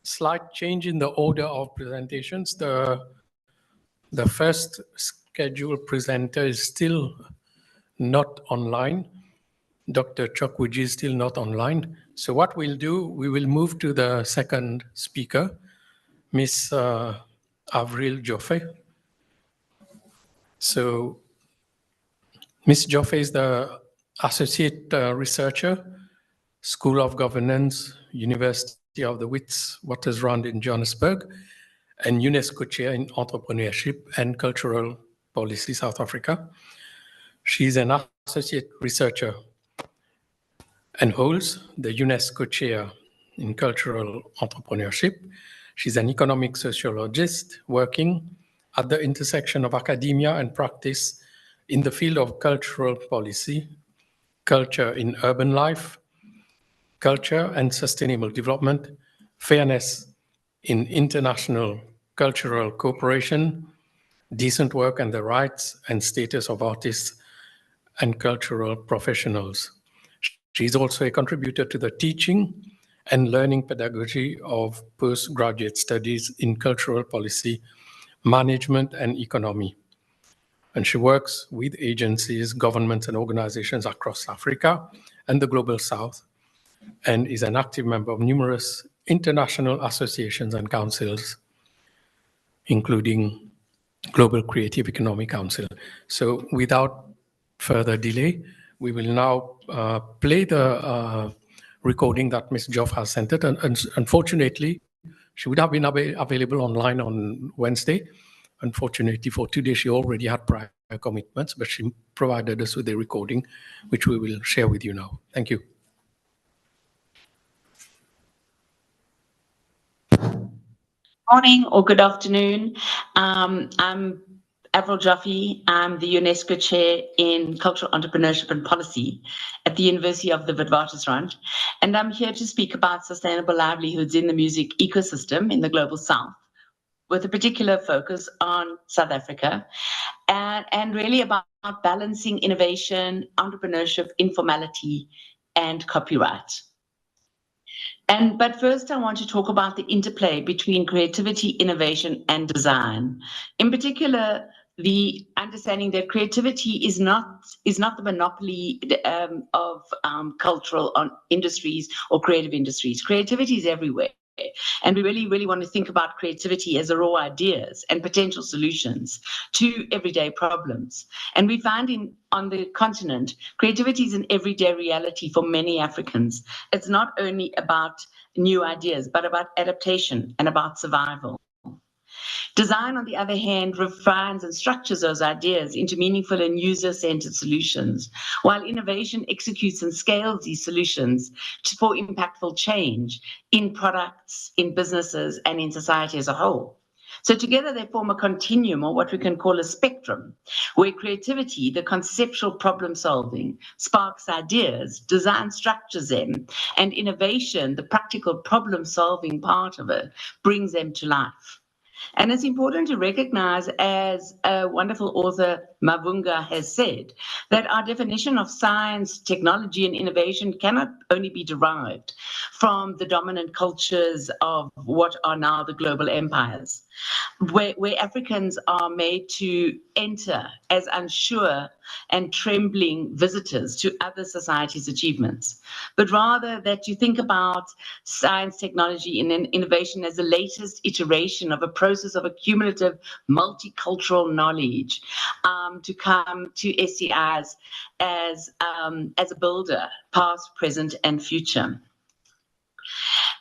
Slight change in the order of presentations. The first scheduled presenter is still not online. Dr. Chokweji is still not online. So what we'll do, we will move to the second speaker, Ms. Avril Joffe. So Ms. Joffe is the Associate Researcher, School of Governance, University of the Witwatersrand in Johannesburg, and UNESCO Chair in Entrepreneurship and Cultural Policy, South Africa. She's an Associate Researcher and holds the UNESCO Chair in Cultural Entrepreneurship. She's an economic sociologist working at the intersection of academia and practice in the field of cultural policy, culture in urban life, culture and sustainable development, fairness in international cultural cooperation, decent work and the rights and status of artists and cultural professionals. She's also a contributor to the teaching and learning pedagogy of postgraduate studies in cultural policy, management and economy. And she works with agencies, governments and organizations across Africa and the Global South, and is an active member of numerous international associations and councils, including Global Creative Economic Council. So without further delay, we will now play the recording that Ms. Joffe has sent it. And unfortunately, she would have been available online on Wednesday. Unfortunately, for today, she already had prior commitments, but she provided us with a recording, which we will share with you now. Thank you. Morning or good afternoon. I'm Avril Joffe. I'm the UNESCO Chair in Cultural Entrepreneurship and Policy at the University of the Witwatersrand. And I'm here to speak about sustainable livelihoods in the music ecosystem in the Global South, with a particular focus on South Africa, and really about balancing innovation, entrepreneurship, informality, and copyright. But first, I want to talk about the interplay between creativity, innovation, and design. In particular, the understanding that creativity is not the monopoly of cultural industries or creative industries. Creativity is everywhere. And we really want to think about creativity as raw ideas and potential solutions to everyday problems. And we find on the continent, creativity is an everyday reality for many Africans. It's not only about new ideas, but about adaptation and about survival. Design, on the other hand, refines and structures those ideas into meaningful and user-centered solutions, while innovation executes and scales these solutions for impactful change in products, in businesses, and in society as a whole. So together they form a continuum, or what we can call a spectrum, where creativity, the conceptual problem solving, sparks ideas, design structures them, and innovation, the practical problem solving part of it, brings them to life. And it's important to recognize, as a wonderful author Mavunga has said, that our definition of science, technology, and innovation cannot only be derived from the dominant cultures of what are now the global empires, where Africans are made to enter as unsure and trembling visitors to other societies' achievements, but rather that you think about science, technology, and innovation as the latest iteration of a process of accumulative multicultural knowledge to come to SCIs as a builder, past, present, and future.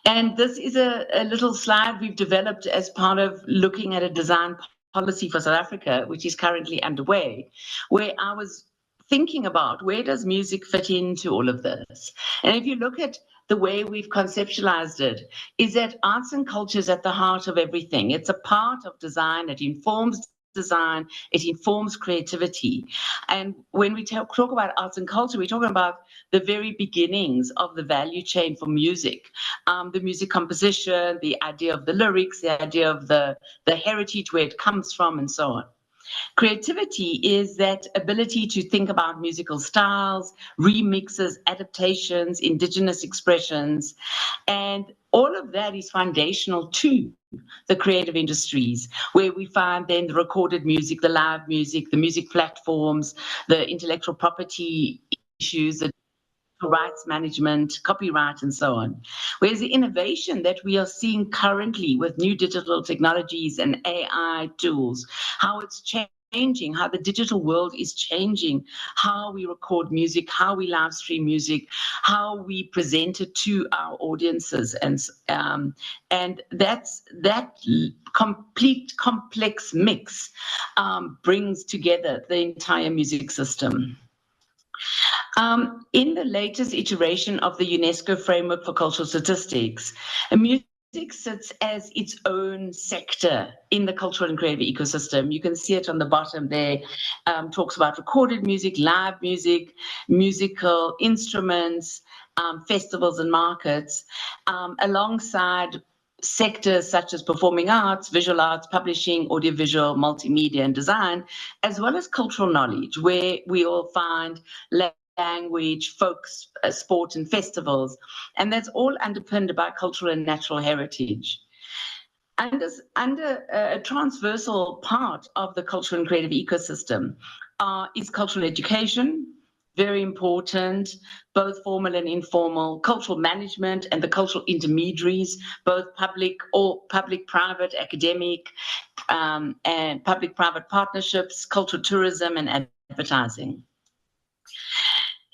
And this is a little slide we've developed as part of looking at a design policy for South Africa, which is currently underway, where I was thinking about where does music fit into all of this? And if you look at the way we've conceptualized it, is that arts and culture is at the heart of everything. It's a part of design. It informs design, it informs creativity. And when we talk about arts and culture, we're talking about the very beginnings of the value chain for music, the music composition, the idea of the lyrics, the idea of the heritage, where it comes from, and so on. Creativity is that ability to think about musical styles, remixes, adaptations, indigenous expressions, and all of that is foundational to the creative industries, where we find then the recorded music, the live music, the music platforms, the intellectual property issues, the rights management, copyright, and so on. Whereas the innovation that we are seeing currently with new digital technologies and AI tools, how it's changing, how the digital world is changing, how we record music, how we live stream music, how we present it to our audiences, and that complete complex mix brings together the entire music system. In the latest iteration of the UNESCO Framework for Cultural Statistics, music sits as its own sector in the cultural and creative ecosystem. You can see it on the bottom there. Talks about recorded music, live music, musical instruments, festivals and markets, alongside sectors such as performing arts, visual arts, publishing, audiovisual, multimedia, and design, as well as cultural knowledge, where we all find language, folk, sport, and festivals. And that's all underpinned by cultural and natural heritage. And under a transversal part of the cultural and creative ecosystem is cultural education, very important, both formal and informal, cultural management and the cultural intermediaries, both public-private, academic, and public-private partnerships, cultural tourism, and advertising.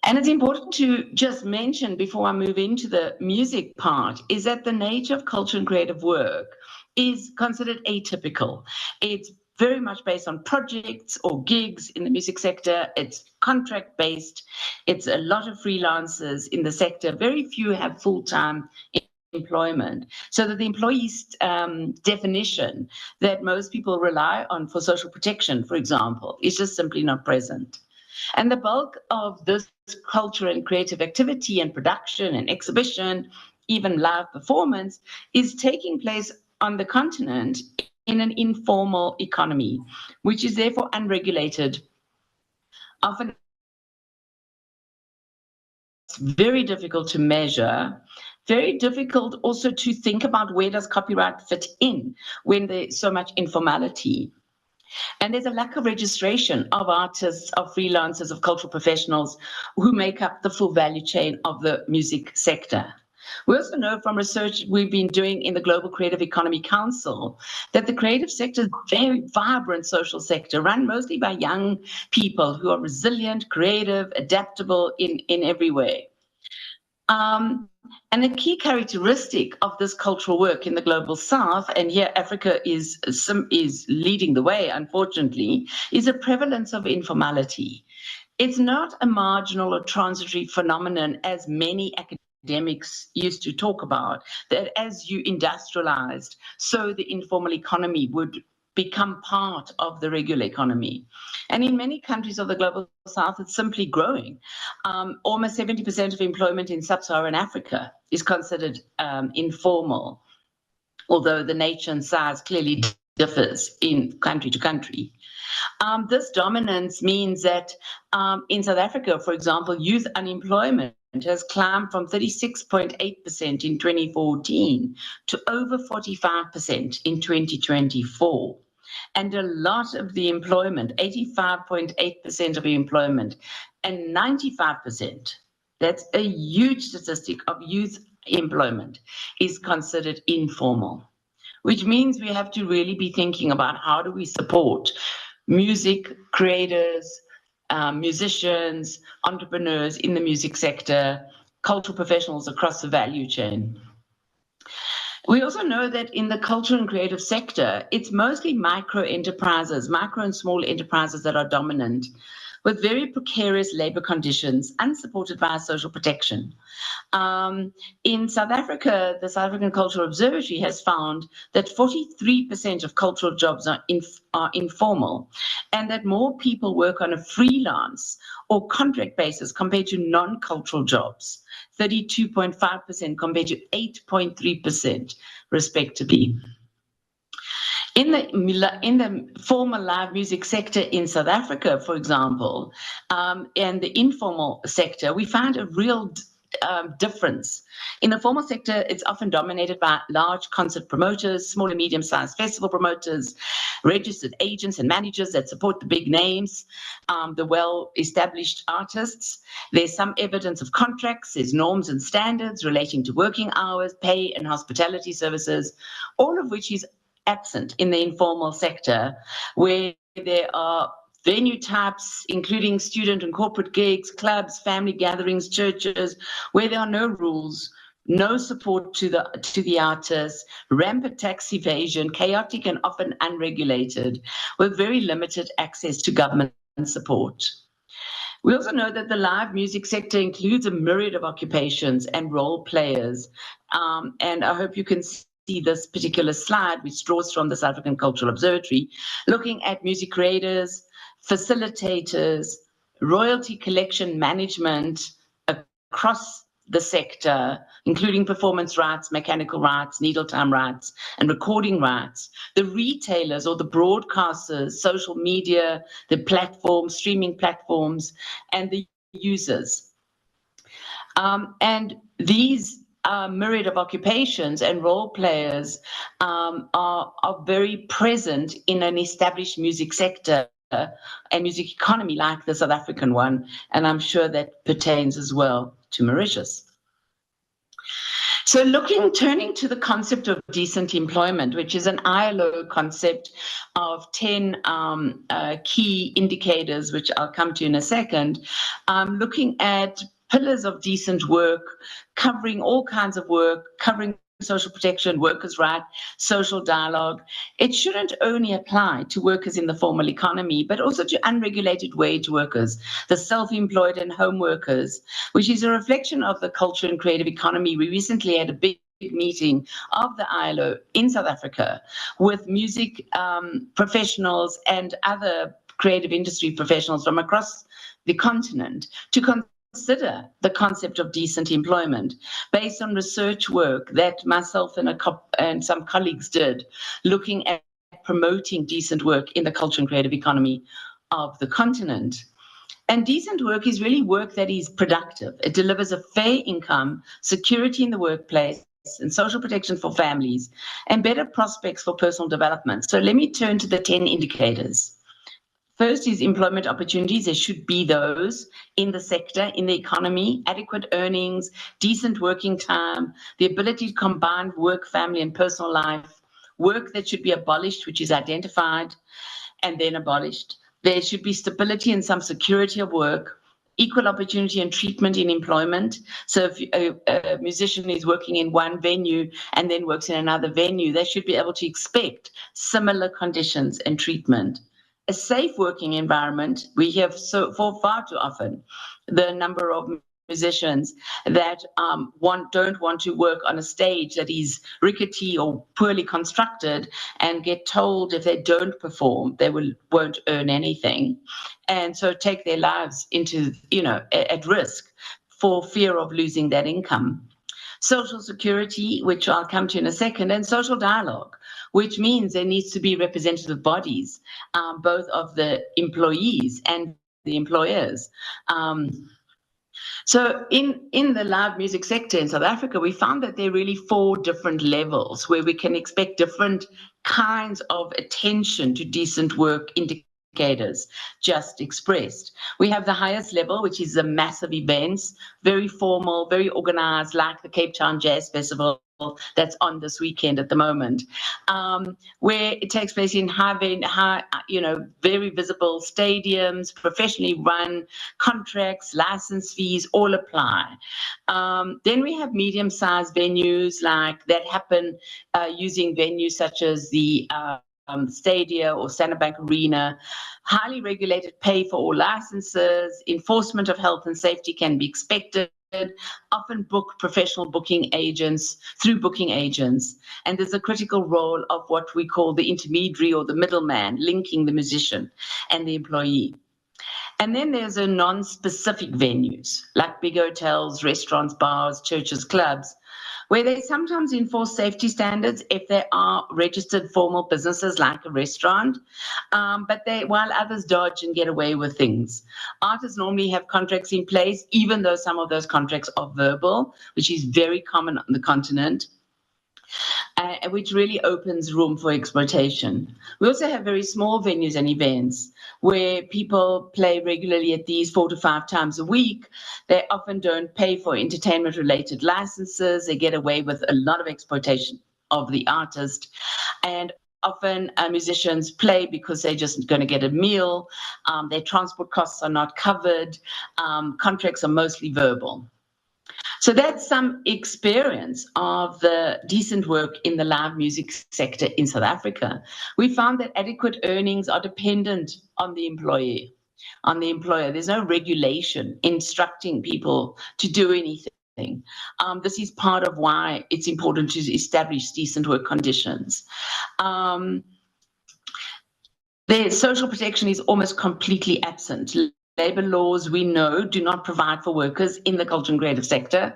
And it's important to just mention before I move into the music part is that the nature of culture and creative work is considered atypical. It's very much based on projects or gigs in the music sector. It's contract-based. It's a lot of freelancers in the sector. Very few have full-time employment. So that the employee's definition that most people rely on for social protection, for example, is just simply not present. And the bulk of this culture and creative activity and production and exhibition, even live performance, is taking place on the continent in an informal economy, which is therefore unregulated. Often it's very difficult to measure, very difficult also to think about where does copyright fit in when there's so much informality. And there's a lack of registration of artists, of freelancers, of cultural professionals who make up the full value chain of the music sector. We also know from research we've been doing in the Global Creative Economy Council that the creative sector is a very vibrant social sector run mostly by young people who are resilient, creative, adaptable in every way. And a key characteristic of this cultural work in the Global South, and here Africa is leading the way, unfortunately, is a prevalence of informality. It's not a marginal or transitory phenomenon as many academics used to talk about, that as you industrialized, so the informal economy would become part of the regular economy. And in many countries of the Global South, it's simply growing. Almost 70% of employment in sub-Saharan Africa is considered informal, although the nature and size clearly differs in country to country. This dominance means that in South Africa, for example, youth unemployment has climbed from 36.8% in 2014 to over 45% in 2024. And a lot of the employment, 85.8% of the employment, and 95%, that's a huge statistic of youth employment, is considered informal, which means we have to really be thinking about how do we support music creators, musicians, entrepreneurs in the music sector, cultural professionals across the value chain. We also know that in the cultural and creative sector, it's mostly micro enterprises, micro and small enterprises that are dominant, with very precarious labor conditions, unsupported by social protection. In South Africa, the South African Cultural Observatory has found that 43% of cultural jobs are informal, and that more people work on a freelance or contract basis compared to non-cultural jobs, 32.5% compared to 8.3% respectively. In the formal live music sector in South Africa, for example, and the informal sector, we found a real difference. In the formal sector, it's often dominated by large concert promoters, small and medium-sized festival promoters, registered agents and managers that support the big names, the well-established artists. There's some evidence of contracts, there's norms and standards relating to working hours, pay, and hospitality services, all of which is absent in the informal sector, where there are venue types, including student and corporate gigs, clubs, family gatherings, churches, where there are no rules, no support to the artists, rampant tax evasion, chaotic and often unregulated, with very limited access to government support. We also know that the live music sector includes a myriad of occupations and role players, and I hope you can see this particular slide, which draws from the South African Cultural Observatory, looking at music creators, facilitators, royalty collection management across the sector, including performance rights, mechanical rights, needle time rights, and recording rights, the retailers or the broadcasters, social media, the platforms, streaming platforms, and the users. And these myriad of occupations and role players are very present in an established music sector and music economy like the South African one, and I'm sure that pertains as well to Mauritius. So turning to the concept of decent employment, which is an ILO concept of 10 key indicators, which I'll come to in a second, looking at pillars of decent work, covering all kinds of work, covering social protection, workers' rights, social dialogue. It shouldn't only apply to workers in the formal economy, but also to unregulated wage workers, the self-employed and home workers, which is a reflection of the culture and creative economy. We recently had a big meeting of the ILO in South Africa with music professionals and other creative industry professionals from across the continent to consider the concept of decent employment based on research work that myself and some colleagues did, looking at promoting decent work in the culture and creative economy of the continent. And decent work is really work that is productive. It delivers a fair income, security in the workplace, and social protection for families, and better prospects for personal development. So let me turn to the 10 indicators. First is employment opportunities. There should be those in the sector, in the economy, adequate earnings, decent working time, the ability to combine work, family, and personal life, work that should be abolished, which is identified and then abolished. There should be stability and some security of work, equal opportunity and treatment in employment. So if a musician is working in one venue and then works in another venue, they should be able to expect similar conditions and treatment. A safe working environment. We have for far too often the number of musicians that don't want to work on a stage that is rickety or poorly constructed and get told if they don't perform they won't earn anything, and so take their lives into at risk for fear of losing that income. Social security, which I'll come to in a second, and social dialogue, which means there needs to be representative bodies, both of the employees and the employers. So in the live music sector in South Africa, we found that there are really 4 different levels where we can expect different kinds of attention to decent work indicators just expressed. We have the highest level, which is the massive events, very formal, very organized, like the Cape Town Jazz Festival that's on this weekend at the moment, where it takes place in very visible stadiums, professionally run, contracts, license fees all apply. Then we have medium-sized venues like that happen using venues such as the Stadia or Standard Bank Arena. Highly regulated, pay for all licenses, enforcement of health and safety can be expected, often book professional booking agents through booking agents. And there's a critical role of what we call the intermediary or the middleman, linking the musician and the employee. And then there's a non-specific venues like big hotels, restaurants, bars, churches, clubs, where they sometimes enforce safety standards if they are registered formal businesses like a restaurant, but while others dodge and get away with things. Artists normally have contracts in place, even though some of those contracts are verbal, which is very common on the continent. Which really opens room for exploitation. We also have very small venues and events where people play regularly at these 4 to 5 times a week. They often don't pay for entertainment-related licenses. They get away with a lot of exploitation of the artist. And often musicians play because they're just going to get a meal. Their transport costs are not covered. Contracts are mostly verbal. So that's some experience of the decent work in the live music sector in South Africa. We found that adequate earnings are dependent on the employee, on the employer. There's no regulation instructing people to do anything. This is part of why it's important to establish decent work conditions. The social protection is almost completely absent. Labour laws, we know, do not provide for workers in the culture and creative sector,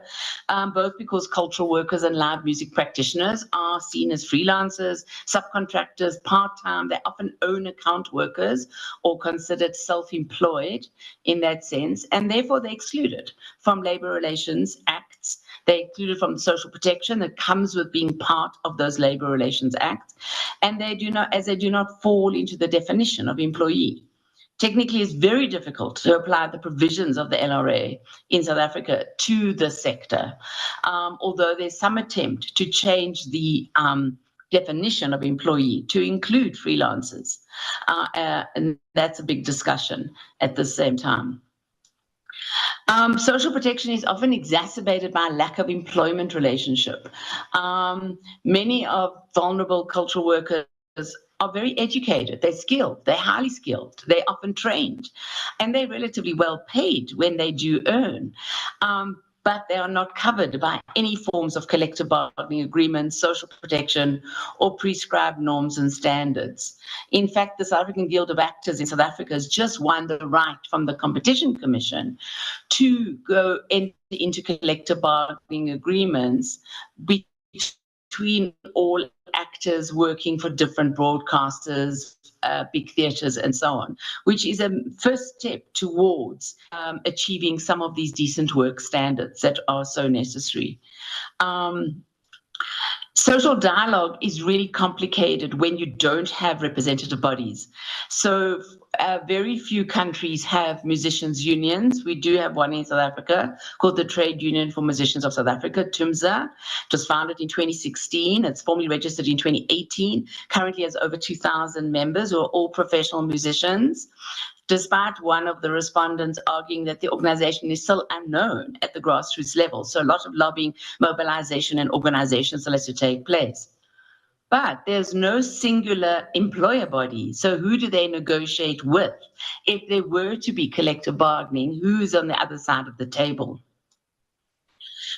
both because cultural workers and live music practitioners are seen as freelancers, subcontractors, part-time. They often own account workers or considered self-employed in that sense, and therefore they're excluded from Labour Relations Acts. They're excluded from the social protection that comes with being part of those Labour Relations Acts, and they do not fall into the definition of employee. Technically, it's very difficult to apply the provisions of the LRA in South Africa to the sector, although there's some attempt to change the definition of employee to include freelancers. And that's a big discussion at the same time. Social protection is often exacerbated by a lack of employment relationship. Many of vulnerable cultural workers are very educated, they're skilled, they're highly skilled, they're often trained, and they're relatively well paid when they do earn. But they are not covered by any forms of collective bargaining agreements, social protection, or prescribed norms and standards. In fact, the South African Guild of Actors in South Africa has just won the right from the Competition Commission to go into collective bargaining agreements between all actors working for different broadcasters, big theatres and so on, which is a first step towards achieving some of these decent work standards that are so necessary. Social dialogue is really complicated when you don't have representative bodies. So very few countries have musicians' unions. We do have one in South Africa called the Trade Union for Musicians of South Africa, TUMSA. It was founded in 2016. It's formally registered in 2018. Currently has over 2,000 members who are all professional musicians, despite one of the respondents arguing that the organization is still unknown at the grassroots level. So a lot of lobbying, mobilization, and organization still has to take place. But there's no singular employer body. So who do they negotiate with? If there were to be collective bargaining, who's on the other side of the table?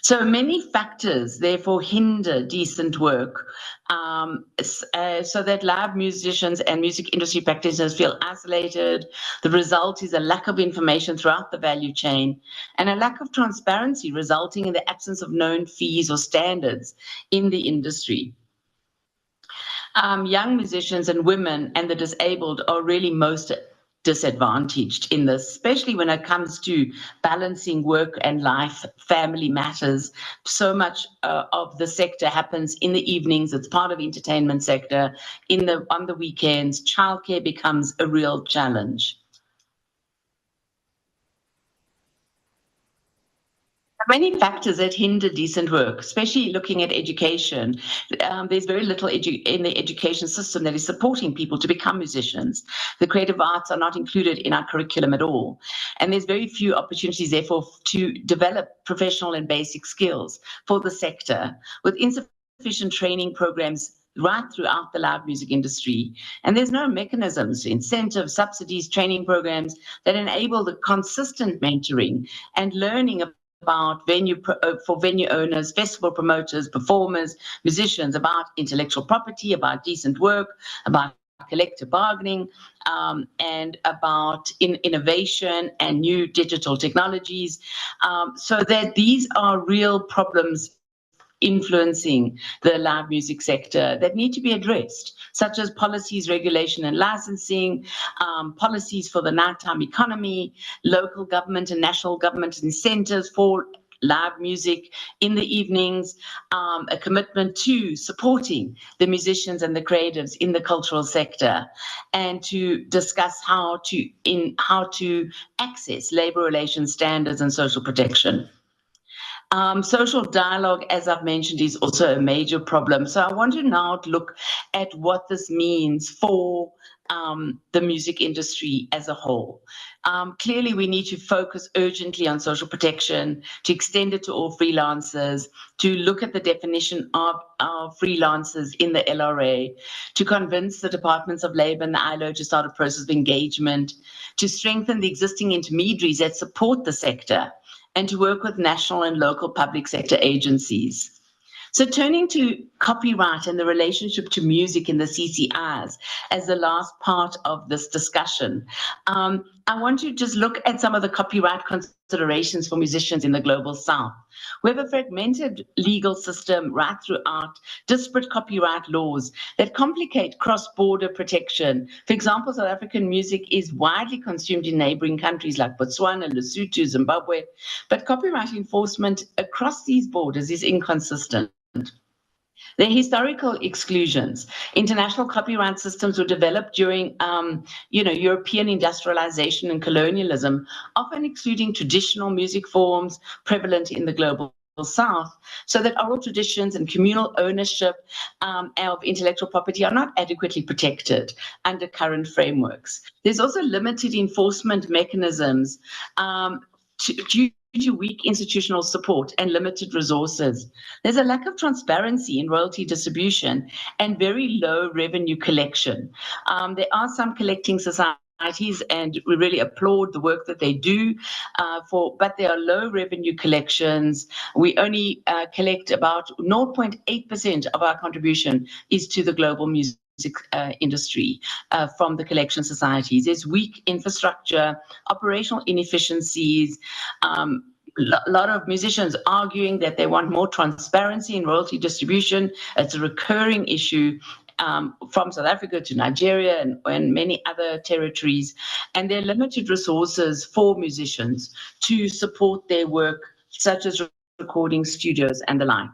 So many factors, therefore, hinder decent work, so that live musicians and music industry practitioners feel isolated. The result is a lack of information throughout the value chain and a lack of transparency, resulting in the absence of known fees or standards in the industry. Young musicians and women and the disabled are really most disadvantaged in this, especially when it comes to balancing work and life, family matters. So much of the sector happens in the evenings. It's part of the entertainment sector. On the weekends, childcare becomes a real challenge. Many factors that hinder decent work, especially looking at education. There's very little in the education system that is supporting people to become musicians. The creative arts are not included in our curriculum at all. And there's very few opportunities, therefore, to develop professional and basic skills for the sector, with insufficient training programs right throughout the live music industry. And there's no mechanisms, incentives, subsidies, training programs that enable the consistent mentoring and learning about for venue owners, festival promoters, performers, musicians, about intellectual property, about decent work, about collective bargaining, and about innovation and new digital technologies, so that these are real problems influencing the live music sector that need to be addressed, such as policies, regulation and licensing, policies for the nighttime economy, local government and national government incentives for live music in the evenings, a commitment to supporting the musicians and the creatives in the cultural sector, and to discuss how to access labor relations standards and social protection. Social dialogue, as I've mentioned, is also a major problem. So I want to now look at what this means for the music industry as a whole. Clearly, we need to focus urgently on social protection, to extend it to all freelancers, to look at the definition of freelancers in the LRA, to convince the Departments of Labour and the ILO to start a process of engagement, to strengthen the existing intermediaries that support the sector, and to work with national and local public sector agencies. So turning to copyright and the relationship to music in the CCIs as the last part of this discussion, I want to just look at some of the copyright considerations for musicians in the Global South. We have a fragmented legal system right throughout, disparate copyright laws that complicate cross-border protection. For example, South African music is widely consumed in neighboring countries like Botswana, Lesotho, Zimbabwe, but copyright enforcement across these borders is inconsistent. There are historical exclusions. International copyright systems were developed during, European industrialization and colonialism, often excluding traditional music forms prevalent in the Global South, so that oral traditions and communal ownership of intellectual property are not adequately protected under current frameworks. There's also limited enforcement mechanisms due to weak institutional support and limited resources. There's a lack of transparency in royalty distribution and very low revenue collection. There are some collecting societies, and we really applaud the work that they do, but there are low revenue collections. We only collect about 0.8% of our contribution is to the global music industry from the collection societies. There's weak infrastructure, operational inefficiencies, a lot of musicians arguing that they want more transparency in royalty distribution. It's a recurring issue from South Africa to Nigeria and many other territories. And there are limited resources for musicians to support their work, such as recording studios and the like.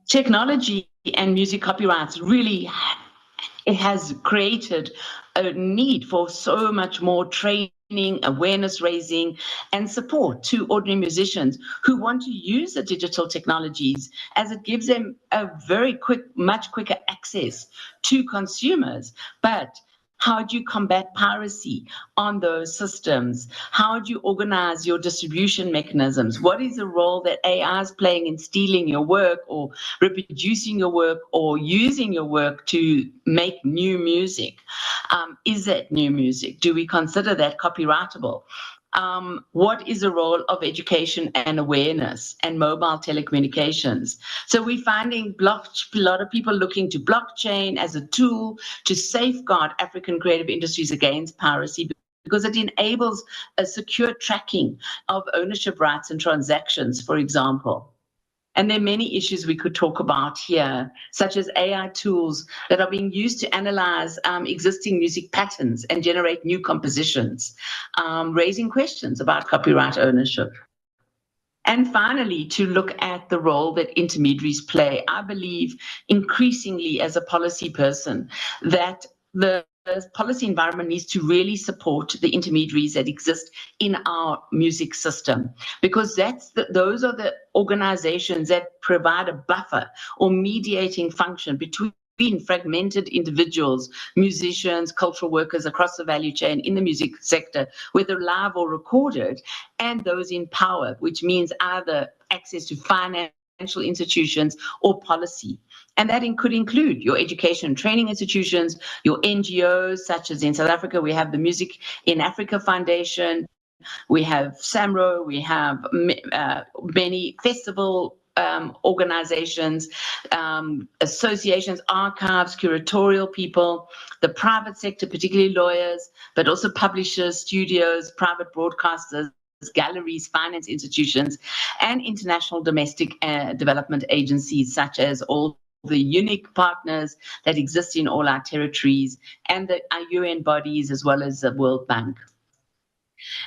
Technology and music copyrights really, it has created a need for so much more training, awareness raising, and support to ordinary musicians who want to use the digital technologies, as it gives them a very quick, much quicker access to consumers. But how do you combat piracy on those systems? How do you organize your distribution mechanisms? What is the role that AI is playing in stealing your work or reproducing your work or using your work to make new music? Is that new music? Do we consider that copyrightable? What is the role of education and awareness and mobile telecommunications? So we're finding a lot of people looking to blockchain as a tool to safeguard African creative industries against piracy, because it enables a secure tracking of ownership rights and transactions, for example. And there are many issues we could talk about here, such as AI tools that are being used to analyze existing music patterns and generate new compositions, raising questions about copyright ownership. And finally, to look at the role that intermediaries play. I believe increasingly as a policy person that the policy environment needs to really support the intermediaries that exist in our music system, because those are the organizations that provide a buffer or mediating function between fragmented individuals, musicians, cultural workers across the value chain in the music sector, whether live or recorded, and those in power, which means either access to financial institutions or policy. And that could include your education and training institutions, your NGOs, such as in South Africa, we have the Music in Africa Foundation, we have SAMRO, we have many festival organizations, associations, archives, curatorial people, the private sector, particularly lawyers, but also publishers, studios, private broadcasters, galleries, finance institutions, and international domestic development agencies, such as all the unique partners that exist in all our territories, and the UN bodies, as well as the World Bank.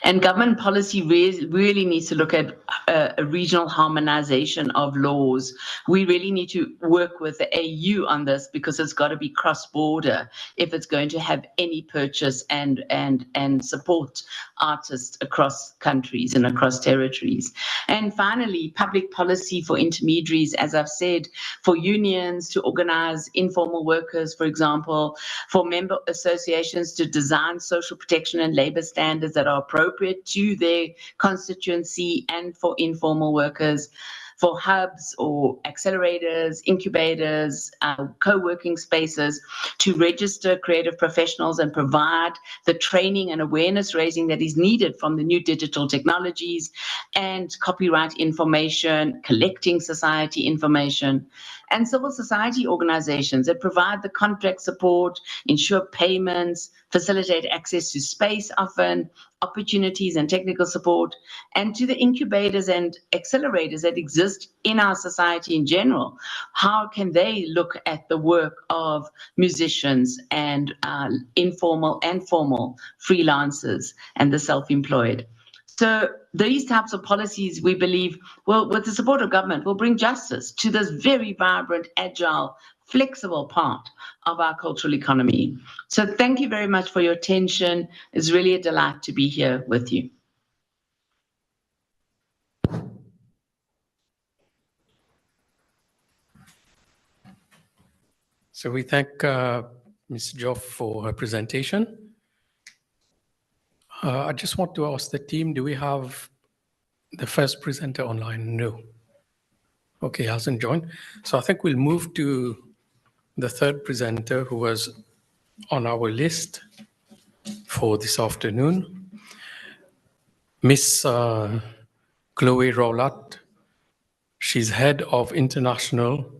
And government policy really needs to look at a regional harmonization of laws. We really need to work with the AU on this, because it's got to be cross-border if it's going to have any purchase and support artists across countries and across territories. And finally, public policy for intermediaries, as I've said, for unions to organize informal workers, for example, for member associations to design social protection and labor standards that are appropriate to their constituency, and for informal workers, for hubs or accelerators, incubators, co-working spaces to register creative professionals and provide the training and awareness raising that is needed from the new digital technologies, and copyright information, collecting society information, and civil society organizations that provide the contract support, ensure payments, facilitate access to space often, opportunities and technical support, and to the incubators and accelerators that exist in our society in general. How can they look at the work of musicians and informal and formal freelancers and the self-employed? So these types of policies, we believe, will, with the support of government, will bring justice to this very vibrant, agile, flexible part of our cultural economy. So thank you very much for your attention. It's really a delight to be here with you. So we thank Ms. Joff for her presentation. I just want to ask the team, do we have the first presenter online? No. Okay, hasn't joined. So I think we'll move to the third presenter who was on our list for this afternoon, Miss Chloe Rowlatt. She's head of International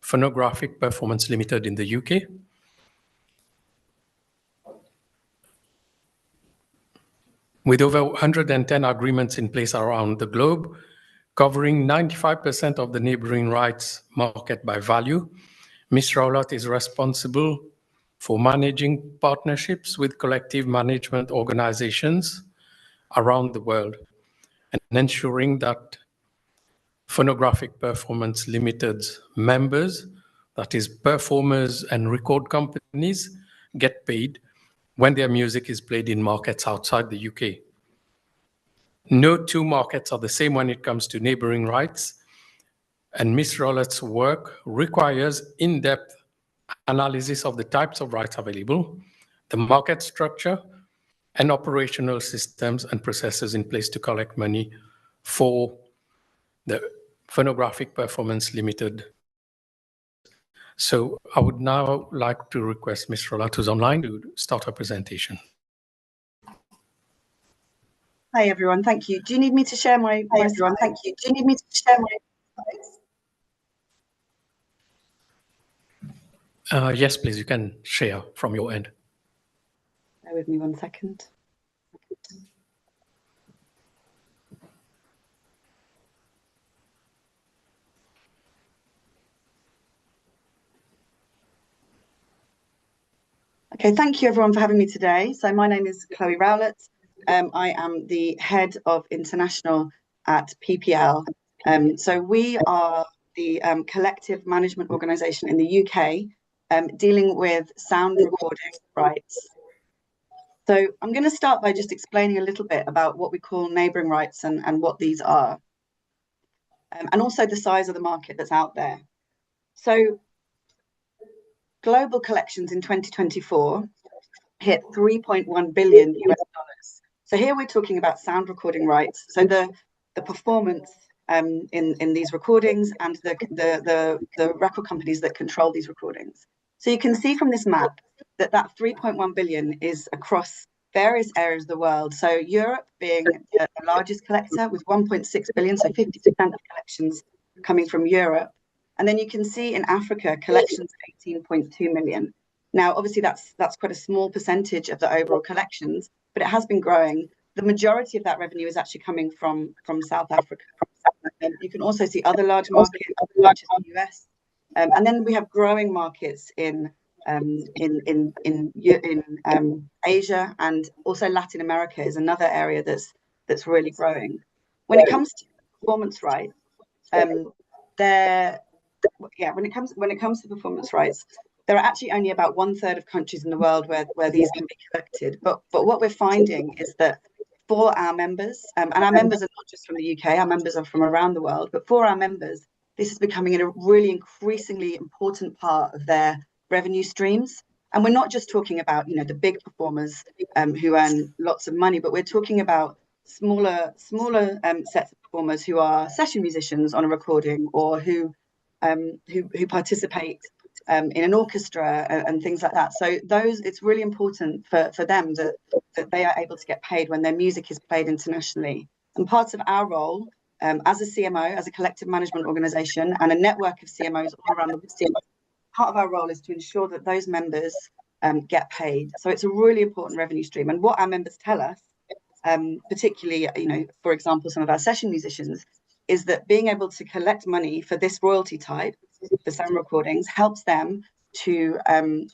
Phonographic Performance Limited in the UK. With over 110 agreements in place around the globe, covering 95% of the neighboring rights market by value, Ms. Rowlatt is responsible for managing partnerships with collective management organizations around the world and ensuring that Phonographic Performance Limited's members, that is performers and record companies, get paid when their music is played in markets outside the UK. No two markets are the same when it comes to neighboring rights, and Ms. Rowlatt's work requires in-depth analysis of the types of rights available, the market structure, and operational systems and processes in place to collect money for the Phonographic Performance Limited. So I would now like to request Ms. Rowlatt, who's online, to start her presentation. Hi everyone, thank you. Do you need me to share my everyone? Thank you. Do you need me to share my slides? Yes, please, you can share from your end. Bear with me 1 second. Okay, thank you everyone for having me today. So my name is Chloe Rowlatt. I am the head of international at PPL. So we are the collective management organization in the UK dealing with sound recording rights. So I'm going to start by just explaining a little bit about what we call neighbouring rights and what these are, and also the size of the market that's out there. So global collections in 2024 hit $3.1 billion US. So here we're talking about sound recording rights. So the performance in these recordings and the record companies that control these recordings. So you can see from this map that 3.1 billion is across various areas of the world. So Europe being the largest collector with 1.6 billion, so 50% of collections coming from Europe. And then you can see in Africa, collections 18.2 million. Now, obviously, that's quite a small percentage of the overall collections, but it has been growing the majority of that revenue is actually coming from South Africa. You can also see other large markets, such as the US, and then we have growing markets in Asia, and also Latin America is another area that's really growing. When it comes to performance rights, when it comes to performance rights, there are actually only about 1/3 of countries in the world where these can be collected. But what we're finding is that for our members, and our members are not just from the UK, our members are from around the world, but for our members, this is becoming a really increasingly important part of their revenue streams. And we're not just talking about, you know, the big performers who earn lots of money, but we're talking about smaller sets of performers who are session musicians on a recording, or who participate in an orchestra and things like that. So it's really important for them that they are able to get paid when their music is played internationally. And parts of our role as a CMO, as a collective management organization, and a network of CMOs all around the world, part of our role is to ensure that those members get paid. So it's a really important revenue stream. And what our members tell us, particularly, you know, for example, some of our session musicians, is that being able to collect money for this royalty type, for sound recordings, helps them to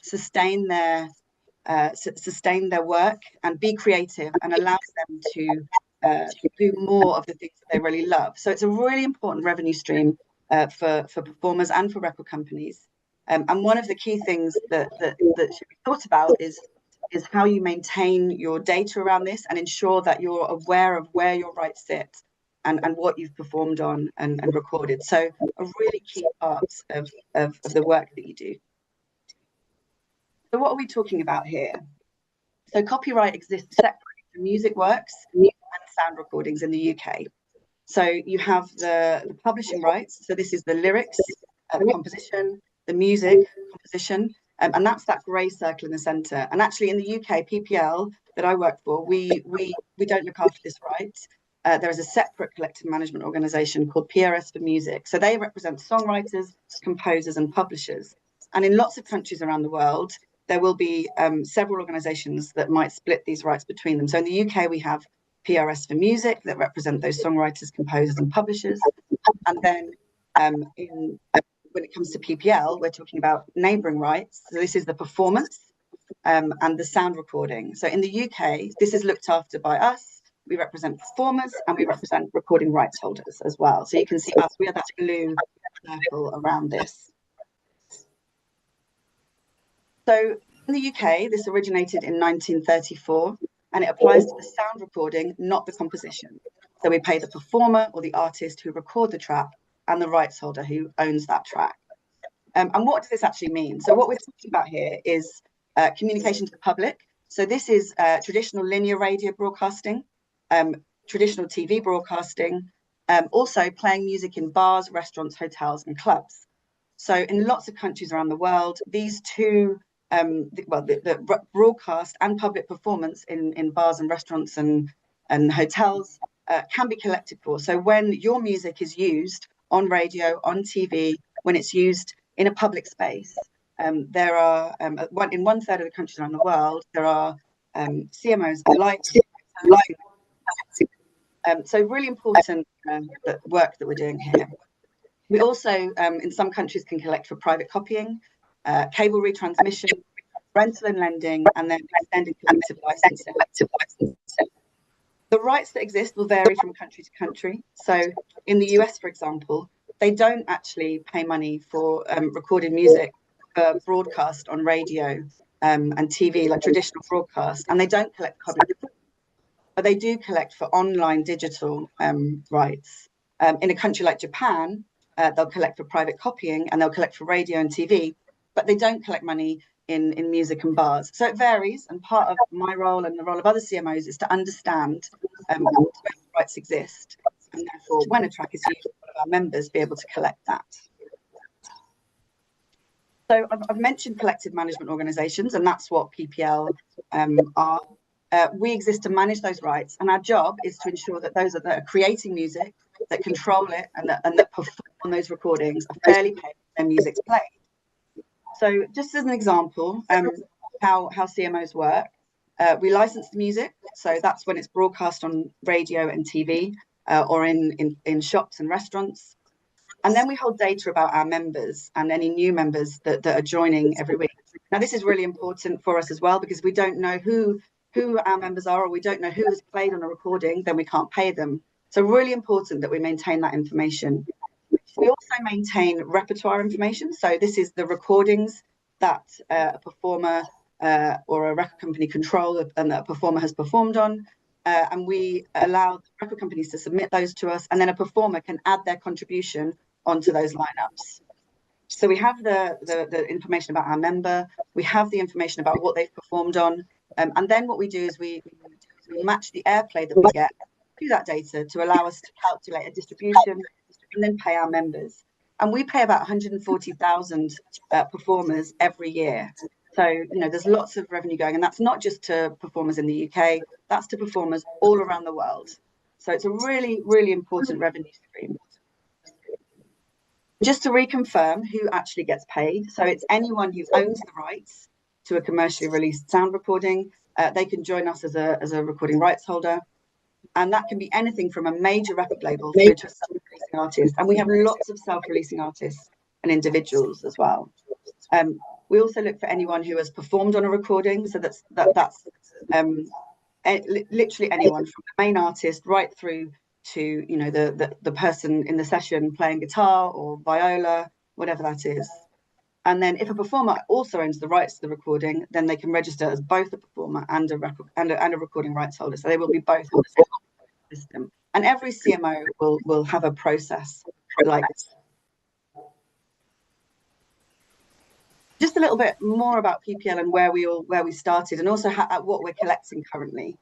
sustain their work and be creative, and allows them to do more of the things that they really love. So it's a really important revenue stream for performers and for record companies. And one of the key things that should be thought about is how you maintain your data around this and ensure that you're aware of where your rights sit and what you've performed on and recorded. So a really key part of the work that you do. So what are we talking about here? So copyright exists separately for music works and sound recordings in the UK. So you have the publishing rights. So this is the lyrics, the composition, the music, composition, and that's that grey circle in the centre. And actually in the UK, PPL that I work for, we don't look after this right. There is a separate collective management organisation called PRS for Music. So they represent songwriters, composers and publishers. And in lots of countries around the world, there will be several organisations that might split these rights between them. So in the UK, we have PRS for Music that represent those songwriters, composers and publishers. And then when it comes to PPL, we're talking about neighbouring rights. So this is the performance and the sound recording. So in the UK, this is looked after by us. We represent performers and we represent recording rights holders as well. So you can see us, we are that blue circle around this. So in the UK, this originated in 1934, and it applies to the sound recording, not the composition. So we pay the performer or the artist who record the track and the rights holder who owns that track. And what does this actually mean? So what we're talking about here is communication to the public. So this is traditional linear radio broadcasting, traditional TV broadcasting, also playing music in bars, restaurants, hotels and clubs. So in lots of countries around the world, these two, the broadcast and public performance in bars and restaurants and hotels can be collected for. So when your music is used on radio, on TV, when it's used in a public space, there are, in 1/3 of the countries around the world, there are CMOs like so really important work that we're doing here. We also, in some countries, can collect for private copying, cable retransmission, rental and lending, and then extended collective licensing. The rights that exist will vary from country to country. So in the US, for example, they don't actually pay money for recorded music broadcast on radio and TV, like traditional broadcast, and they don't collect public, but they do collect for online digital rights. In a country like Japan, they'll collect for private copying and they'll collect for radio and TV, but they don't collect money in music and bars. So it varies, and part of my role and the role of other CMOs is to understand where rights exist, and therefore when a track is used, one of our members be able to collect that. So I've mentioned collective management organisations, and that's what PPL are. We exist to manage those rights, and our job is to ensure that those that are creating music, that control it, and that perform on those recordings are fairly paid when their music's played. So just as an example, how CMOs work, We license the music, so that's when it's broadcast on radio and TV or in shops and restaurants. And then we hold data about our members and any new members that are joining every week. Now, this is really important for us as well, because we don't know who our members are, or we don't know who has played on a recording, then we can't pay them. So really important that we maintain that information. We also maintain repertoire information. So this is the recordings that a performer or a record company control and that a performer has performed on. And we allow the record companies to submit those to us, and then a performer can add their contribution onto those lineups. So we have the information about our member, we have the information about what they've performed on, and then what we do is we match the airplay that we get to that data to allow us to calculate a distribution and then pay our members. And we pay about 140,000 performers every year. So, you know, there's lots of revenue going, and that's not just to performers in the UK, that's to performers all around the world. So it's a really, really important revenue stream. Just to reconfirm who actually gets paid. So it's anyone who owns the rights to a commercially released sound recording. They can join us as a recording rights holder. And that can be anything from a major record label through to a self-releasing artist. And we have lots of self-releasing artists and individuals as well. We also look for anyone who has performed on a recording. So that's literally anyone from the main artist right through to, you know, the person in the session playing guitar or viola, whatever that is. And then if a performer also owns the rights to the recording, then they can register as both a performer and a recording rights holder. So they will be both on the same system. And every CMO will have a process like this. Just a little bit more about PPL and where we started, and also what we're collecting currently.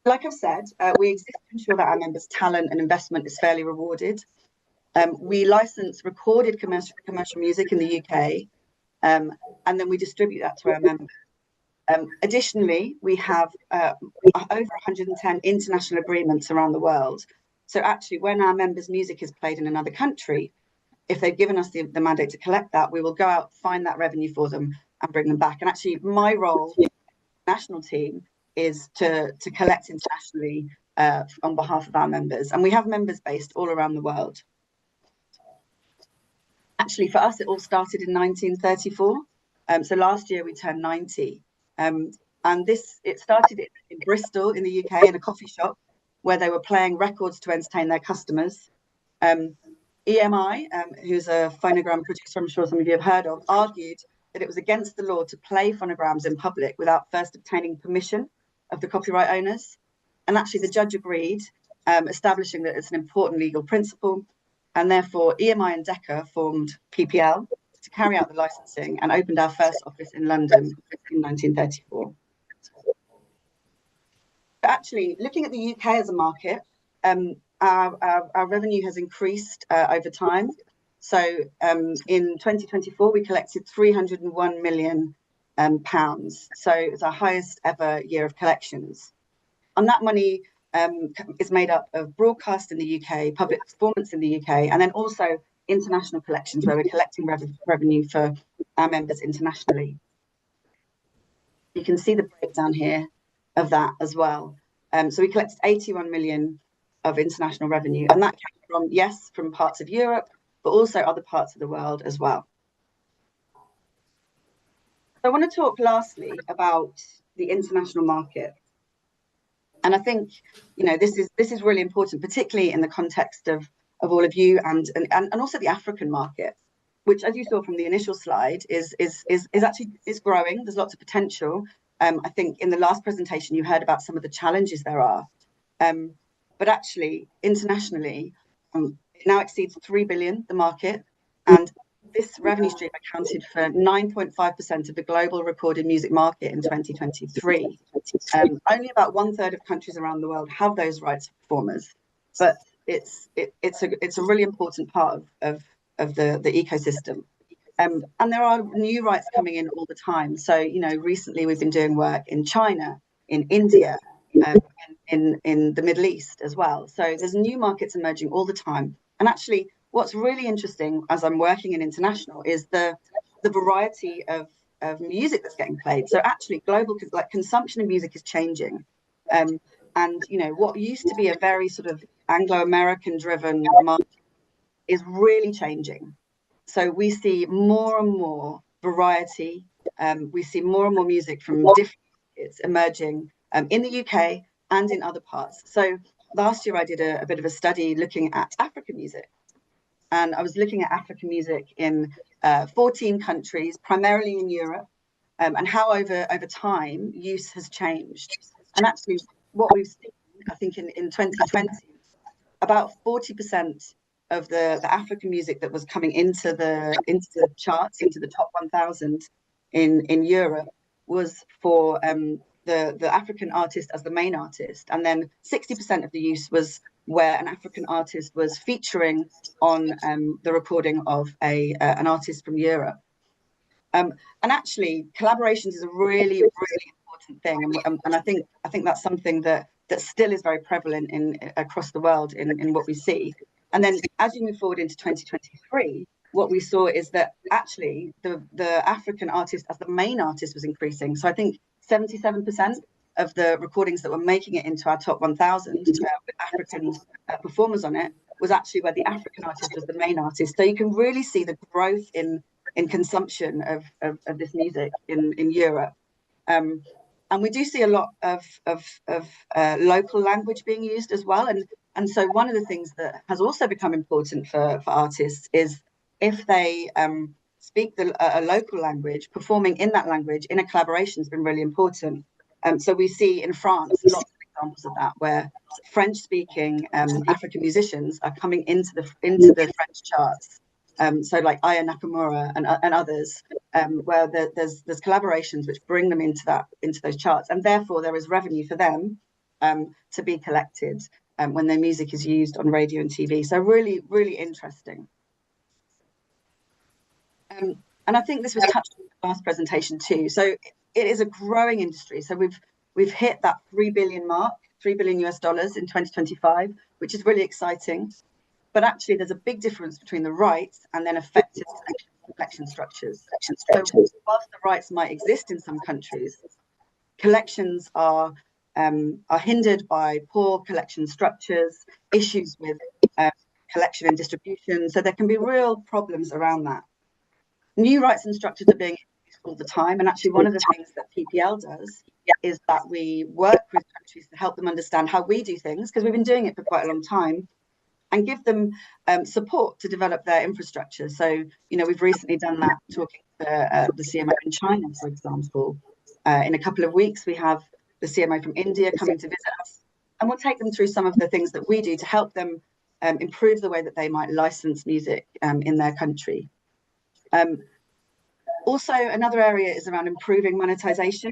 Like I've said, we exist to ensure that our members' talent and investment is fairly rewarded. We license recorded commercial music in the UK, and then we distribute that to our members. Additionally, we have over 110 international agreements around the world. So actually, when our members' music is played in another country, if they've given us the mandate to collect that, we will go out, find that revenue for them and bring them back. And actually, my role in the national team is to collect internationally on behalf of our members. And we have members based all around the world. Actually, for us, it all started in 1934. So last year we turned 90. And it started in Bristol in the UK in a coffee shop where they were playing records to entertain their customers. EMI, who's a phonogram producer I'm sure some of you have heard of, argued that it was against the law to play phonograms in public without first obtaining permission of the copyright owners. And actually the judge agreed, establishing that it's an important legal principle. And therefore EMI and Decca formed PPL to carry out the licensing and opened our first office in London in 1934. But actually, looking at the UK as a market, our revenue has increased over time. So in 2024, we collected £301 million. So it's our highest ever year of collections. And that money is made up of broadcast in the UK, public performance in the UK, and then also international collections where we're collecting revenue for our members internationally. You can see the breakdown here of that as well. So we collected 81 million of international revenue, and that came from parts of Europe, but also other parts of the world as well. I want to talk lastly about the international market. And I think, you know, this is really important, particularly in the context of all of you and also the African market, which, as you saw from the initial slide, is actually growing. There's lots of potential. I think in the last presentation you heard about some of the challenges there are. But actually, internationally, it now exceeds 3 billion, the market, and this revenue stream accounted for 9.5% of the global recorded music market in 2023. Only about 1/3 of countries around the world have those rights for performers, but it's a really important part of the ecosystem. And there are new rights coming in all the time. So, you know, recently we've been doing work in China, in India, in the Middle East as well. So there's new markets emerging all the time. And actually, what's really interesting as I'm working in international is the variety of music that's getting played. So actually global like consumption of music is changing. And you know, what used to be a very sort of Anglo-American driven market is really changing. So we see more and more variety. We see more and more music from different markets emerging in the UK and in other parts. So last year I did a bit of a study looking at African music. And I was looking at African music in 14 countries, primarily in Europe, and how over time use has changed. And actually what we've seen, I think in 2020, about 40% of the African music that was coming into the charts, into the top 1,000 in Europe, was for the African artist as the main artist, and then 60% of the use was where an African artist was featuring on the recording of an artist from Europe. And actually, collaborations is a really, really important thing, and I think that's something that still is very prevalent across the world in what we see. And then as you move forward into 2023, what we saw is that actually the African artist as the main artist was increasing. So I think 77% of the recordings that were making it into our top 1,000 with African performers on it was actually where the African artist was the main artist. So you can really see the growth in consumption of this music in Europe. And we do see a lot of local language being used as well. And so one of the things that has also become important for artists is if they speak a local language, performing in that language in a collaboration has been really important. So we see in France lots of examples of that, where French-speaking African musicians are coming into the French charts. So like Aya Nakamura and others, where there's collaborations which bring them into those charts, and therefore there is revenue for them to be collected when their music is used on radio and TV. So really, really interesting. And I think this was touched on in the last presentation too. So it is a growing industry. So we've hit that 3 billion mark, $3 billion US in 2025, which is really exciting. But actually, there's a big difference between the rights and then effective collection structures. So whilst the rights might exist in some countries, collections are hindered by poor collection structures, issues with collection and distribution. So there can be real problems around that. New rights and structures are being introduced all the time. And actually, one of the things that PPL does is that we work with countries to help them understand how we do things, because we've been doing it for quite a long time, and give them support to develop their infrastructure. So, you know, we've recently done that talking to the CMO in China, for example. In a couple of weeks, we have the CMO from India coming to visit us, and we'll take them through some of the things that we do to help them improve the way that they might license music in their country. Also, another area is around improving monetization.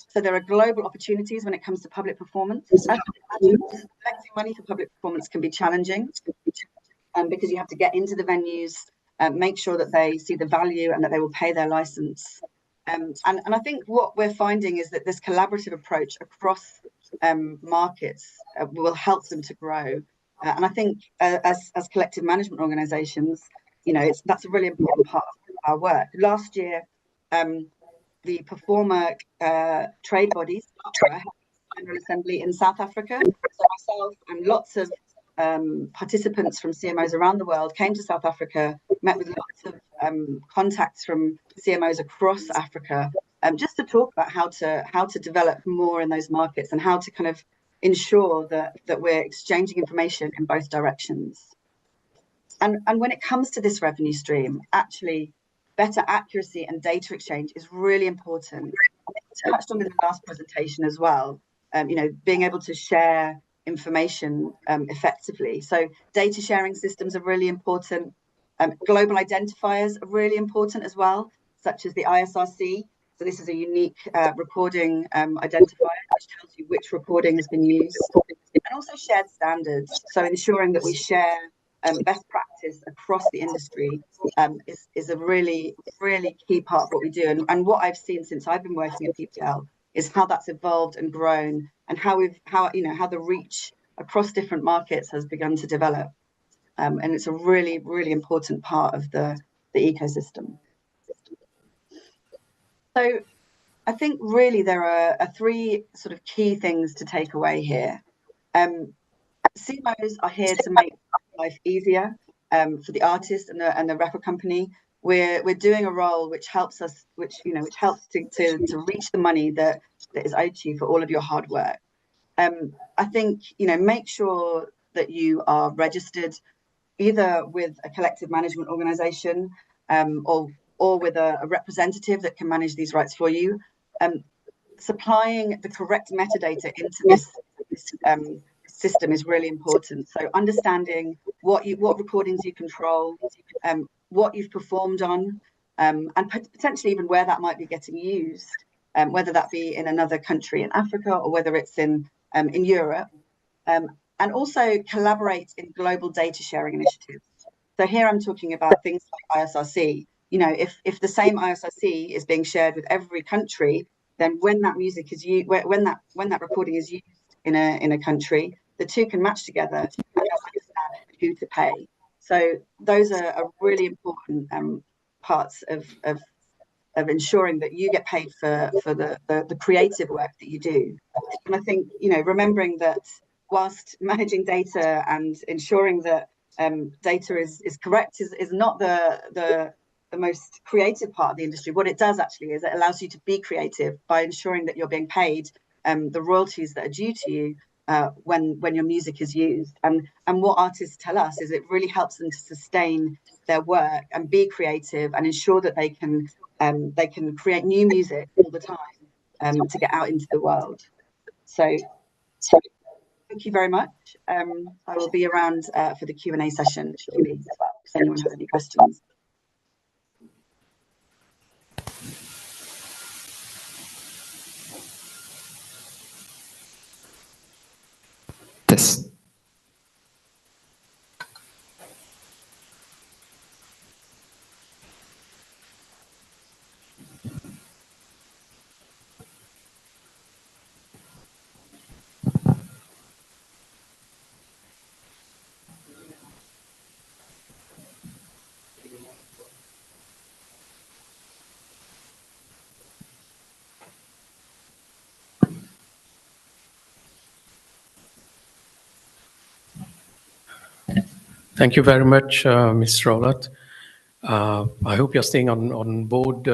So there are global opportunities when it comes to public performance. As you can imagine, collecting money for public performance can be challenging because you have to get into the venues, make sure that they see the value and that they will pay their license. And I think what we're finding is that this collaborative approach across markets will help them to grow. And I think as collective management organizations, you know, that's a really important part of our work. Last year, the performer trade bodies had a general assembly in South Africa. So myself and lots of participants from CMOs around the world came to South Africa, met with lots of contacts from CMOs across Africa, just to talk about how to develop more in those markets and how to kind of ensure that we're exchanging information in both directions. And when it comes to this revenue stream, actually, better accuracy and data exchange is really important. I touched on in the last presentation as well, you know, being able to share information effectively. So data sharing systems are really important. Global identifiers are really important as well, such as the ISRC. So this is a unique recording identifier, which tells you which recording has been used. And also shared standards. So ensuring that we share best practice across the industry is a really, really key part of what we do. And what I've seen since I've been working at PPL is how that's evolved and grown, and how the reach across different markets has begun to develop. And it's a really, really important part of the ecosystem. So I think really there are three sort of key things to take away here. CMOs are here to make life easier for the artist and the record company. We're doing a role which helps us, which helps to reach the money that is owed to you for all of your hard work. I think make sure that you are registered either with a collective management organization or with a representative that can manage these rights for you. Supplying the correct metadata into this system is really important. So understanding what recordings you control, what you've performed on, and potentially even where that might be getting used, whether that be in another country in Africa or whether it's in Europe, and also collaborate in global data sharing initiatives. So here I'm talking about things like ISRC. If the same ISRC is being shared with every country, then when that music is used, when that recording is used in a country, the two can match together and understand who to pay. So those are really important parts of ensuring that you get paid for the creative work that you do. And I think remembering that whilst managing data and ensuring that data is correct is not the most creative part of the industry. What it does actually is it allows you to be creative by ensuring that you're being paid the royalties that are due to you when your music is used. And what artists tell us is it really helps them to sustain their work and be creative and ensure that they can create new music all the time to get out into the world. So thank you very much. I will be around for the Q&A session shortly as well, if anyone has any questions. Test. Thank you very much, Ms. Rowlatt. I hope you're staying on board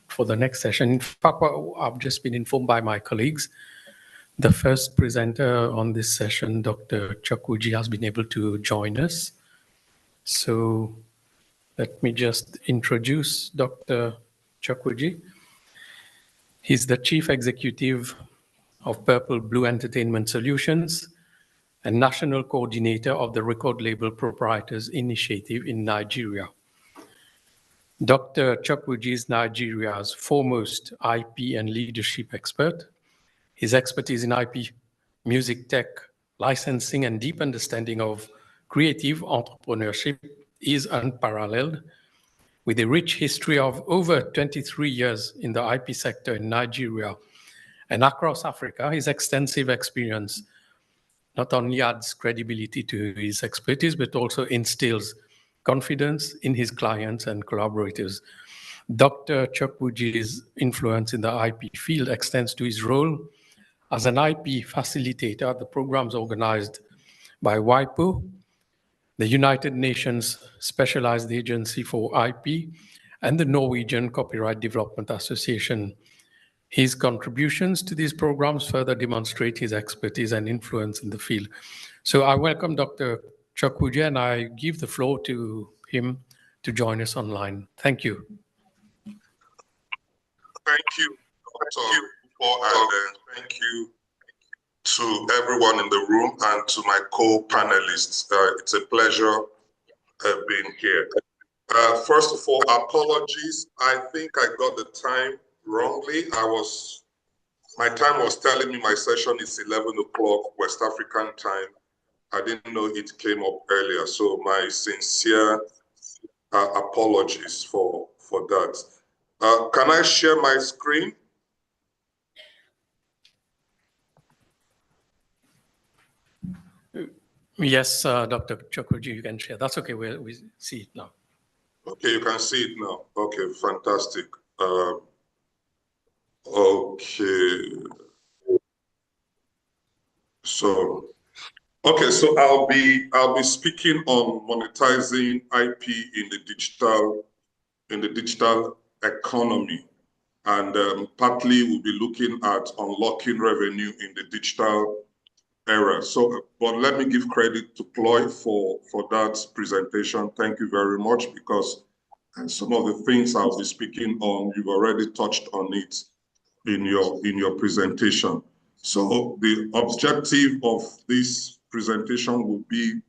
for the next session. In fact, I've just been informed by my colleagues. The first presenter on this session, Dr. Chukwuji, has been able to join us. So let me just introduce Dr. Chukwuji. He's the Chief Executive of Purple Blue Entertainment Solutions and National Coordinator of the Record Label Proprietors Initiative in Nigeria. Dr. Chukwuji is Nigeria's foremost IP and leadership expert. His expertise in IP, music tech, licensing, and deep understanding of creative entrepreneurship is unparalleled. With a rich history of over 23 years in the IP sector in Nigeria and across Africa, his extensive experience not only adds credibility to his expertise, but also instills confidence in his clients and collaborators. Dr. Chukwuji's influence in the IP field extends to his role as an IP facilitator at the programs organized by WIPO, the United Nations Specialized Agency for IP, and the Norwegian Copyright Development Association. His contributions to these programs further demonstrate his expertise and influence in the field. So I welcome Dr. Chukwuji, and I give the floor to him to join us online. Thank you. Thank you, Dr. and thank you to everyone in the room and to my co-panelists. It's a pleasure being here. First of all, apologies. I think I got the time wrongly. My time was telling me my session is 11 o'clock West African time. I didn't know it came up earlier. So my sincere apologies for that. Can I share my screen? Yes, Dr. Chukwuji, you can share. That's okay. We see it now. Okay, you can see it now. Okay, fantastic. Okay. So, okay, so I'll be speaking on monetizing IP in the digital economy, and partly we'll be looking at unlocking revenue in the digital era. So, but let me give credit to Chloe for that presentation. Thank you very much, because some of the things I'll be speaking on, you've already touched on it in your presentation. So the objective of this presentation will be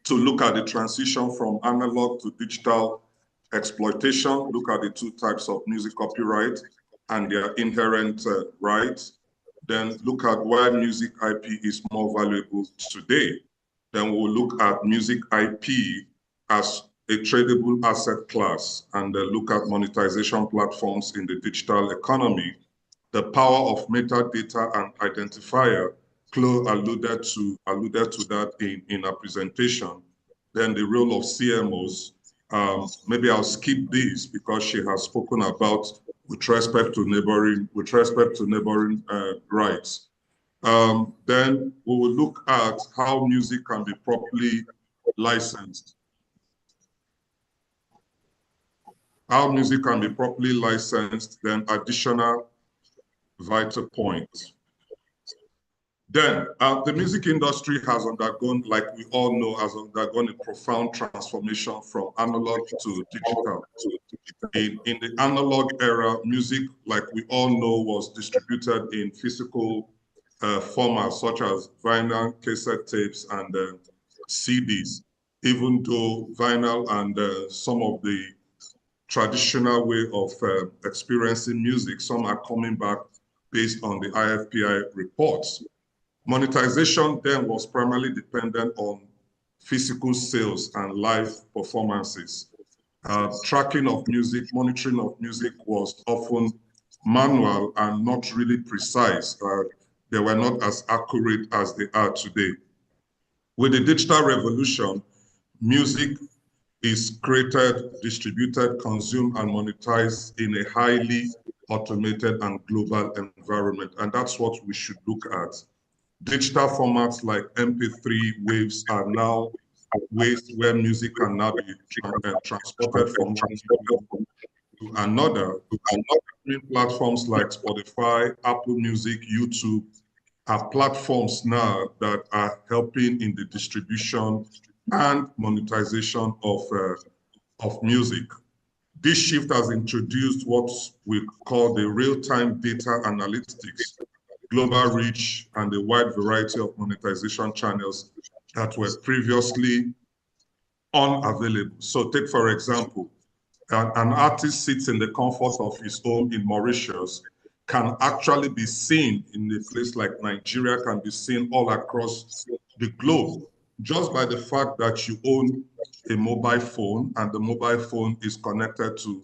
to look at the transition from analog to digital exploitation, look at the two types of music copyright and their inherent rights, then look at why music IP is more valuable today. Then we'll look at music IP as a tradable asset class, and look at monetization platforms in the digital economy, the power of metadata and identifier. Chloe alluded to that in her presentation. Then the role of CMOs. Maybe I'll skip this because she has spoken about with respect to neighboring rights. Then we will look at how music can be properly licensed. How music can be properly licensed, then additional vital points. Then the music industry has undergone, like we all know, has undergone a profound transformation from analog to digital. In the analog era, music, like we all know, was distributed in physical formats such as vinyl, cassette tapes, and CDs, even though vinyl and some of the traditional way of experiencing music, some are coming back based on the IFPI reports. Monetization then was primarily dependent on physical sales and live performances. Tracking of music, monitoring of music was often manual and not really precise. They were not as accurate as they are today. With the digital revolution, music is created, distributed, consumed, and monetized in a highly automated and global environment. And that's what we should look at. Digital formats like MP3 waves are now ways where music can now be transported from one medium to another. Platforms like Spotify, Apple Music, YouTube are platforms now that are helping in the distribution and monetization of music. This shift has introduced what we call the real-time data analytics, global reach, and a wide variety of monetization channels that were previously unavailable. So take, for example, an artist sits in the comfort of his home in Mauritius, can actually be seen in a place like Nigeria, can be seen all across the globe, just by the fact that you own a mobile phone and the mobile phone is connected to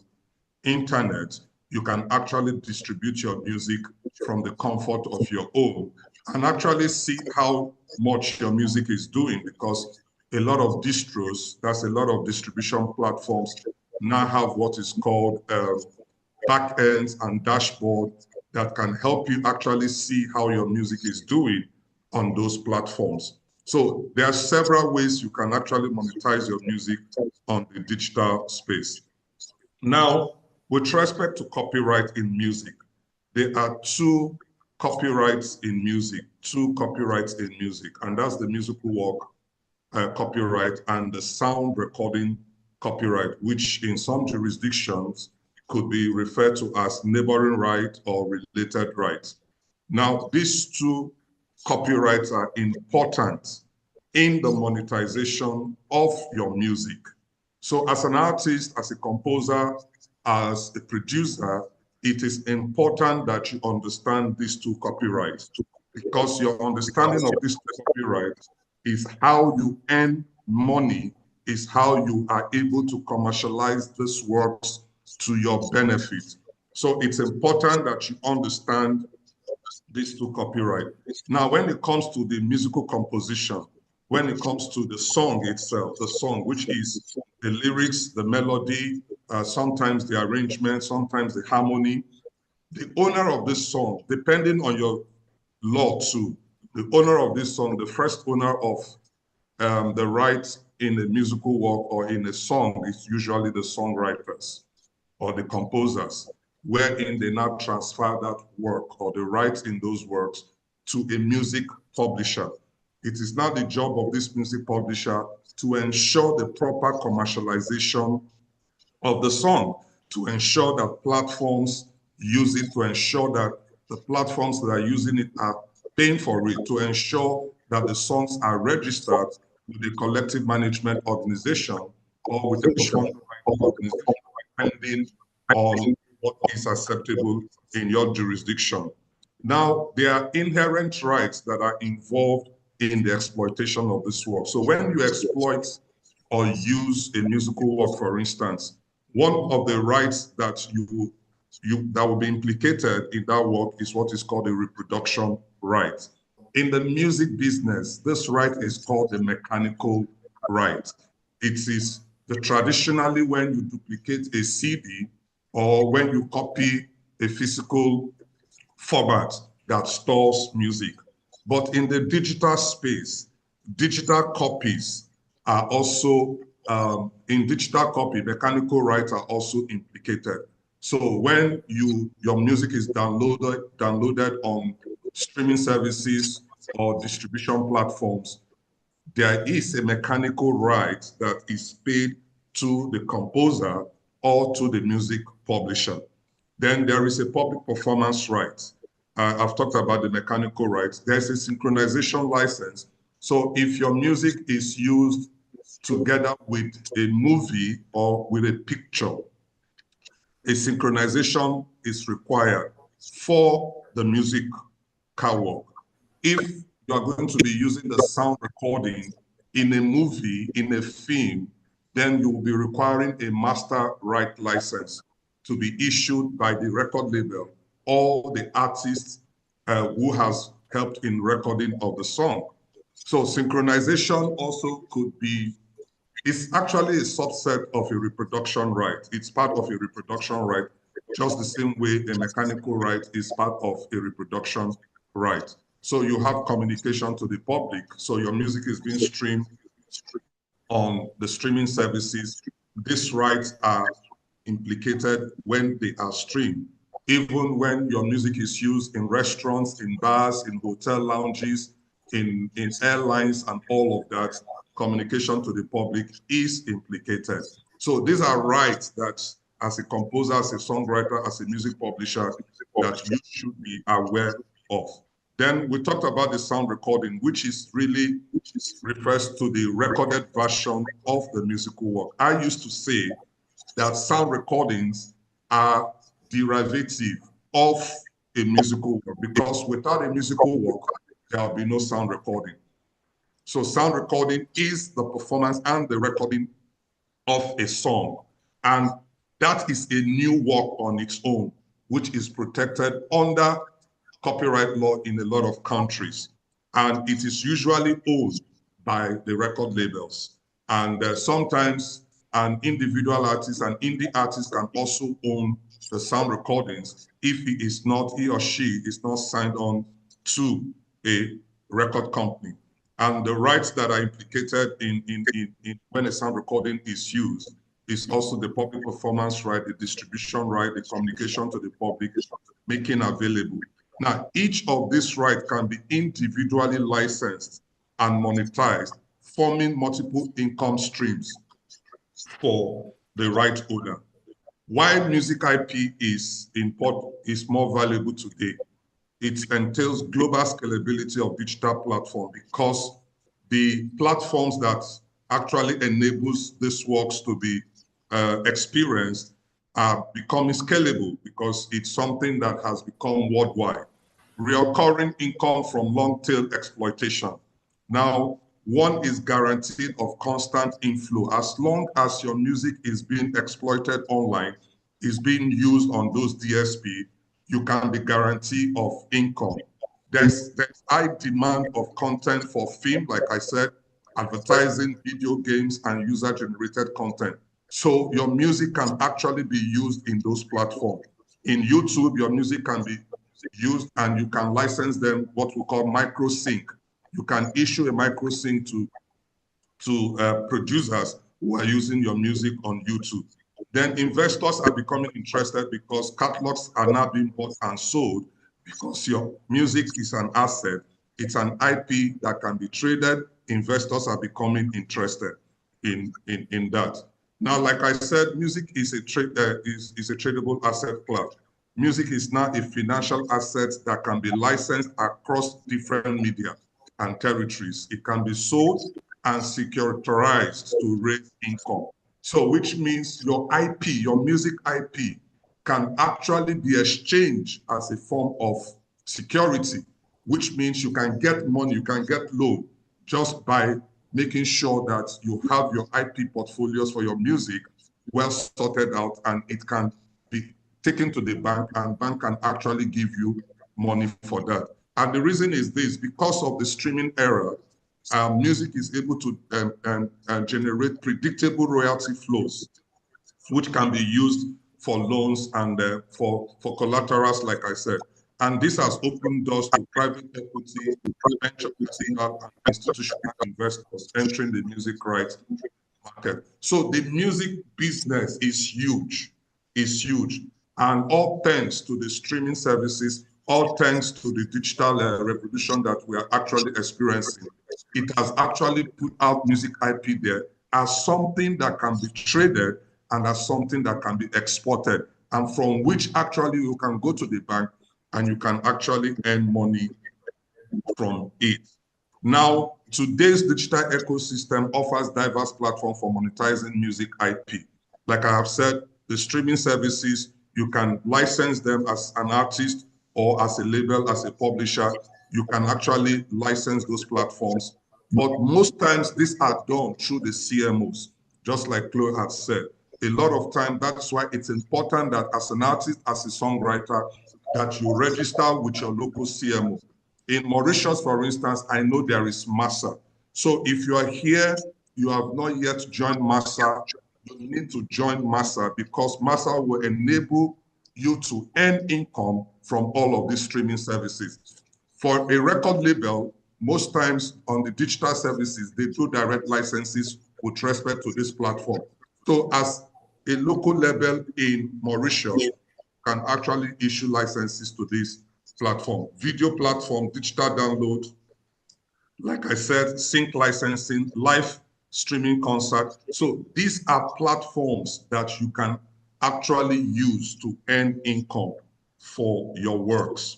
internet. You can actually distribute your music from the comfort of your home and actually see how much your music is doing, because a lot of distros, that's a lot of distribution platforms, now have what is called backends and dashboard that can help you actually see how your music is doing on those platforms. So there are several ways you can actually monetize your music on the digital space. Now, with respect to copyright in music, there are two copyrights in music, and that's the musical work copyright and the sound recording copyright, which in some jurisdictions could be referred to as neighboring right or related rights. Now, these two copyrights are important in the monetization of your music. So as an artist, as a composer, as a producer, it is important that you understand these two copyrights, because your understanding of these two copyrights is how you earn money, is how you are able to commercialize these works to your benefit. So it's important that you understand these two copyrights. Now, when it comes to the musical composition, when it comes to the song itself, the song, which is the lyrics, the melody, sometimes the arrangement, sometimes the harmony, the owner of this song, depending on your law too, the owner of this song, the first owner of the rights in a musical work or in a song is usually the songwriters or the composers, wherein they now transfer that work or the rights in those works to a music publisher. It is now the job of this music publisher to ensure the proper commercialization of the song, to ensure that platforms use it, to ensure that the platforms that are using it are paying for it, to ensure that the songs are registered with a collective management organization or with a performance organization, depending on what is acceptable in your jurisdiction. Now, there are inherent rights that are involved in the exploitation of this work. So when you exploit or use a musical work, for instance, one of the rights that that will be implicated in that work is what is called a reproduction right. In the music business, this right is called the mechanical right. It is traditionally when you duplicate a CD or when you copy a physical format that stores music. But in the digital space, digital copies are also, in digital copy, mechanical rights are also implicated. So when your music is downloaded on streaming services or distribution platforms, there is a mechanical right that is paid to the composer or to the music publisher. Then there is a public performance right. I've talked about the mechanical rights. There's a synchronization license. So if your music is used together with a movie or with a picture, a synchronization is required for the music work. If you are going to be using the sound recording in a movie, in a film, then you will be requiring a master right license to be issued by the record label or the artist who has helped in recording of the song. So synchronization also could be, it's actually a subset of a reproduction right. It's part of a reproduction right, just the same way a mechanical right is part of a reproduction right. So you have communication to the public. So your music is being streamed on the streaming services. These rights are implicated when they are streamed. Even when your music is used in restaurants, in bars, in hotel lounges, in airlines and all of that, communication to the public is implicated. So these are rights that as a composer, as a songwriter, as a music publisher, that you should be aware of. Then we talked about the sound recording, which refers to the recorded version of the musical work. I used to say that sound recordings are derivative of a musical work, because without a musical work, there will be no sound recording. So sound recording is the performance and the recording of a song. And that is a new work on its own, which is protected under copyright law in a lot of countries. And it is usually owned by the record labels. And sometimes an individual artist, an indie artist can also own the sound recordings if he or she is not signed on to a record company. And the rights that are implicated in when a sound recording is used is also the public performance right, the distribution right, the communication to the public, making available. Now, each of these rights can be individually licensed and monetized, forming multiple income streams for the right owner. Why music IP is more valuable today? It entails global scalability of digital platform, because the platforms that actually enables these works to be experienced are becoming scalable, because it's something that has become worldwide. Recurring income from long-tail exploitation. Now, one is guaranteed of constant inflow. As long as your music is being exploited online, is being used on those DSP, you can be guaranteed of income. There's high demand of content for film, like I said, advertising, video games, and user-generated content. So your music can actually be used in those platforms. In YouTube, your music can be used and you can license them, what we call micro sync. You can issue a micro sync to producers who are using your music on YouTube. Then investors are becoming interested because catalogs are now being bought and sold because your music is an asset. It's an IP that can be traded. Investors are becoming interested in that. Now, like I said, music is a tradable asset class. Music is now a financial asset that can be licensed across different media and territories. It can be sold and securitized to raise income. So which means your IP, your music IP, can actually be exchanged as a form of security, which means you can get money, you can get loan just by making sure that you have your IP portfolios for your music well sorted out, and it can be taken to the bank, and bank can actually give you money for that. And the reason is this: because of the streaming era, music is able to generate predictable royalty flows, which can be used for loans and for collaterals, like I said. And this has opened doors to private equity, venture capital, and institutional investors entering the music rights market. So the music business is huge, and all thanks to the streaming services, all thanks to the digital revolution that we are actually experiencing. It has actually put out music IP there as something that can be traded and as something that can be exported, and from which actually you can go to the bank and you can actually earn money from it. Now, today's digital ecosystem offers diverse platforms for monetizing music IP. Like I have said, the streaming services, you can license them as an artist or as a label, as a publisher. You can actually license those platforms. But most times these are done through the CMOs, just like Chloe has said. A lot of time, that's why it's important that as an artist, as a songwriter, that you register with your local CMO. In Mauritius, for instance, I know there is MASA. So if you are here, you have not yet joined MASA, you need to join MASA, because MASA will enable you to earn income from all of these streaming services. For a record label, most times on the digital services, they do direct licenses with respect to this platform. So as a local label in Mauritius can actually issue licenses to this platform. Video platform, digital download, like I said, sync licensing, live streaming concert. So these are platforms that you can actually use to earn income for your works.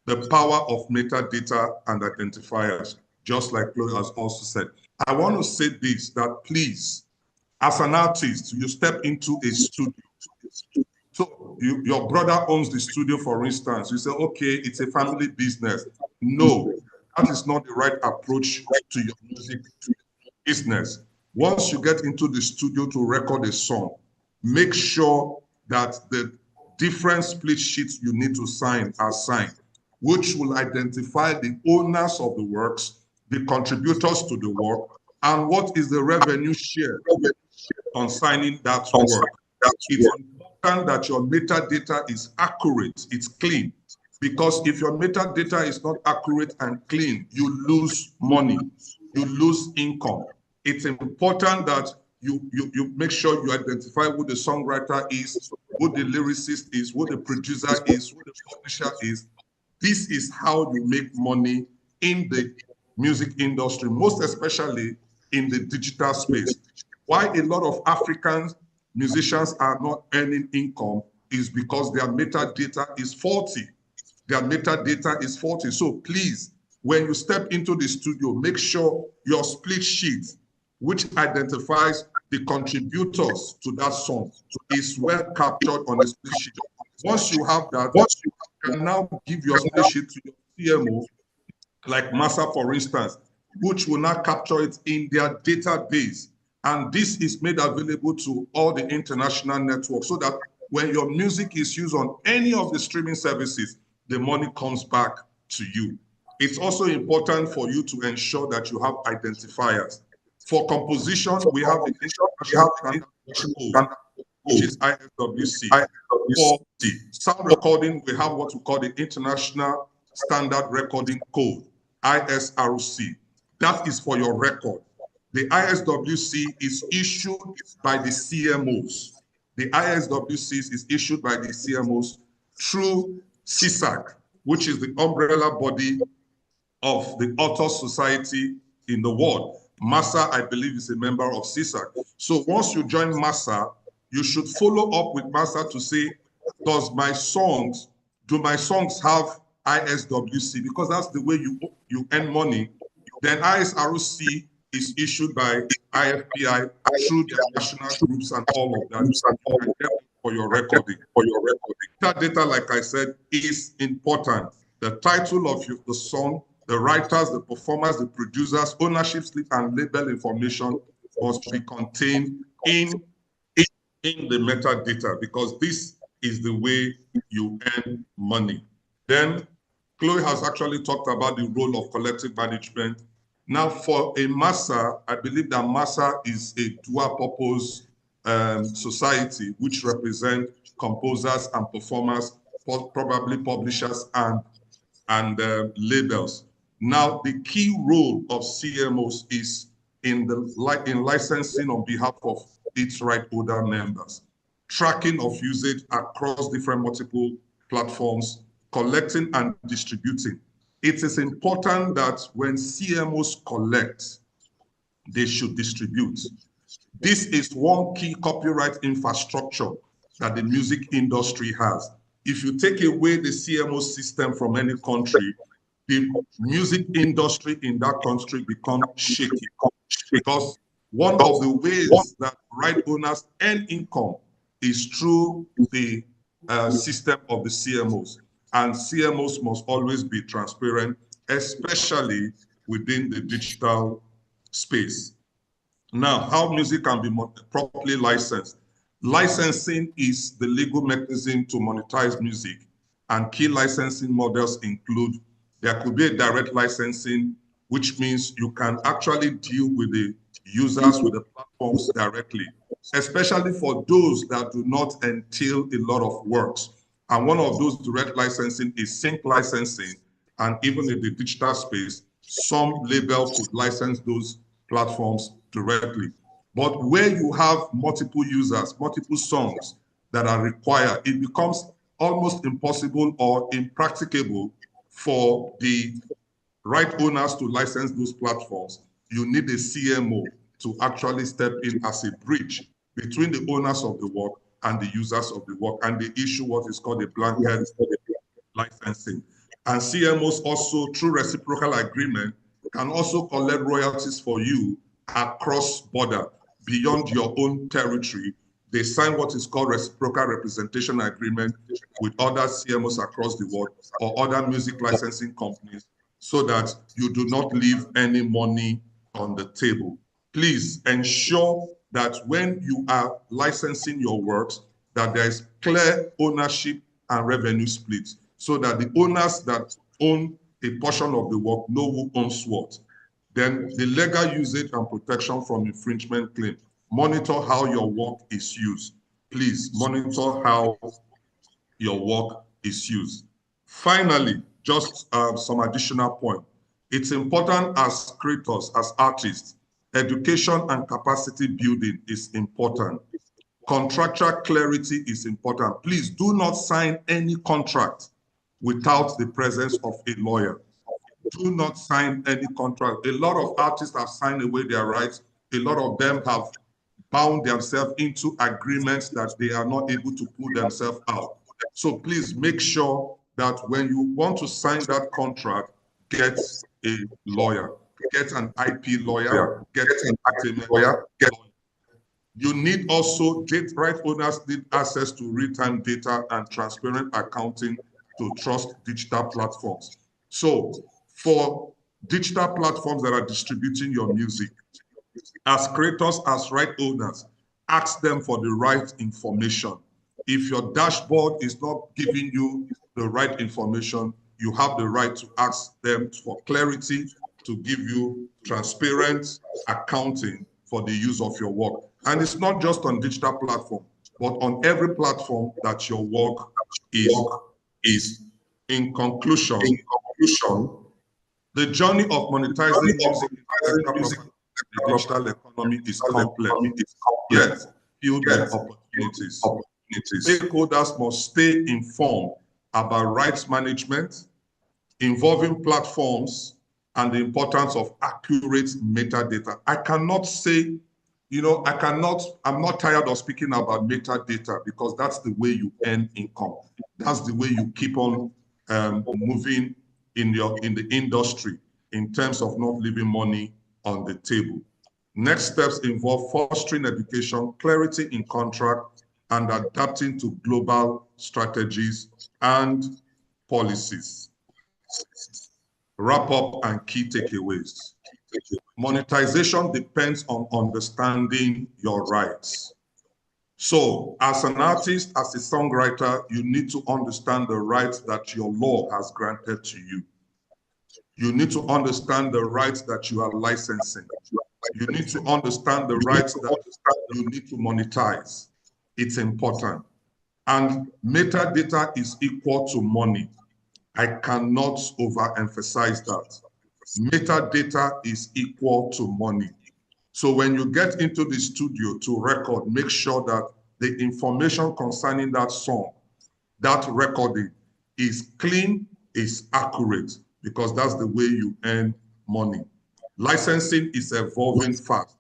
The power of metadata and identifiers, just like Chloe has also said. I want to say this, that please, as an artist, you step into a studio. So your brother owns the studio, for instance. You say, okay, it's a family business. No, that is not the right approach to your music business. Once you get into the studio to record a song, make sure that the different split sheets you need to sign are signed, which will identify the owners of the works, the contributors to the work, and what is the revenue share on signing that work. It's important that your metadata is accurate, it's clean, because if your metadata is not accurate and clean, you lose money, you lose income. It's important that you make sure you identify who the songwriter is, who the lyricist is, who the producer is, who the publisher is. This is how you make money in the music industry, most especially in the digital space. Why a lot of African musicians are not earning income is because their metadata is faulty. Their metadata is faulty. So please, when you step into the studio, make sure your split sheet, which identifies the contributors to that song, is well captured on the split sheet. Once you have that, you can now give your split sheet to your CMO, like MASA, for instance, which will now capture it in their database. And this is made available to all the international networks, so that when your music is used on any of the streaming services, the money comes back to you. It's also important for you to ensure that you have identifiers. For composition, we have the international standard code which is ISWC. For sound recording, we have what we call the International Standard Recording Code, ISRC. That is for your record. The ISWC is issued by the CMOs. The ISWC is issued by the CMOs through CSAC, which is the umbrella body of the Author Society in the world. MASA, I believe, is a member of CSAC. So once you join MASA, you should follow up with MASA to say, do my songs have ISWC? Because that's the way you earn money. Then ISRC is issued by IFPI through the national groups and all of that for your recording. That data, like I said, is important. The title of the song, the writers, the performers, the producers, ownership slip and label information must be contained in the metadata, because this is the way you earn money. Then Chloe has actually talked about the role of collective management. Now, for a MASA, I believe that MASA is a dual-purpose society which represent composers and performers, probably publishers and labels. Now, the key role of CMOs is in licensing on behalf of its right holder members, tracking of usage across different multiple platforms, collecting and distributing. It is important that when CMOs collect, they should distribute. This is one key copyright infrastructure that the music industry has. If you take away the CMO system from any country, the music industry in that country becomes shaky, because one of the ways that right owners earn income is through the system of the CMOs. And CMOs must always be transparent, especially within the digital space. Now, how music can be properly licensed. Licensing is the legal mechanism to monetize music, and key licensing models include, there could be a direct licensing, which means you can actually deal with the users, with the platforms directly, especially for those that do not entail a lot of works. And one of those direct licensing is sync licensing. And even in the digital space, some labels could license those platforms directly. But where you have multiple users, multiple songs that are required, it becomes almost impossible or impracticable for the right owners to license those platforms. You need a CMO to actually step in as a bridge between the owners of the work and the users of the work, and they issue what is called a blanket licensing. And CMOs also, through reciprocal agreement, can also collect royalties for you across border, beyond your own territory. They sign what is called reciprocal representation agreement with other CMOs across the world or other music licensing companies, so that you do not leave any money on the table. Please ensure that when you are licensing your works, that there is clear ownership and revenue split, so that the owners that own a portion of the work know who owns what. Then the legal usage and protection from infringement claim. Monitor how your work is used. Please monitor how your work is used. Finally, just some additional point. It's important as creators, as artists, education and capacity building is important. Contractual clarity is important. Please do not sign any contract without the presence of a lawyer. Do not sign any contract. A lot of artists have signed away their rights. A lot of them have bound themselves into agreements that they are not able to pull themselves out. So please make sure that when you want to sign that contract, get a lawyer. Get an IP lawyer, get an entertainment lawyer. You need also, right owners need access to real-time data and transparent accounting to trust digital platforms. So for digital platforms that are distributing your music, as creators, as right owners, ask them for the right information. If your dashboard is not giving you the right information, you have the right to ask them for clarity, to give you transparent accounting for the use of your work. And it's not just on digital platform. but on every platform that your work is. In conclusion, the journey of monetizing music in the digital economy is complex, yet filled with opportunities. Stakeholders must stay informed about rights management, involving platforms, and the importance of accurate metadata. I cannot say, I'm not tired of speaking about metadata because that's the way you earn income. That's the way you keep on moving in the industry in terms of not leaving money on the table. Next steps involve fostering education, clarity in contract, and adapting to global strategies and policies. Wrap up and key takeaways. Monetization depends on understanding your rights. So as an artist, as a songwriter, you need to understand the rights that your law has granted to you. You need to understand the rights that you are licensing. You need to understand the rights that you need to monetize. It's important. And metadata is equal to money. I cannot overemphasize that. Metadata is equal to money. So when you get into the studio to record, make sure that the information concerning that song, that recording is clean, is accurate, because that's the way you earn money. Licensing is evolving fast,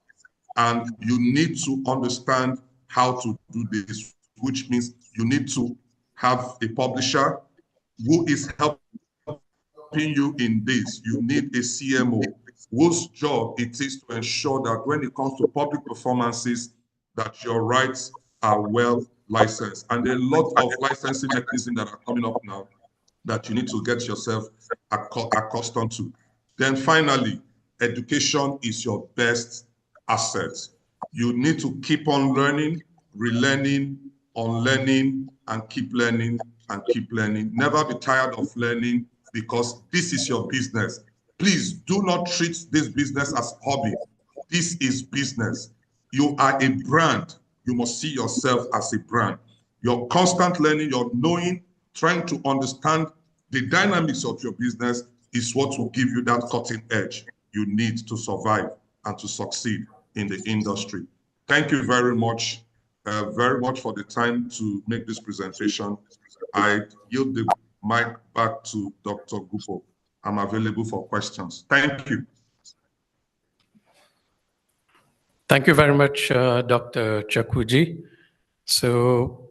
and you need to understand how to do this, which means you need to have a publisher who is helping you in this. You need a CMO whose job it is to ensure that when it comes to public performances, that your rights are well licensed. And there are a lot of licensing mechanisms that are coming up now that you need to get yourself accustomed to. Then finally, education is your best asset. You need to keep on learning, relearning, unlearning, and keep learning and keep learning. Never be tired of learning, because this is your business. Please do not treat this business as hobby. This is business. You are a brand. You must see yourself as a brand. Your constant learning, your knowing, trying to understand the dynamics of your business is what will give you that cutting edge you need to survive and to succeed in the industry. Thank you very much for the time to make this presentation. I yield the mic back to Dr. Gupo. I'm available for questions. Thank you. Thank you very much, Dr. Chakwuji. So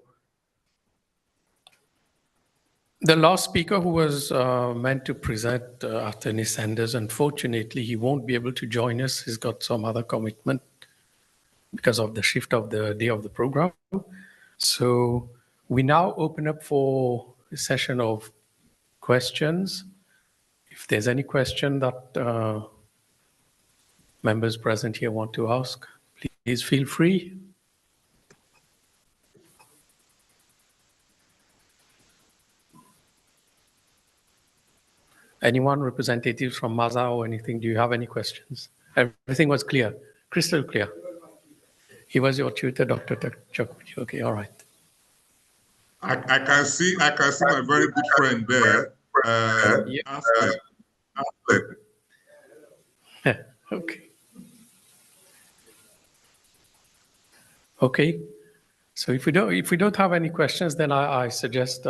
the last speaker who was meant to present, Anthony Sanders, unfortunately, he won't be able to join us. He's got some other commitment because of the shift of the day of the program. So we now open up for a session of questions. If there's any question that members present here want to ask, please feel free. Anyone, representatives from MAZA or anything, do you have any questions? Everything was clear, crystal clear. He was your tutor, Dr. Chakwuji. Okay, all right. I can see my very good friend there. Okay. Okay. So if we don't have any questions, then I suggest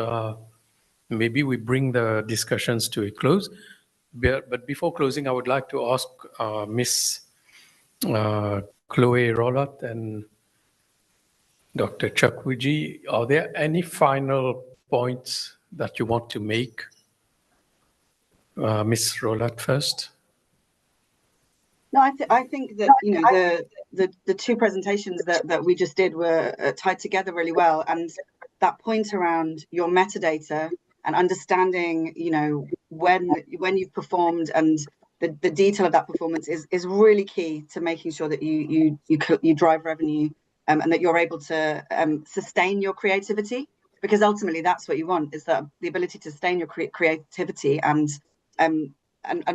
maybe we bring the discussions to a close. But before closing, I would like to ask Miss Chloe Rowlatt and Dr. Chakwuji, are there any final points that you want to make? Ms. Rowlatt first. No, I think that the two presentations that we just did were tied together really well, and that point around your metadata and understanding, when you've performed and the detail of that performance is really key to making sure that you drive revenue and that you're able to sustain your creativity, because ultimately that's what you want, is that the ability to sustain your creativity. And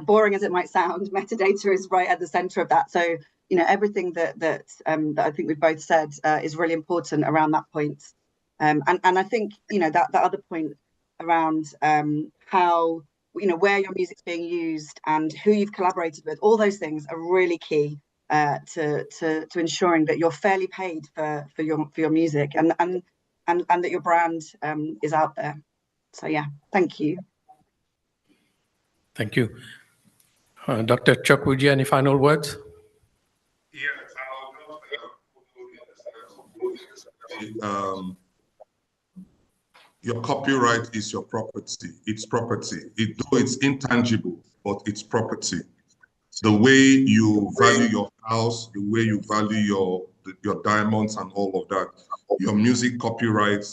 boring as it might sound, metadata is right at the center of that. So you know, everything that I think we've both said is really important around that point. And I think, you know, that other point around how, you know, where your music's being used and who you've collaborated with, all those things are really key to ensuring that you're fairly paid for your music and that your brand is out there. So yeah, thank you. Thank you. Dr. Chukwuji, any final words? Your copyright is your property. It's property. Though it's intangible, but it's property. The way you value your house, the way you value your diamonds and all of that, your music copyright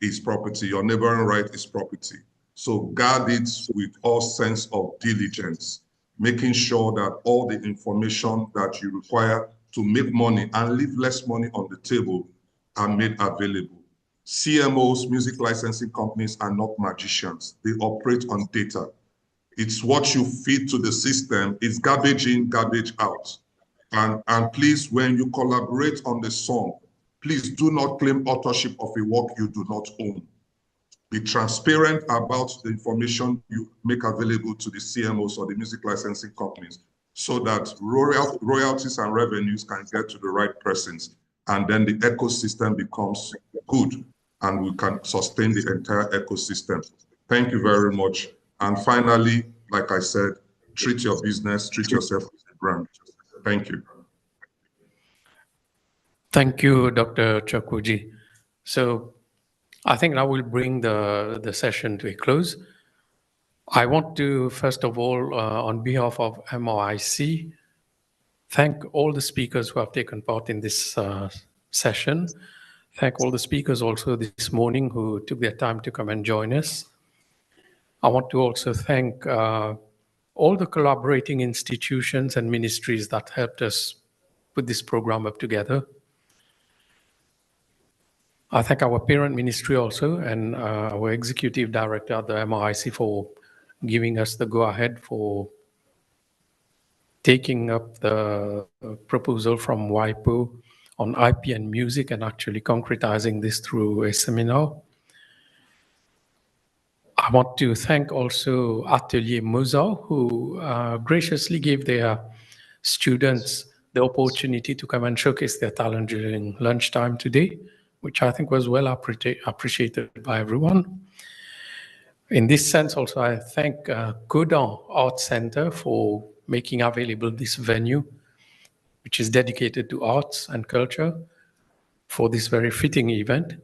is property. Your neighboring right is property. So guard it with all sense of diligence, making sure that all the information that you require to make money and leave less money on the table are made available. CMOs, music licensing companies, are not magicians. They operate on data. It's what you feed to the system. It's garbage in, garbage out. And please, when you collaborate on the song, please do not claim authorship of a work you do not own. Be transparent about the information you make available to the CMOs or the music licensing companies so that royalties and revenues can get to the right persons. And then the ecosystem becomes good and we can sustain the entire ecosystem. Thank you very much. And finally, like I said, treat your business, treat yourself as a brand. Thank you. Thank you, Dr. Chukwuji. So I think now we'll bring the session to a close. I want to, first of all, on behalf of MOIC, thank all the speakers who have taken part in this session. Thank all the speakers also this morning who took their time to come and join us. I want to also thank all the collaborating institutions and ministries that helped us put this program up together. I thank our parent ministry also and our executive director at the MOIC for giving us the go-ahead for taking up the proposal from WIPO on IP and music and actually concretizing this through a seminar. I want to thank also Atelier Mozart, who graciously gave their students the opportunity to come and showcase their talent during lunchtime today, which I think was well appreciated by everyone. In this sense, also, I thank Codan Art Center for making available this venue, which is dedicated to arts and culture for this very fitting event.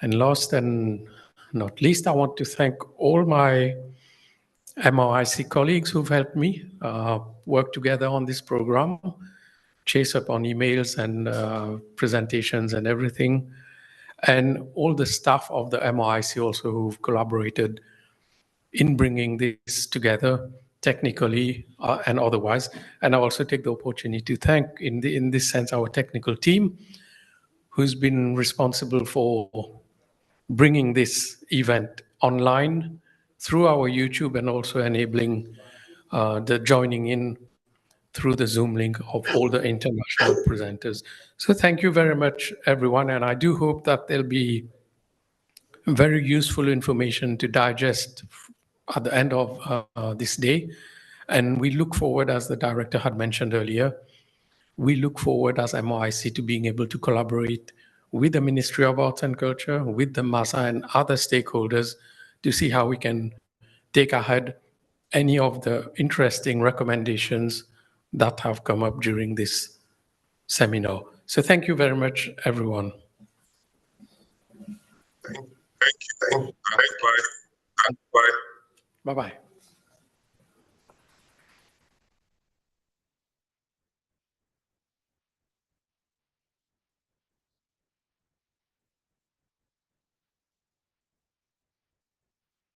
And last and not least, I want to thank all my MOIC colleagues who've helped me work together on this program, chase up on emails and presentations and everything, and all the staff of the MOIC also who've collaborated in bringing this together technically and otherwise. And I also take the opportunity to thank, in this sense, our technical team, who's been responsible for bringing this event online through our YouTube and also enabling the joining in through the Zoom link of all the international presenters. So thank you very much, everyone. And I do hope that there'll be very useful information to digest at the end of this day. And we look forward, as the director had mentioned earlier, we look forward as MOIC to being able to collaborate with the Ministry of Arts and Culture, with the MASA and other stakeholders to see how we can take ahead any of the interesting recommendations that have come up during this seminar. So thank you very much, everyone. Thank you. Bye. Bye. Bye-bye.